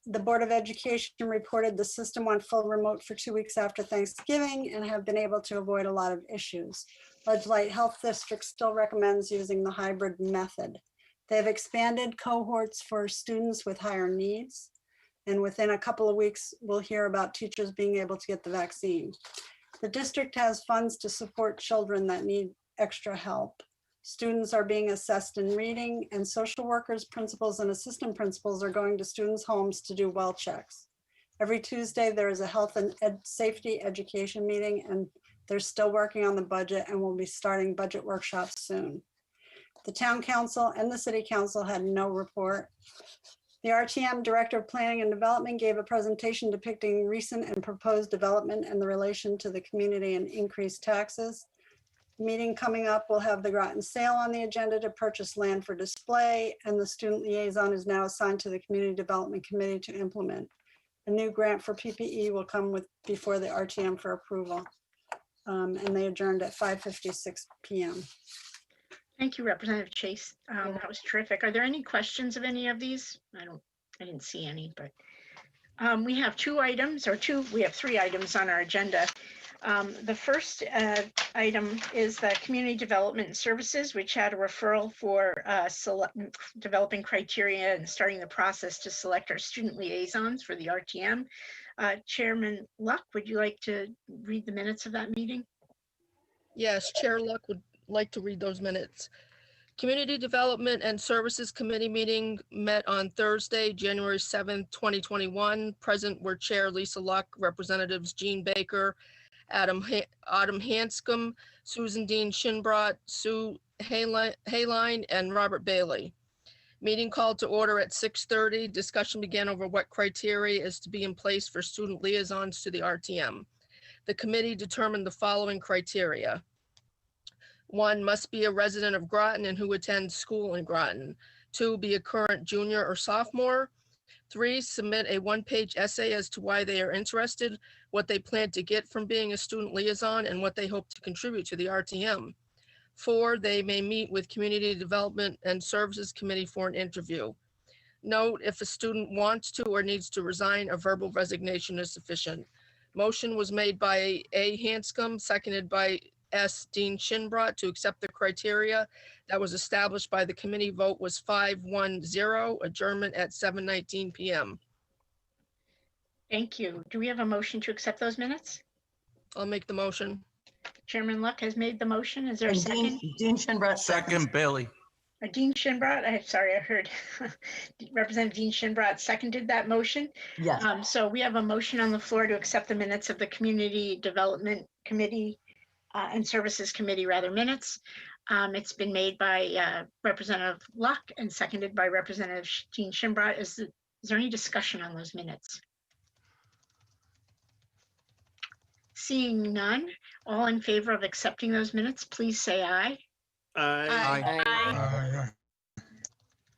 The Board of Education reported the system went full remote for 2 weeks after Thanksgiving and have been able to avoid a lot of issues. Ledge Light Health District still recommends using the hybrid method. They've expanded cohorts for students with higher needs. And within a couple of weeks, we'll hear about teachers being able to get the vaccine. The district has funds to support children that need extra help. Students are being assessed in reading, and social workers, principals, and assistant principals are going to students' homes to do well checks. Every Tuesday, there is a health and safety education meeting, and they're still working on the budget and will be starting budget workshops soon. The Town Council and the City Council had no report. The RTM Director of Planning and Development gave a presentation depicting recent and proposed development and the relation to the community and increased taxes. Meeting coming up will have the Groton sale on the agenda to purchase land for display, and the student liaison is now assigned to the Community Development Committee to implement. A new grant for PPE will come before the RTM for approval. And they adjourned at 5:56 p.m. Thank you, Representative Chase. That was terrific. Are there any questions of any of these? I didn't see any, but we have three items on our agenda. The first item is the Community Development Services, which had a referral for developing criteria and starting the process to select our student liaisons for the RTM. Chairman Luck, would you like to read the minutes of that meeting? Yes, Chair Luck would like to read those minutes. Community Development and Services Committee meeting met on Thursday, January 7th, 2021. Present were Chair Lisa Luck, Representatives Jean Baker, Adam Hanscom, Susan Dean Shinbrot, Sue Hayline, and Robert Bailey. Meeting called to order at 6:30. Discussion began over what criteria is to be in place for student liaisons to the RTM. The committee determined the following criteria. 1, must be a resident of Groton and who attends school in Groton. 2, be a current junior or sophomore. 3, submit a one-page essay as to why they are interested, what they plan to get from being a student liaison, and what they hope to contribute to the RTM. 4, they may meet with Community Development and Services Committee for an interview. Note, if a student wants to or needs to resign, a verbal resignation is sufficient. Motion was made by A. Hanscom, seconded by S. Dean Shinbrot to accept the criteria that was established by the committee. Vote was 5-1-0, adjournment at 7:19 p.m. Thank you. Do we have a motion to accept those minutes? I'll make the motion. Chairman Luck has made the motion. Is there a And second? Dean Shinbrot Second, Bailey. Dean Shinbrot, I heard Representative Dean Shinbrot seconded that motion. Yes. So we have a motion on the floor to accept the minutes of the Community Development Committee and Services Committee minutes. It's been made by Representative Luck and seconded by Representative Dean Shinbrot. Is there any discussion on those minutes? Seeing none, all in favor of accepting those minutes, please say aye. Aye. Aye.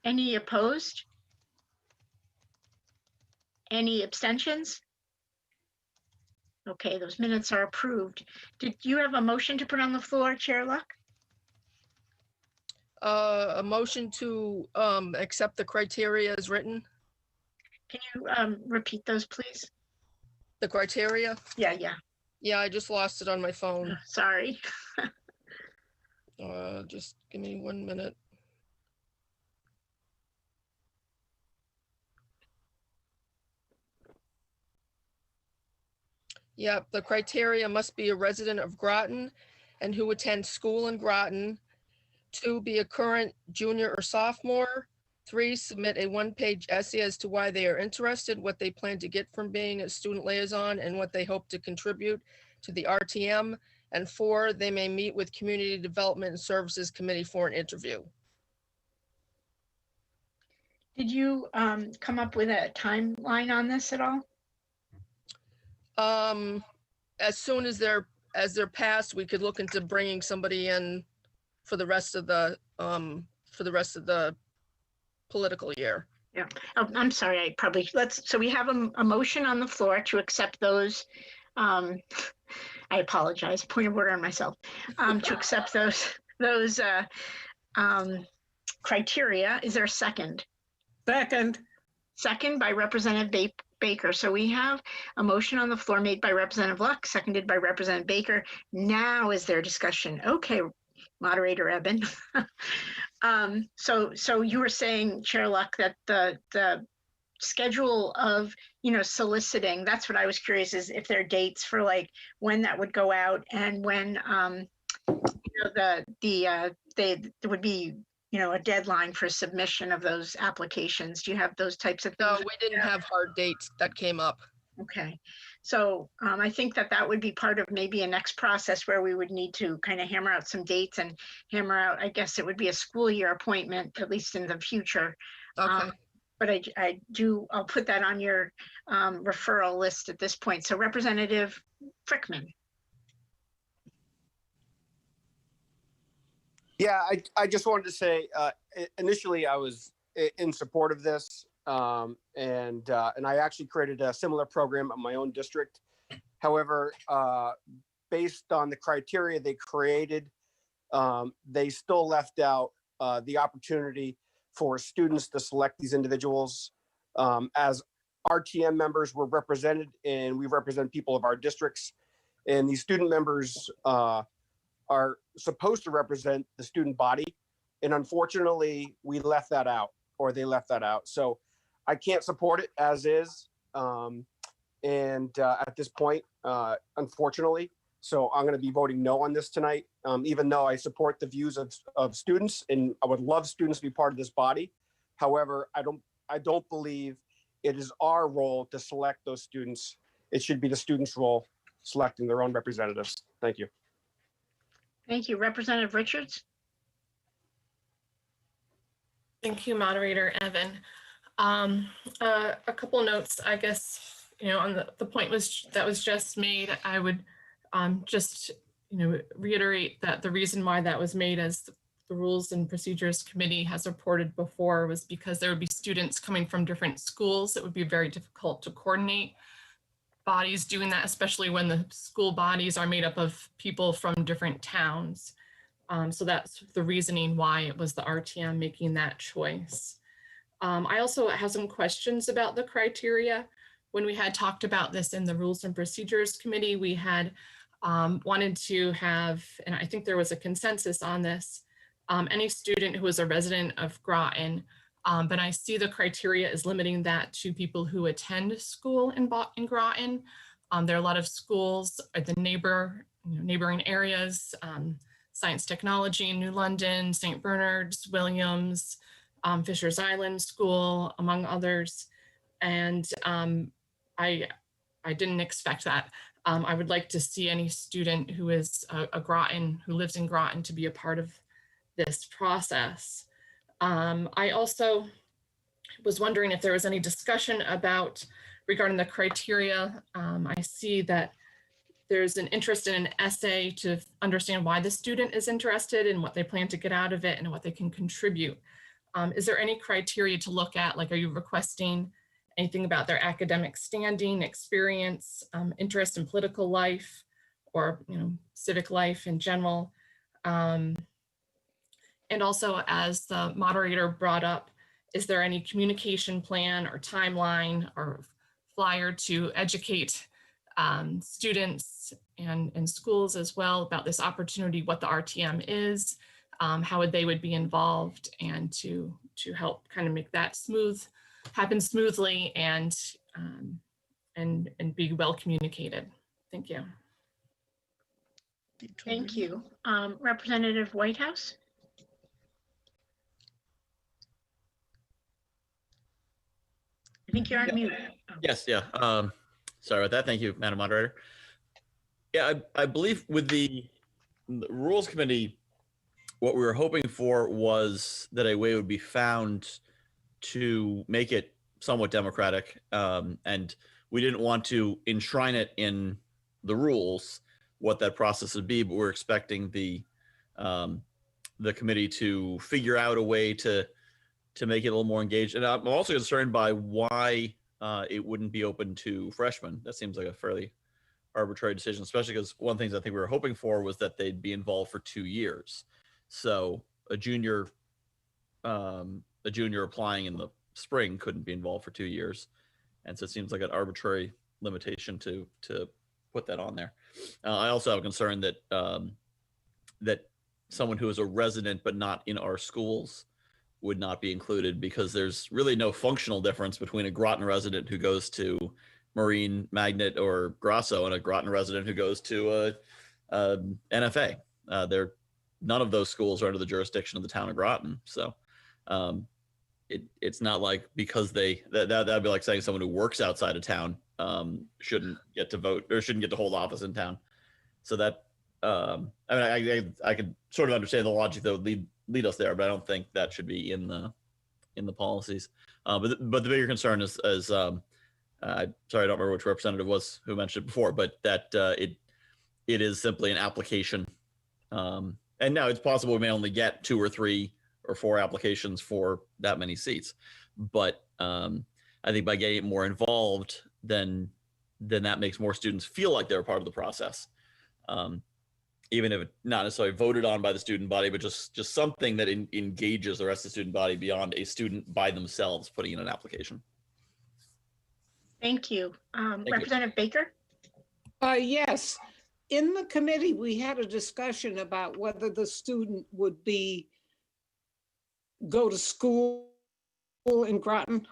Any opposed? Any abstentions? Okay, those minutes are approved. Did you have a motion to put on the floor, Chair Luck? A motion to accept the criteria as written. Can you repeat those, please? The criteria? Yeah. Yeah, I just lost it on my phone. Sorry. Just give me 1 minute. Yep, the criteria must be a resident of Groton and who attends school in Groton. 2, be a current junior or sophomore. 3, submit a one-page essay as to why they are interested, what they plan to get from being a student liaison, and what they hope to contribute to the RTM. And 4, they may meet with Community Development and Services Committee for an interview. Did you come up with a timeline on this at all? As soon as they're passed, we could look into bringing somebody in for the rest of the political year. Yeah. Oh, I'm sorry. So we have a motion on the floor to accept those. I apologize. Point of order on myself. To accept those criteria. Is there a second? Second by Representative Baker. So we have a motion on the floor made by Representative Luck, seconded by Representative Baker. Now is there discussion? Okay, Moderator Ebbin. So you were saying, Chair Luck, that the schedule of soliciting, that's what I was curious, is if there are dates for like when that would go out and when there would be a deadline for submission of those applications. Do you have those types of things? No, we didn't have hard dates that came up. Okay, so I think that would be part of maybe a next process where we would need to kind of hammer out some dates and hammer out, I guess it would be a school year appointment, at least in the future. Okay. But I'll put that on your referral list at this point. So Representative Frickman. Yeah, I just wanted to say, initially I was in support of this, and I actually created a similar program in my own district. However, based on the criteria they created, they still left out the opportunity for students to select these individuals. As RTM members, we're represented, and we represent people of our districts, and these student members are supposed to represent the student body. And unfortunately, we left that out, or they left that out. So I can't support it as is. At this point, unfortunately, so I'm going to be voting no on this tonight, even though I support the views of students, and I would love students to be part of this body. However, I don't believe it is our role to select those students. It should be the students' role selecting their own representatives. Thank you. Thank you. Representative Richards. Thank you, Moderator Ebbin. A couple notes, I guess, on the point that was just made. I would just, reiterate that the reason why that was made as the Rules and Procedures Committee has reported before was because there would be students coming from different schools. It would be very difficult to coordinate bodies doing that, especially when the school bodies are made up of people from different towns. So that's the reasoning why it was the RTM making that choice. I also have some questions about the criteria. When we had talked about this in the Rules and Procedures Committee, we had wanted to have, and I think there was a consensus on this, any student who is a resident of Groton, but I see the criteria is limiting that to people who attend school in Groton. There are a lot of schools at the neighboring areas, Science Technology, New London, St. Bernard's, Williams, Fisher's Island School, among others. And I didn't expect that. I would like to see any student who is a Groton, who lives in Groton, to be a part of this process. I also was wondering if there was any discussion regarding the criteria. I see that there's an interest in an essay to understand why the student is interested and what they plan to get out of it and what they can contribute. Is there any criteria to look at? Like, are you requesting anything about their academic standing, experience, interest in political life, or civic life in general? And also, as the moderator brought up, is there any communication plan or timeline or flyer to educate students and schools as well about this opportunity, what the RTM is, how they would be involved, and to help kind of make that happen smoothly and be well communicated? Thank you. Thank you. Representative Whitehouse. I think you're on mute. Yes, yeah. Sorry about that. Thank you, Madam Moderator. Yeah, I believe with the Rules Committee, what we were hoping for was that a way would be found to make it somewhat democratic, and we didn't want to enshrine it in the rules what that process would be, but we're expecting the committee to figure out a way to make it a little more engaged. And I'm also concerned by why it wouldn't be open to freshmen. That seems like a fairly arbitrary decision, especially because one of the things I think we were hoping for was that they'd be involved for 2 years. So a junior applying in the spring couldn't be involved for 2 years. And so it seems like an arbitrary limitation to put that on there. I also have a concern that that someone who is a resident but not in our schools would not be included, because there's really no functional difference between a Groton resident who goes to Marine, Magnet, or Grasso and a Groton resident who goes to NFA. None of those schools are under the jurisdiction of the town of Groton. So it's not like because that'd be like saying someone who works outside of town shouldn't get to vote or shouldn't get to hold office in town. So that I mean, I could sort of understand the logic that would lead us there, but I don't think that should be in the policies. But the bigger concern is sorry, I don't remember which representative was who mentioned it before, but that it is simply an application. And now it's possible we may only get 2 or 3 or 4 applications for that many seats. But I think by getting it more involved, then that makes more students feel like they're part of the process. Even if it's not necessarily voted on by the student body, but just something that engages the rest of the student body beyond a student by themselves putting in an application. Thank you. Representative Baker? Yes. In the committee, we had a discussion about whether the student would go to school in Groton.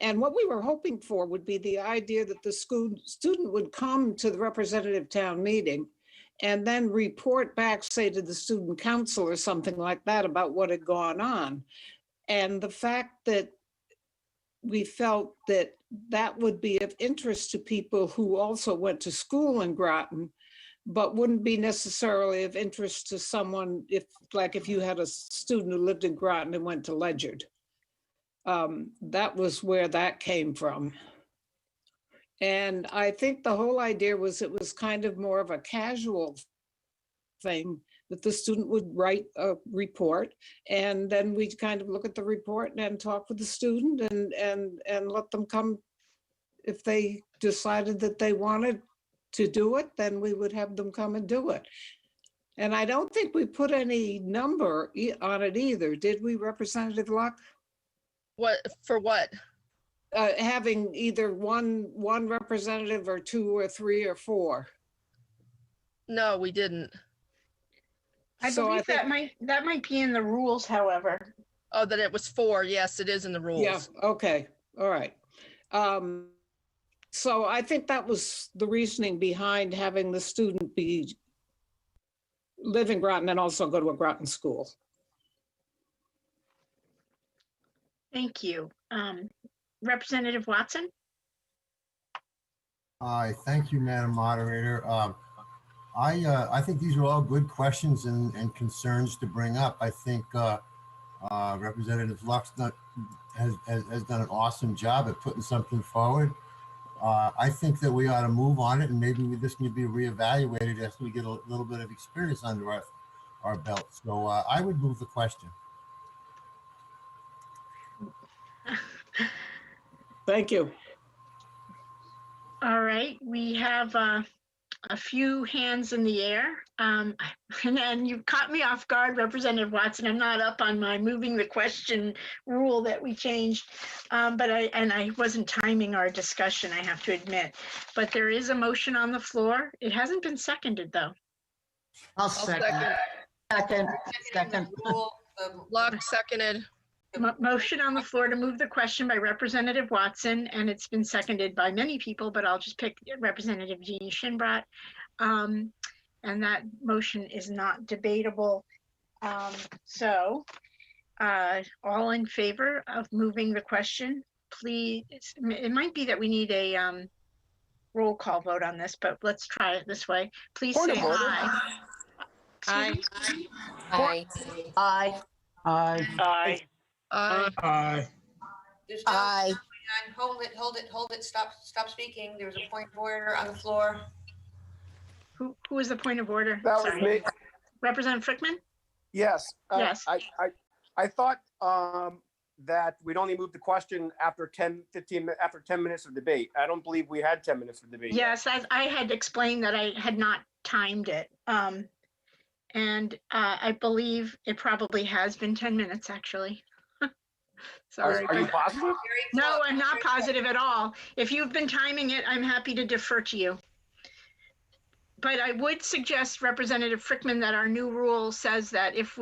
And what we were hoping for would be the idea that the student would come to the representative town meeting and then report back, say, to the student council or something like that about what had gone on. And the fact that we felt that that would be of interest to people who also went to school in Groton, but wouldn't be necessarily of interest to someone if you had a student who lived in Groton and went to Ledyard. That was where that came from. And I think the whole idea was it was kind of more of a casual thing. that the student would write a report, and then we'd kind of look at the report and talk with the student and let them come. If they decided that they wanted to do it, then we would have them come and do it. And I don't think we put any number on it either, did we, Representative Luck? What, for what? Having either one representative or 2 or 3 or 4. No, we didn't. I believe that might be in the rules, however. Oh, that it was 4. Yes, it is in the rules. Yeah, okay, all right. So I think that was the reasoning behind having the student live in Groton and also go to a Groton school. Thank you. Representative Watson? Hi, thank you, Madam Moderator. I think these are all good questions and concerns to bring up. I think Representative Lux has done an awesome job at putting something forward. I think that we ought to move on it, and maybe this need to be reevaluated after we get a little bit of experience under our belt. So I would move the question. Thank you. All right, we have a few hands in the air. And then you caught me off guard, Representative Watson. I'm not up on my moving the question rule that we changed, but I wasn't timing our discussion, I have to admit. But there is a motion on the floor. It hasn't been seconded, though. I'll second. Second. Luck seconded. Motion on the floor to move the question by Representative Watson, and it's been seconded by many people, but I'll just pick Representative Jeannie Shinbrat. And that motion is not debatable. So all in favor of moving the question, please. It might be that we need a roll call vote on this, but let's try it this way. Please say aye. Aye. Aye. Aye. Aye. Aye. Aye. Aye. Hold it, stop speaking. There was a point of order on the floor. Who is the point of order? That was me. Representative Frickman? Yes. Yes. I thought that we'd only move the question after 10 minutes of debate. I don't believe we had 10 minutes of debate. Yes, as I had explained that I had not timed it. And I believe it probably has been 10 minutes, actually. Sorry. Are you positive? No, I'm not positive at all. If you've been timing it, I'm happy to defer to you. But I would suggest, Representative Frickman, that our new rule says that if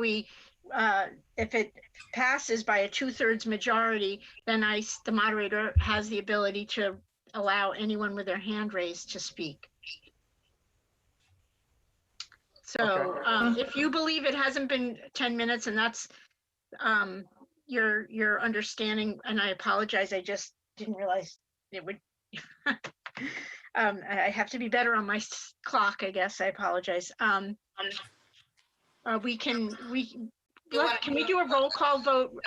it passes by a 2/3 majority, then the moderator has the ability to allow anyone with their hand raised to speak. So if you believe it hasn't been 10 minutes and that's your understanding, and I apologize, I just didn't realize it would. I have to be better on my clock, I guess. I apologize. Can we do a roll call vote,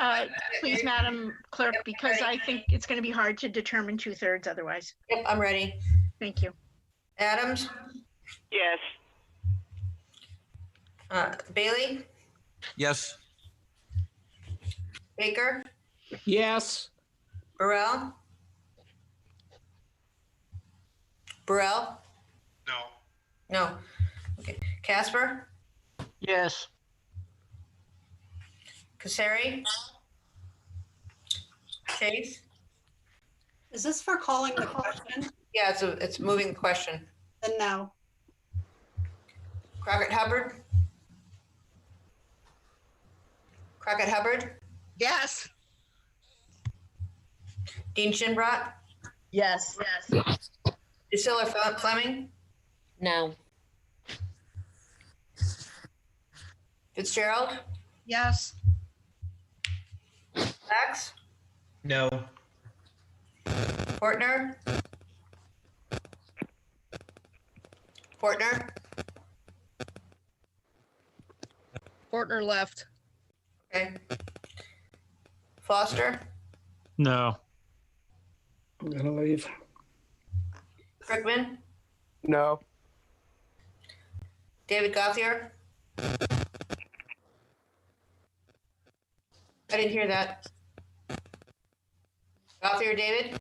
please, Madam Clerk, because I think it's going to be hard to determine 2/3 otherwise. Yep, I'm ready. Thank you. Adams? Yes. Bailey? Yes. Baker? Yes. Burrell? Burrell? No. No. Okay. Casper? Yes. Kasari? Chase? Is this for calling the question? Yeah, it's moving the question. Then no. Crockett Hubbard? Crockett Hubbard? Yes. Dean Shinbrat? Yes. Priscilla Fleming? No. Fitzgerald? Yes. Sachs? No. Portner? Portner left. Okay. Foster? No. I'm gonna leave. Frickman? No. David Gauthier? I didn't hear that. Gothier David?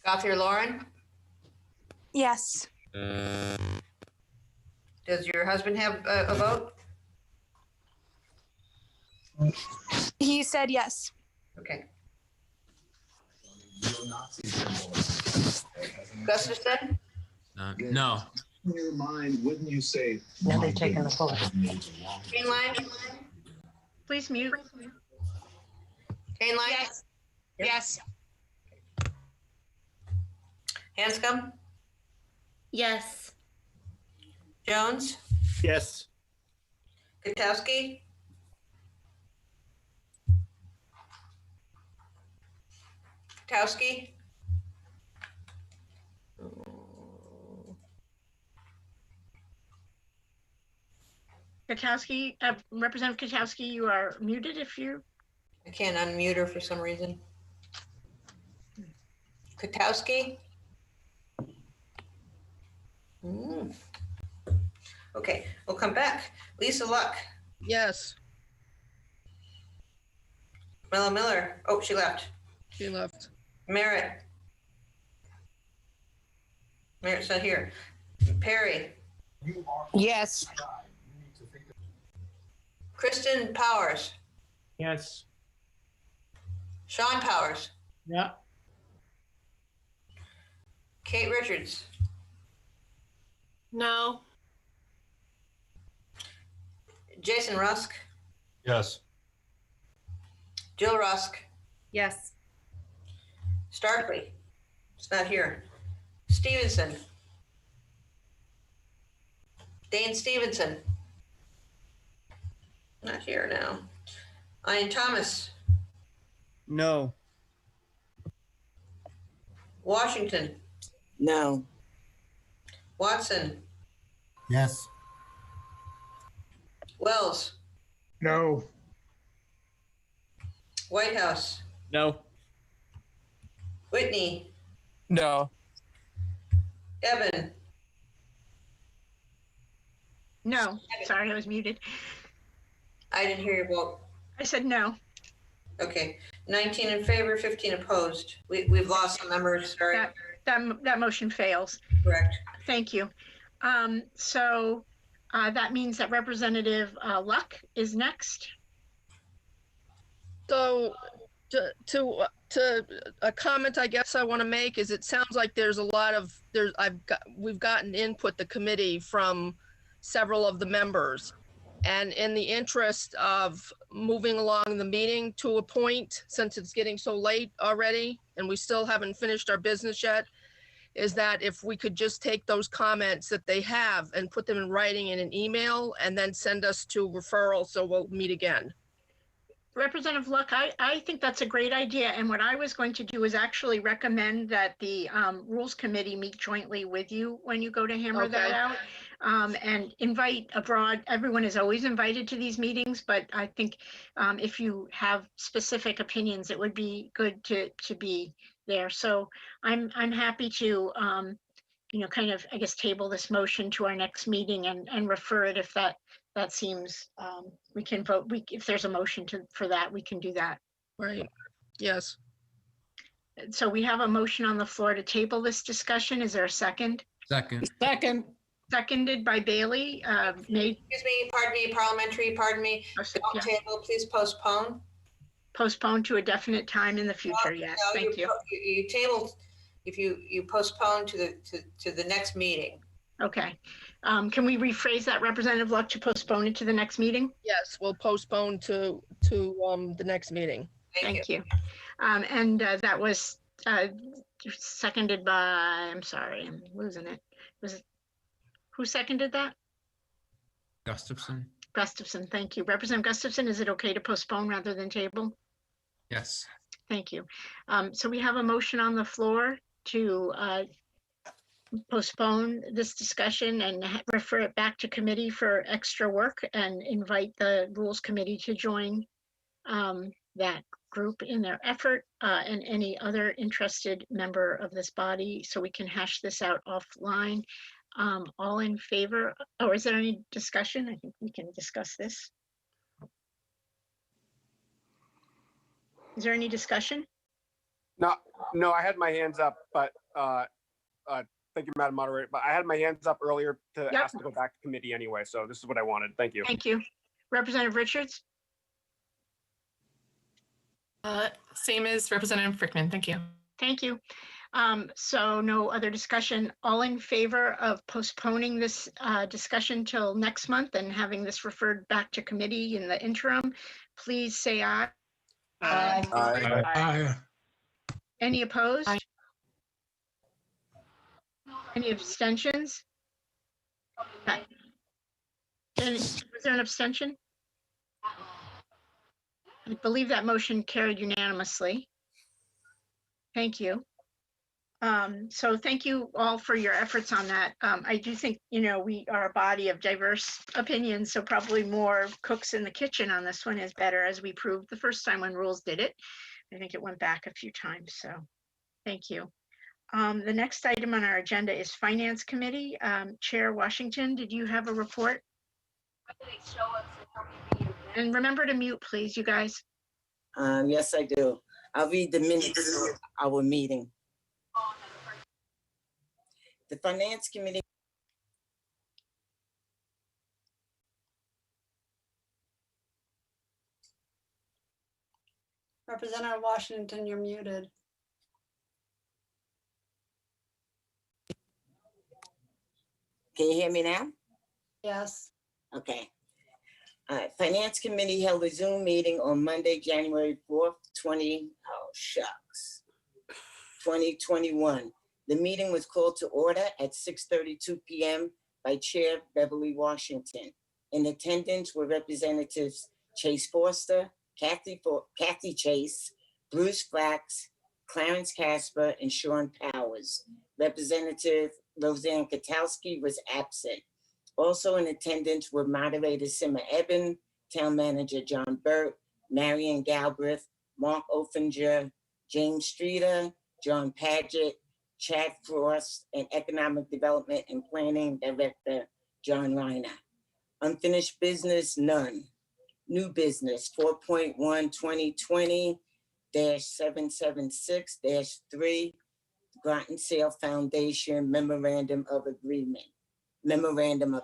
Gothier Lauren? Yes. Does your husband have a vote? He said yes. Okay. Gustafson? No. In your mind, wouldn't you say? Now they've taken the vote. Greenline? Please mute. Greenline? Yes. Yes. Hanscom? Yes. Jones? Yes. Kotowski? Kotowski? Katowski, Representative Katowski, you are muted if you. I can't unmute her for some reason. Kotowski? Okay, we'll come back. Lisa Luck? Yes, Mello Miller? Oh, she left. she left. Merritt? Merritt's not here. Perry? Yes. Kristen Powers? Yes. Sean Powers? Yeah. Kate Richards? No. Jason Rusk? Yes. Jill Rusk? Yes. Starkley? It's not here. Stevenson? Dane Stevenson? Not here now. Ian Thomas? No. Washington? No. Watson? Yes. Wells? No. Whitehouse? No. Whitney? No. Ebbin? No, sorry, I was muted. I didn't hear your vote. I said no. Okay, 19 in favor, 15 opposed. We've lost some members, sorry. That motion fails. Correct. Thank you. So that means that Representative Luck is next. So to a comment I guess I want to make is it sounds like there's a lot of we've gotten input the committee from several of the members, and in the interest of moving along the meeting to a point, since it's getting so late already and we still haven't finished our business yet, is that if we could just take those comments that they have and put them in writing in an email and then send us to referral so we'll meet again. Representative Luck, I think that's a great idea. And what I was going to do is actually recommend that the Rules Committee meet jointly with you when you go to hammer that out, and invite abroad. Everyone is always invited to these meetings, but I think if you have specific opinions, it would be good to be there. So I'm happy to, kind of, I guess, table this motion to our next meeting and refer it if that seems, we can vote. If there's a motion for that, we can do that. Right. Yes. So we have a motion on the floor to table this discussion. Is there a second? Second. Second. Seconded by Bailey. Excuse me, parliamentary, pardon me. Don't table, please postpone. Postpone to a definite time in the future. Yes, No, thank you. You table, if you postpone to the next meeting. Okay. Can we rephrase that, Representative Luck, to postpone it to the next meeting? Yes, we'll postpone to the next meeting. Thank you. And that was seconded by, I'm sorry, I'm losing it. Who seconded that? Gustafson. Gustafson, thank you. Representative Gustafson, is it okay to postpone rather than table? Yes. Thank you. So we have a motion on the floor to postpone this discussion and refer it back to committee for extra work and invite the Rules Committee to join that group in their effort, and any other interested member of this body, so we can hash this out offline. All in favor, or is there any discussion? I think we can discuss this. Is there any discussion? No, I had my hands up, but thank you, Madam Moderator. But I had my hands up earlier to ask to go back to committee anyway. So this is what I wanted. Thank you. Thank you. Representative Richards? Same as Representative Frickman. Thank you. Thank you. So no other discussion. All in favor of postponing this discussion till next month and having this referred back to committee in the interim, please say aye. Aye. Aye. Any opposed? Any abstentions? Okay. Was there an abstention? I believe that motion carried unanimously. Thank you. So thank you all for your efforts on that. I do think, we are a body of diverse opinions, so probably more cooks in the kitchen on this one is better, as we proved the first time when rules did it. I think it went back a few times, so thank you. The next item on our agenda is Finance Committee. Chair Washington, did you have a report? And remember to mute, please, you guys. Yes, I do. I'll read the minutes of our meeting. The Finance Committee. Representative Washington, you're muted. Can you hear me now? Yes. Okay. Finance Committee held a Zoom meeting on Monday, January 4th, 2021. The meeting was called to order at 6:32 p.m. by Chair Beverly Washington. In attendance were Representatives Chase Foster, Kathy Chase, Bruce Flax, Clarence Casper, and Sean Powers. Representative Roseanne Katowski was absent. Also in attendance were Moderator Ebbin, Town Manager John Burt, Marion Galbraith, Mark Offinger, James Streeter, John Padgett, Chad Frost, and Economic Development and Planning Director John Reiner. Unfinished business, none. New business, 4.1 2020-776-3, Groton Sale Foundation Memorandum of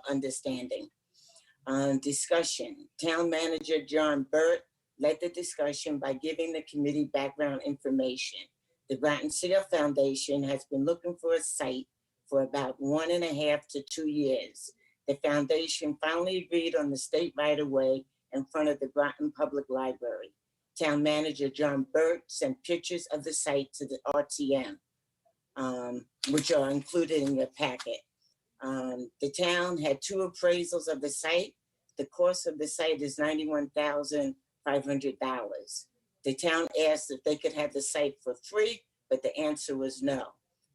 Understanding. Discussion. Town Manager John Burt led the discussion by giving the committee background information. The Groton Sale Foundation has been looking for a site for about 1.5 to 2 years. The foundation finally agreed on the state right-of-way in front of the Groton Public Library. Town Manager John Burt sent pictures of the site to the RTM, which are included in your packet. The town had 2 appraisals of the site. The cost of the site is $91,500. The town asked if they could have the site for free, but the answer was no.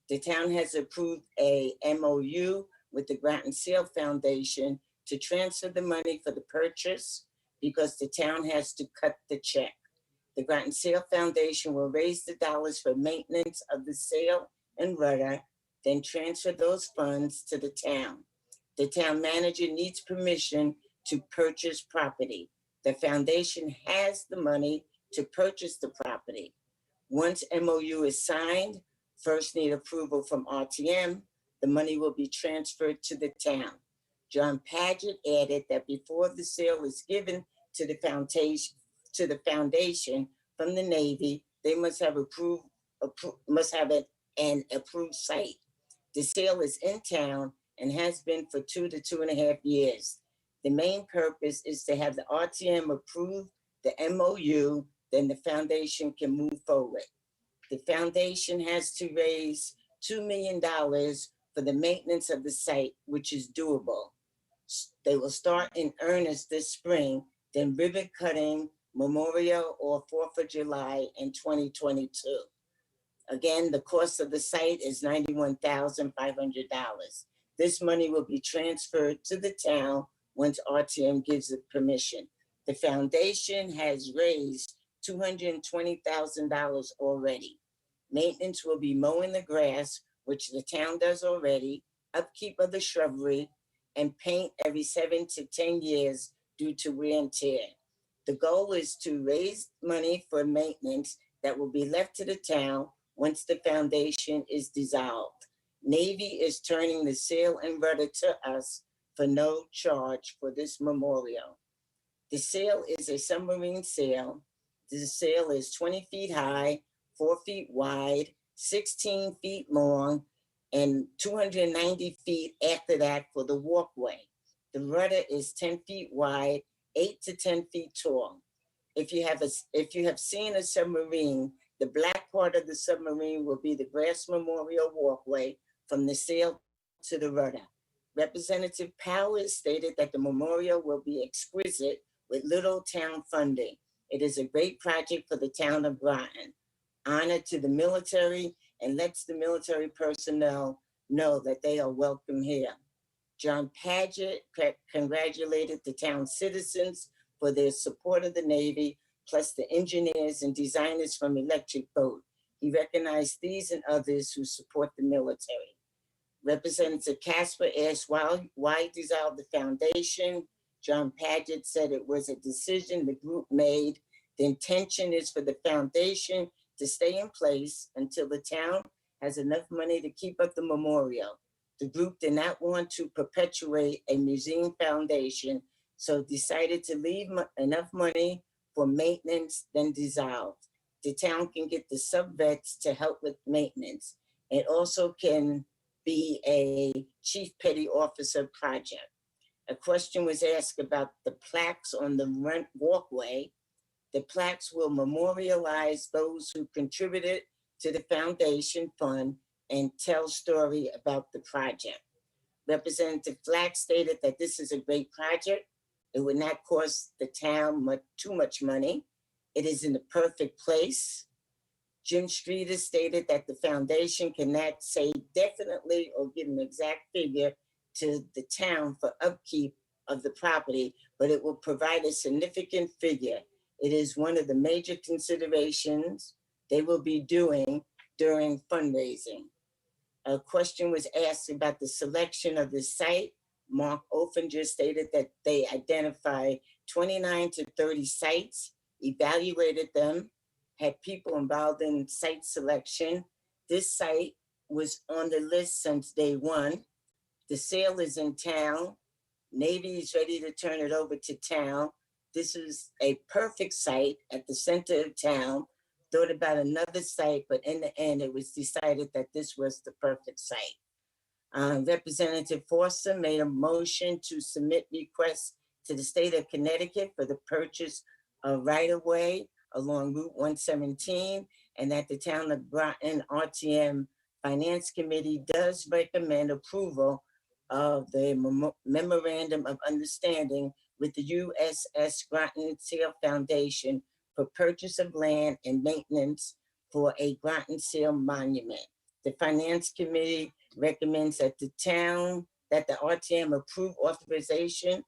The town has approved a MOU with the Groton Sale Foundation to transfer the money for the purchase because the town has to cut the check. The Groton Sale Foundation will raise the dollars for maintenance of the sale and rudder, then transfer those funds to the town. The town manager needs permission to purchase property. The foundation has the money to purchase the property. Once MOU is signed, first need approval from RTM, the money will be transferred to the town. John Padgett added that before the sale is given to the foundation from the Navy, they must have an approved site. The sale is in town and has been for 2 to 2.5 years. The main purpose is to have the RTM approve the MOU, then the foundation can move forward. The foundation has to raise $2 million for the maintenance of the site, which is doable. They will start in earnest this spring, then ribbon cutting, Memorial or 4th of July in 2022. Again, the cost of the site is $91,500. This money will be transferred to the town once RTM gives it permission. The foundation has raised $220,000 already. Maintenance will be mowing the grass, which the town does already, upkeep of the shrubbery, and paint every 7 to 10 years due to wear and tear. The goal is to raise money for maintenance that will be left to the town once the foundation is dissolved. Navy is turning the sail and rudder to us for no charge for this memorial. The sail is a submarine sail. The sail is 20 feet high, 4 feet wide, 16 feet long, and 290 feet after that for the walkway. The rudder is 10 feet wide, 8 to 10 feet tall. If you have seen a submarine, the black part of the submarine will be the grass memorial walkway from the sail to the rudder. Representative Powers stated that the memorial will be exquisite with little town funding. It is a great project for the town of Groton. Honor to the military and lets the military personnel know that they are welcome here. John Paget congratulated the town citizens for their support of the Navy, plus the engineers and designers from Electric Boat. He recognized these and others who support the military. Representative Casper asked why dissolve the foundation. John Paget said it was a decision the group made. The intention is for the foundation to stay in place until the town has enough money to keep up the memorial. The group did not want to perpetuate a museum foundation, so decided to leave enough money for maintenance, then dissolve. The town can get the sub-vets to help with maintenance. It also can be a chief petty officer project. A question was asked about the plaques on the walkway. The plaques will memorialize those who contributed to the foundation fund and tell story about the project. Representative Flack stated that this is a great project. It would not cost the town too much money. It is in the perfect place. Jim Streeter stated that the foundation cannot say definitely or give an exact figure to the town for upkeep of the property, but it will provide a significant figure. It is one of the major considerations they will be doing during fundraising. A question was asked about the selection of the site. Mark Ofinger stated that they identified 29 to 30 sites, evaluated them, had people involved in site selection. This site was on the list since day one. The sale is in town. Navy is ready to turn it over to town. This is a perfect site at the center of town. Thought about another site, but in the end, it was decided that this was the perfect site. Representative Forster made a motion to submit requests to the state of Connecticut for the purchase of right-of-way along Route 117, and that the town of Groton R.T.M. Finance Committee does recommend approval of the Memorandum of Understanding with the USS Groton Seal Foundation for purchase of land and maintenance for a Groton Seal monument. The Finance Committee recommends that the RTM approve authorization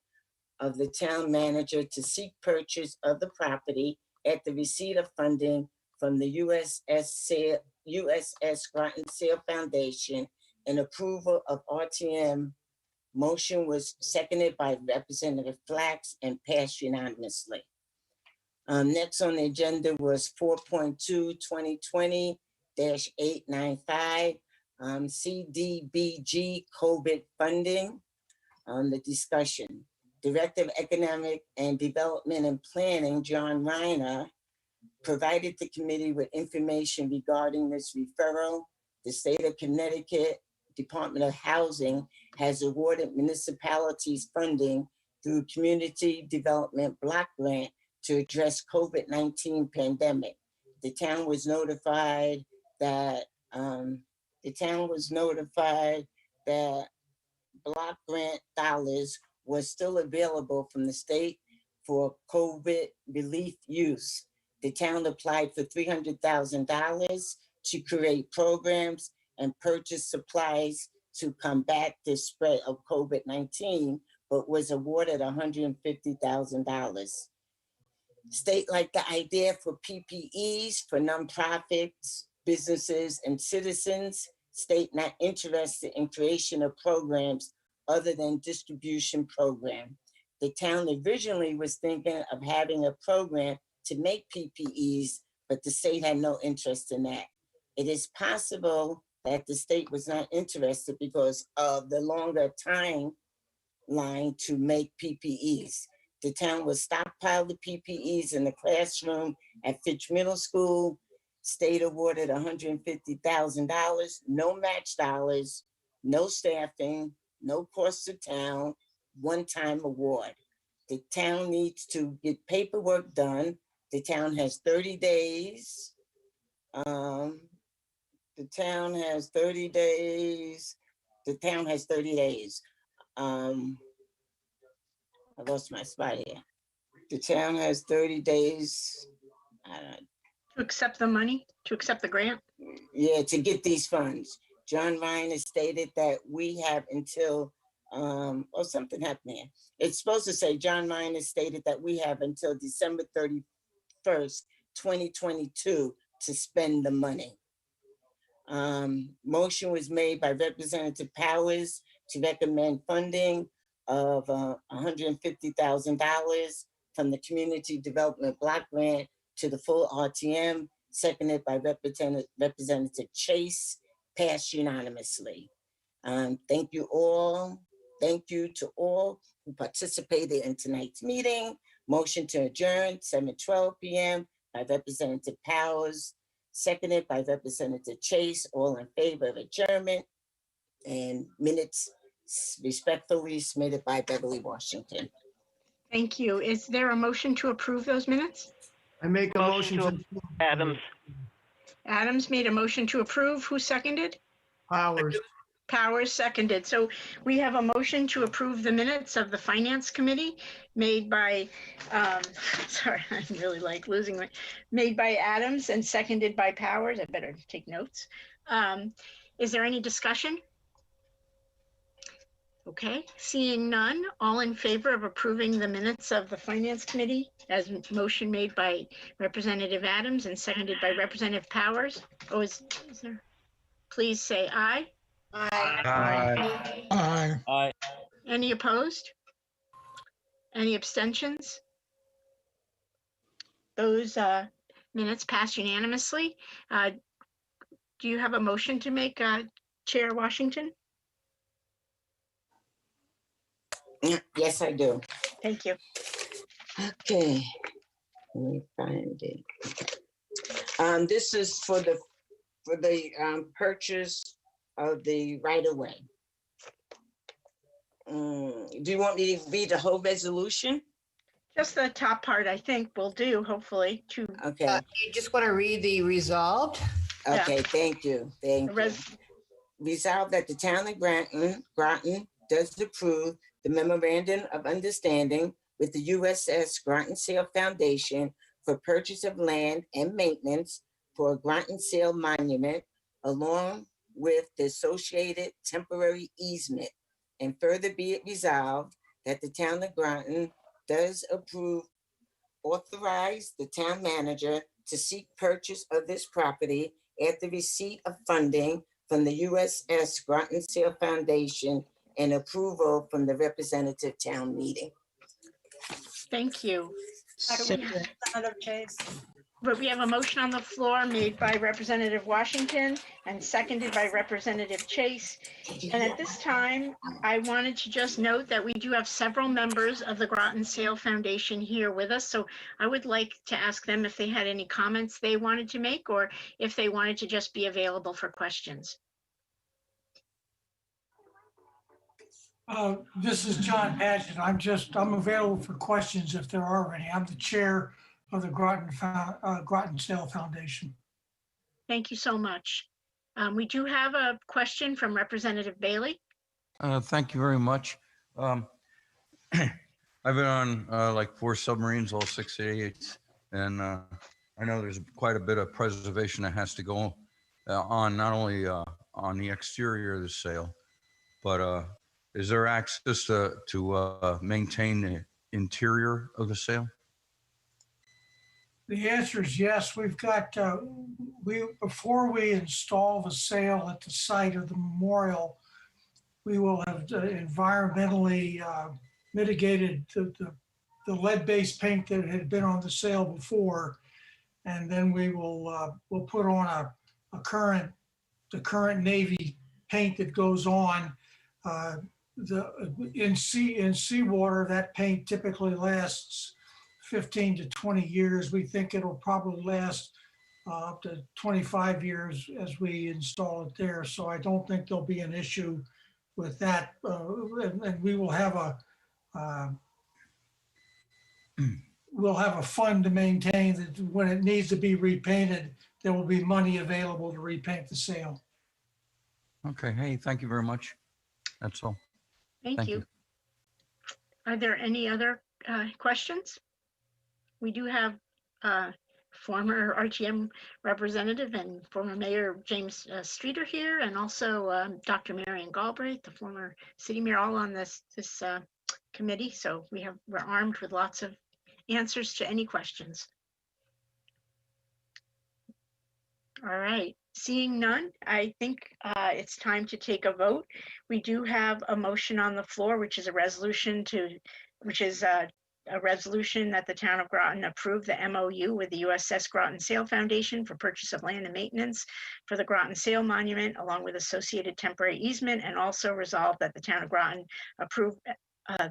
of the town manager to seek purchase of the property at the receipt of funding from the USS Groton Seal Foundation and approval of RTM. Motion was seconded by Representative Flax and passed unanimously. Next on the agenda was 4.2 2020-895 CDBG COVID funding. The discussion. Director of Economic and Development and Planning, John Reiner, provided the committee with information regarding this referral. The state of Connecticut Department of Housing has awarded municipalities funding through Community Development Block Grant to address COVID-19 pandemic. The town was notified that block grant dollars was still available from the state for COVID relief use. The town applied for $300,000 to create programs and purchase supplies to combat the spread of COVID-19, but was awarded $150,000. State liked the idea for PPEs for nonprofits, businesses, and citizens. state not interested in creation of programs other than distribution program. The town originally was thinking of having a program to make PPEs, but the state had no interest in that. It is possible that the state was not interested because of the longer timeline to make PPEs. The town will stockpile the PPEs in the classroom at Fitch Middle School. State awarded $150,000, no match dollars, no staffing, no cost to town, one-time award. The town needs to get paperwork done. The town has 30 days. The town has 30 days. The town has 30 days. I lost my spot here. The town has 30 days. To accept the money, to accept the grant? Yeah, to get these funds. John Ryan has stated that we have until, something happened here. It's supposed to say John Ryan has stated that we have until December 31st, 2022 to spend the money. Motion was made by Representative Powers to recommend funding of $150,000 from the Community Development Block Grant to the full RTM, seconded by Representative Chase, passed unanimously. Thank you all. Thank you to all who participated in tonight's meeting. Motion to adjourn, 7:12 p.m. by Representative Powers, seconded by Representative Chase, all in favor of adjournment, and minutes respectfully submitted by Beverly Washington. Thank you. Is there a motion to approve those minutes? I make a motion to. Adams. Adams made a motion to approve. Who seconded? Powers. Powers seconded. So we have a motion to approve the minutes of the Finance Committee made by, sorry, I really like losing my, made by Adams and seconded by Powers. I better take notes. Is there any discussion? Okay, seeing none, all in favor of approving the minutes of the Finance Committee as motion made by Representative Adams and seconded by Representative Powers? Oh, is there? Please say aye. Aye. Aye. Aye. Any opposed? Any abstentions? Those minutes pass unanimously. Do you have a motion to make, Chair Washington? Yes, I do. Thank you. Okay, let me find it. This is for the purchase of the right of way. Do you want me to read the whole resolution? Just the top part, I think will do, hopefully. Okay. You just want to read the resolved? Okay, Yeah. thank you. Thank you. Resolved that the town of Groton does approve the memorandum of understanding with the USS Groton Sale Foundation for purchase of land and maintenance for a Groton Sale monument, along with the associated temporary easement. And further be it resolved that the town of Groton does authorize the town manager to seek purchase of this property after receipt of funding from the USS Groton Sale Foundation and approval from the representative town meeting. Thank you. Senator Chase. But we have a motion on the floor made by Representative Washington and seconded by Representative Chase. And at this time, I wanted to just note that we do have several members of the Groton Sale Foundation here with us. So I would like to ask them if they had any comments they wanted to make or if they wanted to just be available for questions. This is John Padgett. I'm available for questions if there are any. I'm the chair of the Groton Sale Foundation. Thank you so much. We do have a question from Representative Bailey. Thank you very much. I've been on like 4 submarines, all 688s, and I know there's quite a bit of preservation that has to go on, not only on the exterior of the sail, but is there access to maintain the interior of the sail? The answer is yes. We've got, before we install the sail at the site of the memorial, we will have environmentally mitigated the lead-based paint that had been on the sail before. And then we will we'll put on the current Navy paint that goes on. In seawater, that paint typically lasts 15 to 20 years. We think it'll probably last up to 25 years as we install it there. So I don't think there'll be an issue with that. And we will have we'll have a fund to maintain that when it needs to be repainted, there will be money available to repaint the sail. Okay, hey, thank you very much. That's all. Thank you. Are there any other questions? We do have former RTM representative and former Mayor James Streeter here, and also Dr. Marion Galbraith, the former city mayor, all on this committee. So we're armed with lots of answers to any questions. All right, seeing none, I think it's time to take a vote. We do have a motion on the floor, which is a resolution a resolution that the town of Groton approve the MOU with the USS Groton Sail Foundation for purchase of land and maintenance for the Groton Sail Monument, along with associated temporary easement, and also resolve that the town of Groton approve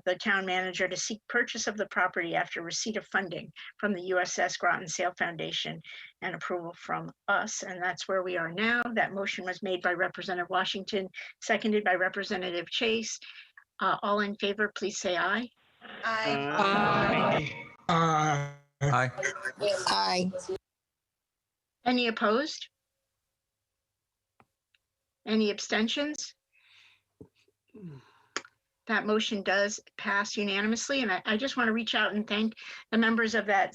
the town manager to seek purchase of the property after receipt of funding from the USS Groton Sail Foundation and approval from us. And that's where we are now. That motion was made by Representative Washington, seconded by Representative Chase. All in favor, please say aye. Aye. Aye. Aye. Aye. Any opposed? Any abstentions? That motion does pass unanimously. And I just want to reach out and thank the members of that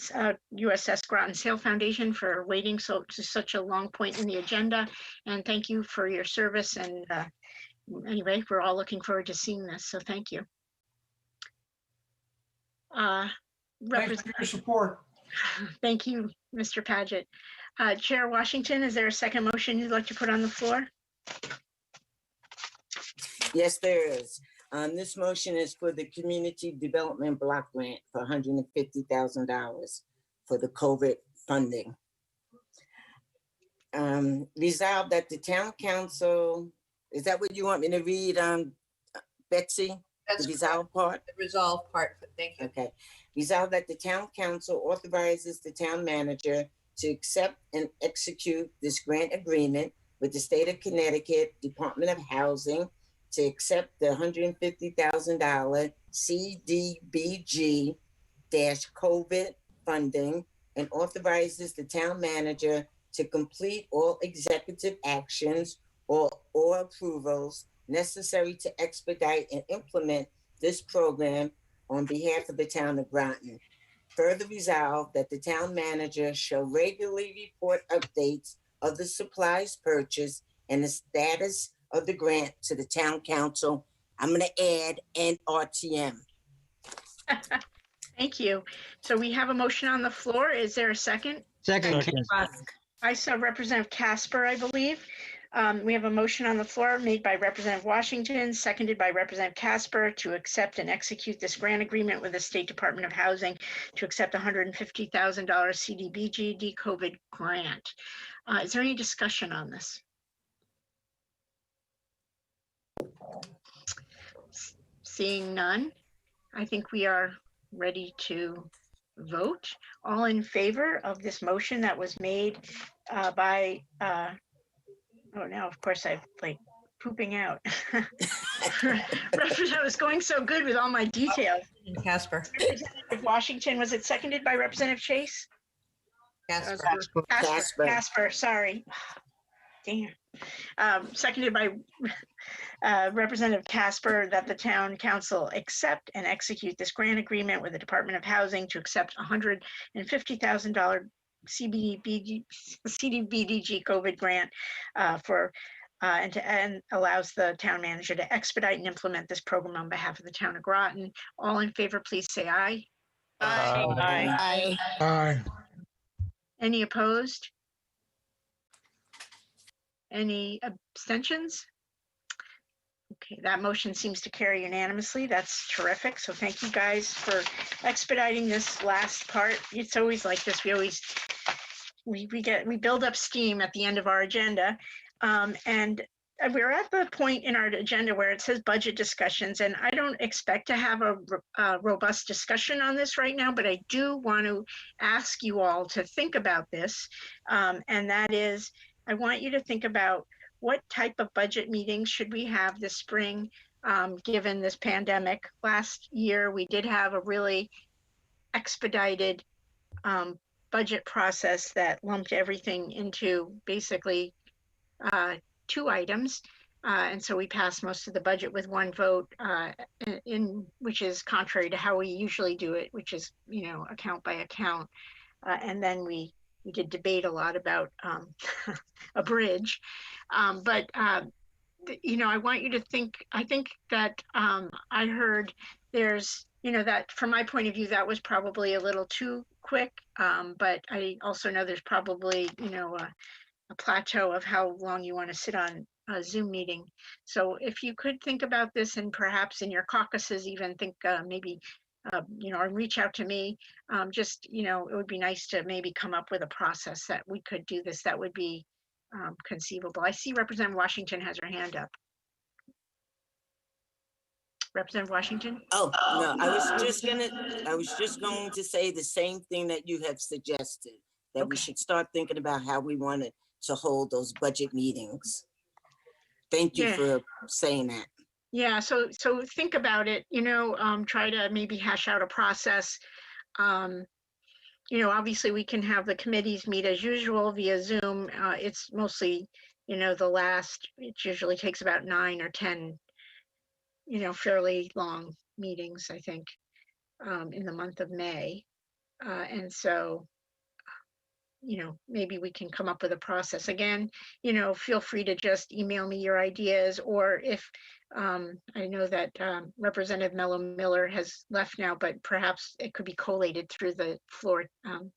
USS Groton Sail Foundation for waiting to such a long point in the agenda. And thank you for your service. And anyway, we're all looking forward to seeing this. So thank you. Thanks for your support. Thank you, Mr. Paget. Chair Washington, is there a second motion you'd like to put on the floor? Yes, there is. This motion is for the Community Development Block Grant for $150,000 for the COVID funding. Resolved that the town council, is that what you want me to read, Betsy? That's the resolve part? The resolve part, thank you. Okay. Resolved that the town council authorizes the town manager to accept and execute this grant agreement with the state of Connecticut Department of Housing to accept the $150,000 CDBG-COVID funding and authorizes the town manager to complete all executive actions or approvals necessary to expedite and implement this program on behalf of the town of Groton. Further resolved that the town manager shall regularly report updates of the supplies purchased and the status of the grant to the town council. I'm going to add R.T.M. Thank you. So we have a motion on the floor. Is there a second? Second. I saw Representative Casper, I believe. We have a motion on the floor made by Representative Washington, seconded by Representative Casper to accept and execute this grant agreement with the State Department of Housing to accept $150,000 CDBG COVID grant. Is there any discussion on this? Seeing none, I think we are ready to vote. All in favor of this motion that was made by oh, now, of course, I've like pooping out. I was going so good with all my details. Casper. Representative Washington, was it seconded by Representative Chase? Casper, sorry. Damn. Seconded by Representative Casper that the town council accept and execute this grant agreement with the Department of Housing to accept $150,000 CDBG COVID grant and allows the town manager to expedite and implement this program on behalf of the town of Groton. All in favor, please say aye. Aye. Aye. Any opposed? Any abstentions? Okay, that motion seems to carry unanimously. That's terrific. So thank you guys for expediting this last part. It's always like this. We build up steam at the end of our agenda. And we're at the point in our agenda where it says budget discussions, and I don't expect to have a robust discussion on this right now, but I do want to ask you all to think about this. And that is, I want you to think about what type of budget meetings should we have this spring, given this pandemic. Last year, we did have a really expedited budget process that lumped everything into basically 2 items. And so we passed most of the budget with one vote, which is contrary to how we usually do it, which is, account by account. And then we did debate a lot about a bridge. But I want you to think, I think that I heard there's, that from my point of view, that was probably a little too quick. But I also know there's probably, a plateau of how long you want to sit on a Zoom meeting. So if you could think about this, and perhaps in your caucuses, even think maybe, or reach out to me, it would be nice to maybe come up with a process that we could do this. That would be conceivable. I see Representative Washington has her hand up. Representative Washington? Oh, no, I was just going to say the same thing that you have suggested, that we should start thinking about how we wanted to hold those budget meetings. Thank you for saying that. Yeah, so think about it, try to maybe hash out a process. Obviously we can have the committees meet as usual via Zoom. It's mostly, it usually takes about 9 or 10, fairly long meetings, I think, in the month of May. And so, maybe we can come up with a process. Again, feel free to just email me your ideas, or if I know that Representative Mello Miller has left now, but perhaps it could be collated through the floor,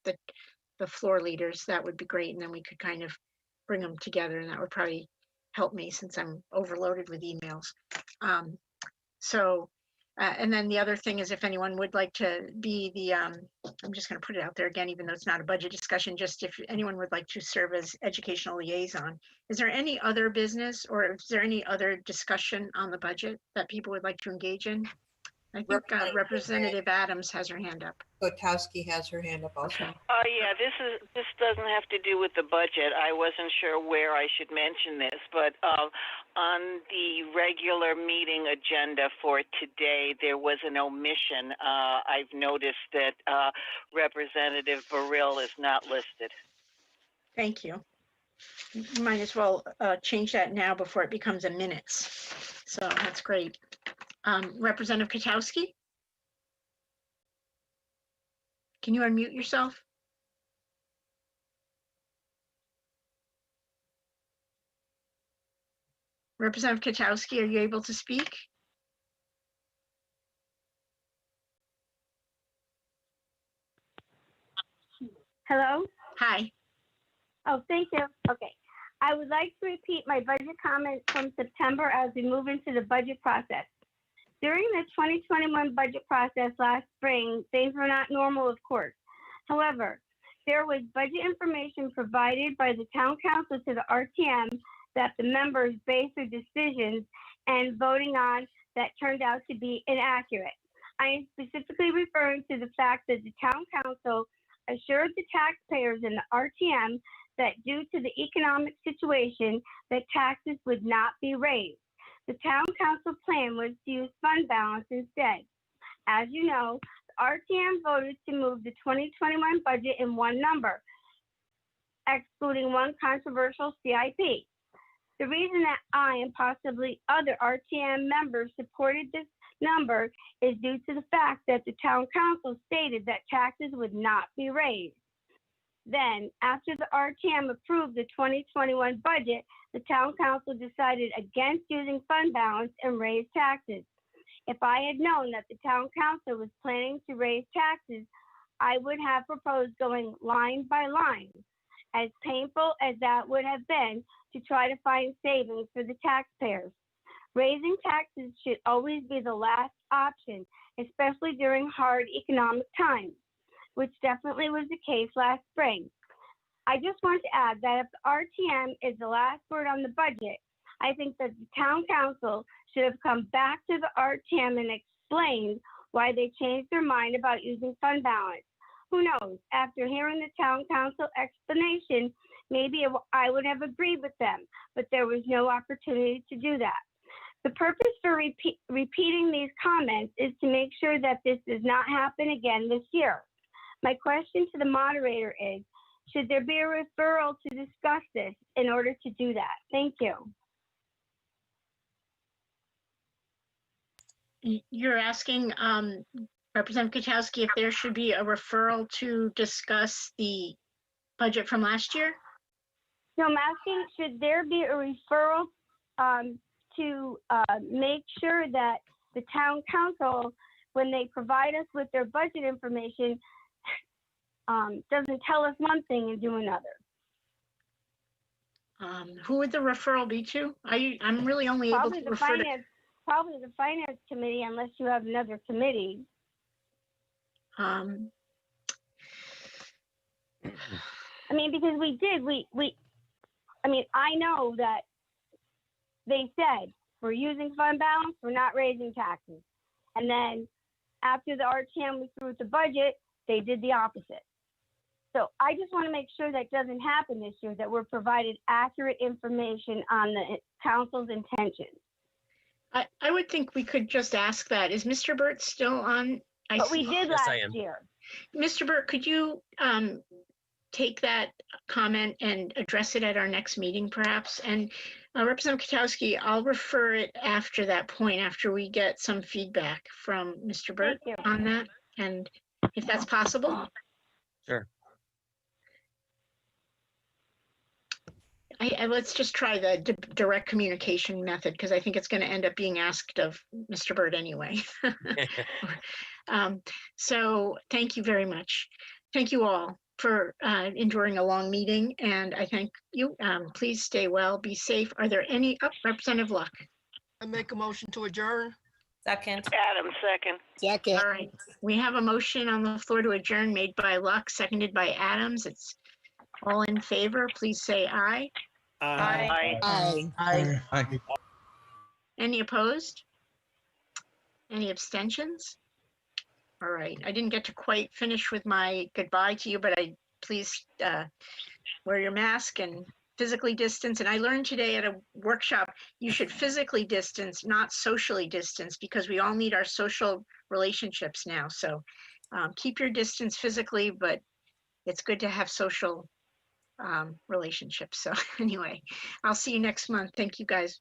the floor leaders. That would be great. And then we could kind of bring them together, and that would probably help me since I'm overloaded with emails. And then the other thing is, if anyone would like to be the, I'm just going to put it out there again, even though it's not a budget discussion, just if anyone would like to serve as educational liaison. Is there any other business, or is there any other discussion on the budget that people would like to engage in? I think Representative Adams has her hand up. Gutowski has her hand up also. Yeah, this doesn't have to do with the budget. I wasn't sure where I should mention this, but on the regular meeting agenda for today, there was an omission. I've noticed that Representative Burrill is not listed. Thank you. You might as well change that now before it becomes a minutes. So that's great. Representative Gutowski? Can you unmute yourself? Representative Gutowski, are you able to speak? Hello? Hi. Oh, thank you. Okay. I would like to repeat my budget comments from September as we move into the budget process. During the 2021 budget process last spring, things were not normal, of course. However, there was budget information provided by the town council to the RTM that the members based their decisions and voting on that turned out to be inaccurate. I am specifically referring to the fact that the town council assured the taxpayers in the RTM that due to the economic situation, that taxes would not be raised. The town council plan was to use fund balance instead. As you know, the RTM voted to move the 2021 budget in one number, excluding one controversial CIP. The reason that I and possibly other RTM members supported this number is due to the fact that the town council stated that taxes would not be raised. Then, after the RTM approved the 2021 budget, the town council decided against using fund balance and raised taxes. If I had known that the town council was planning to raise taxes, I would have proposed going line by line, as painful as that would have been to try to find savings for the taxpayers. Raising taxes should always be the last option, especially during hard economic times, which definitely was the case last spring. I just want to add that if the RTM is the last word on the budget, I think that the town council should have come back to the RTM and explained why they changed their mind about using fund balance. Who knows? After hearing the town council explanation, maybe I would have agreed with them, but there was no opportunity to do that. The purpose for repeating these comments is to make sure that this does not happen again this year. My question to the moderator is, should there be a referral to discuss this in order to do that? Thank you. You're asking Representative Kachowski if there should be a referral to discuss the budget from last year? So I'm asking, should there be a referral to make sure that the town council, when they provide us with their budget information, doesn't tell us one thing and do another? Who would the referral be to? I'm really only able to refer to. Probably the finance committee, unless you have another committee. I mean, because I know that they said, we're using fund balance, we're not raising taxes. And then after the RTM was through with the budget, they did the opposite. So I just want to make sure that doesn't happen this year, that we're provided accurate information on the council's intentions. I would think we could just ask that. Is Mr. Burt still on? But we did last year. Mr. Burt, could you take that comment and address it at our next meeting, perhaps? And Representative Kachowski, I'll refer it after that point, after we get some feedback from Mr. Burt on that, and if that's possible. Sure. Let's just try the direct communication method, because I think it's going to end up being asked of Mr. Burt anyway. So thank you very much. Thank you all for enduring a long meeting, and I thank you. Please stay well, be safe. Are there any, Representative Luck? I make a motion to adjourn. Second. Adam, second. Second. All right. We have a motion on the floor to adjourn made by Luck, seconded by Adams. It's all in favor. Please say aye. Aye. Aye. Aye. Any opposed? Any abstentions? All right. I didn't get to quite finish with my goodbye to you, but please wear your mask and physically distance. And I learned today at a workshop, you should physically distance, not socially distance, because we all need our social relationships now. So keep your distance physically, but it's good to have social relationships. So anyway, I'll see you next month. Thank you guys.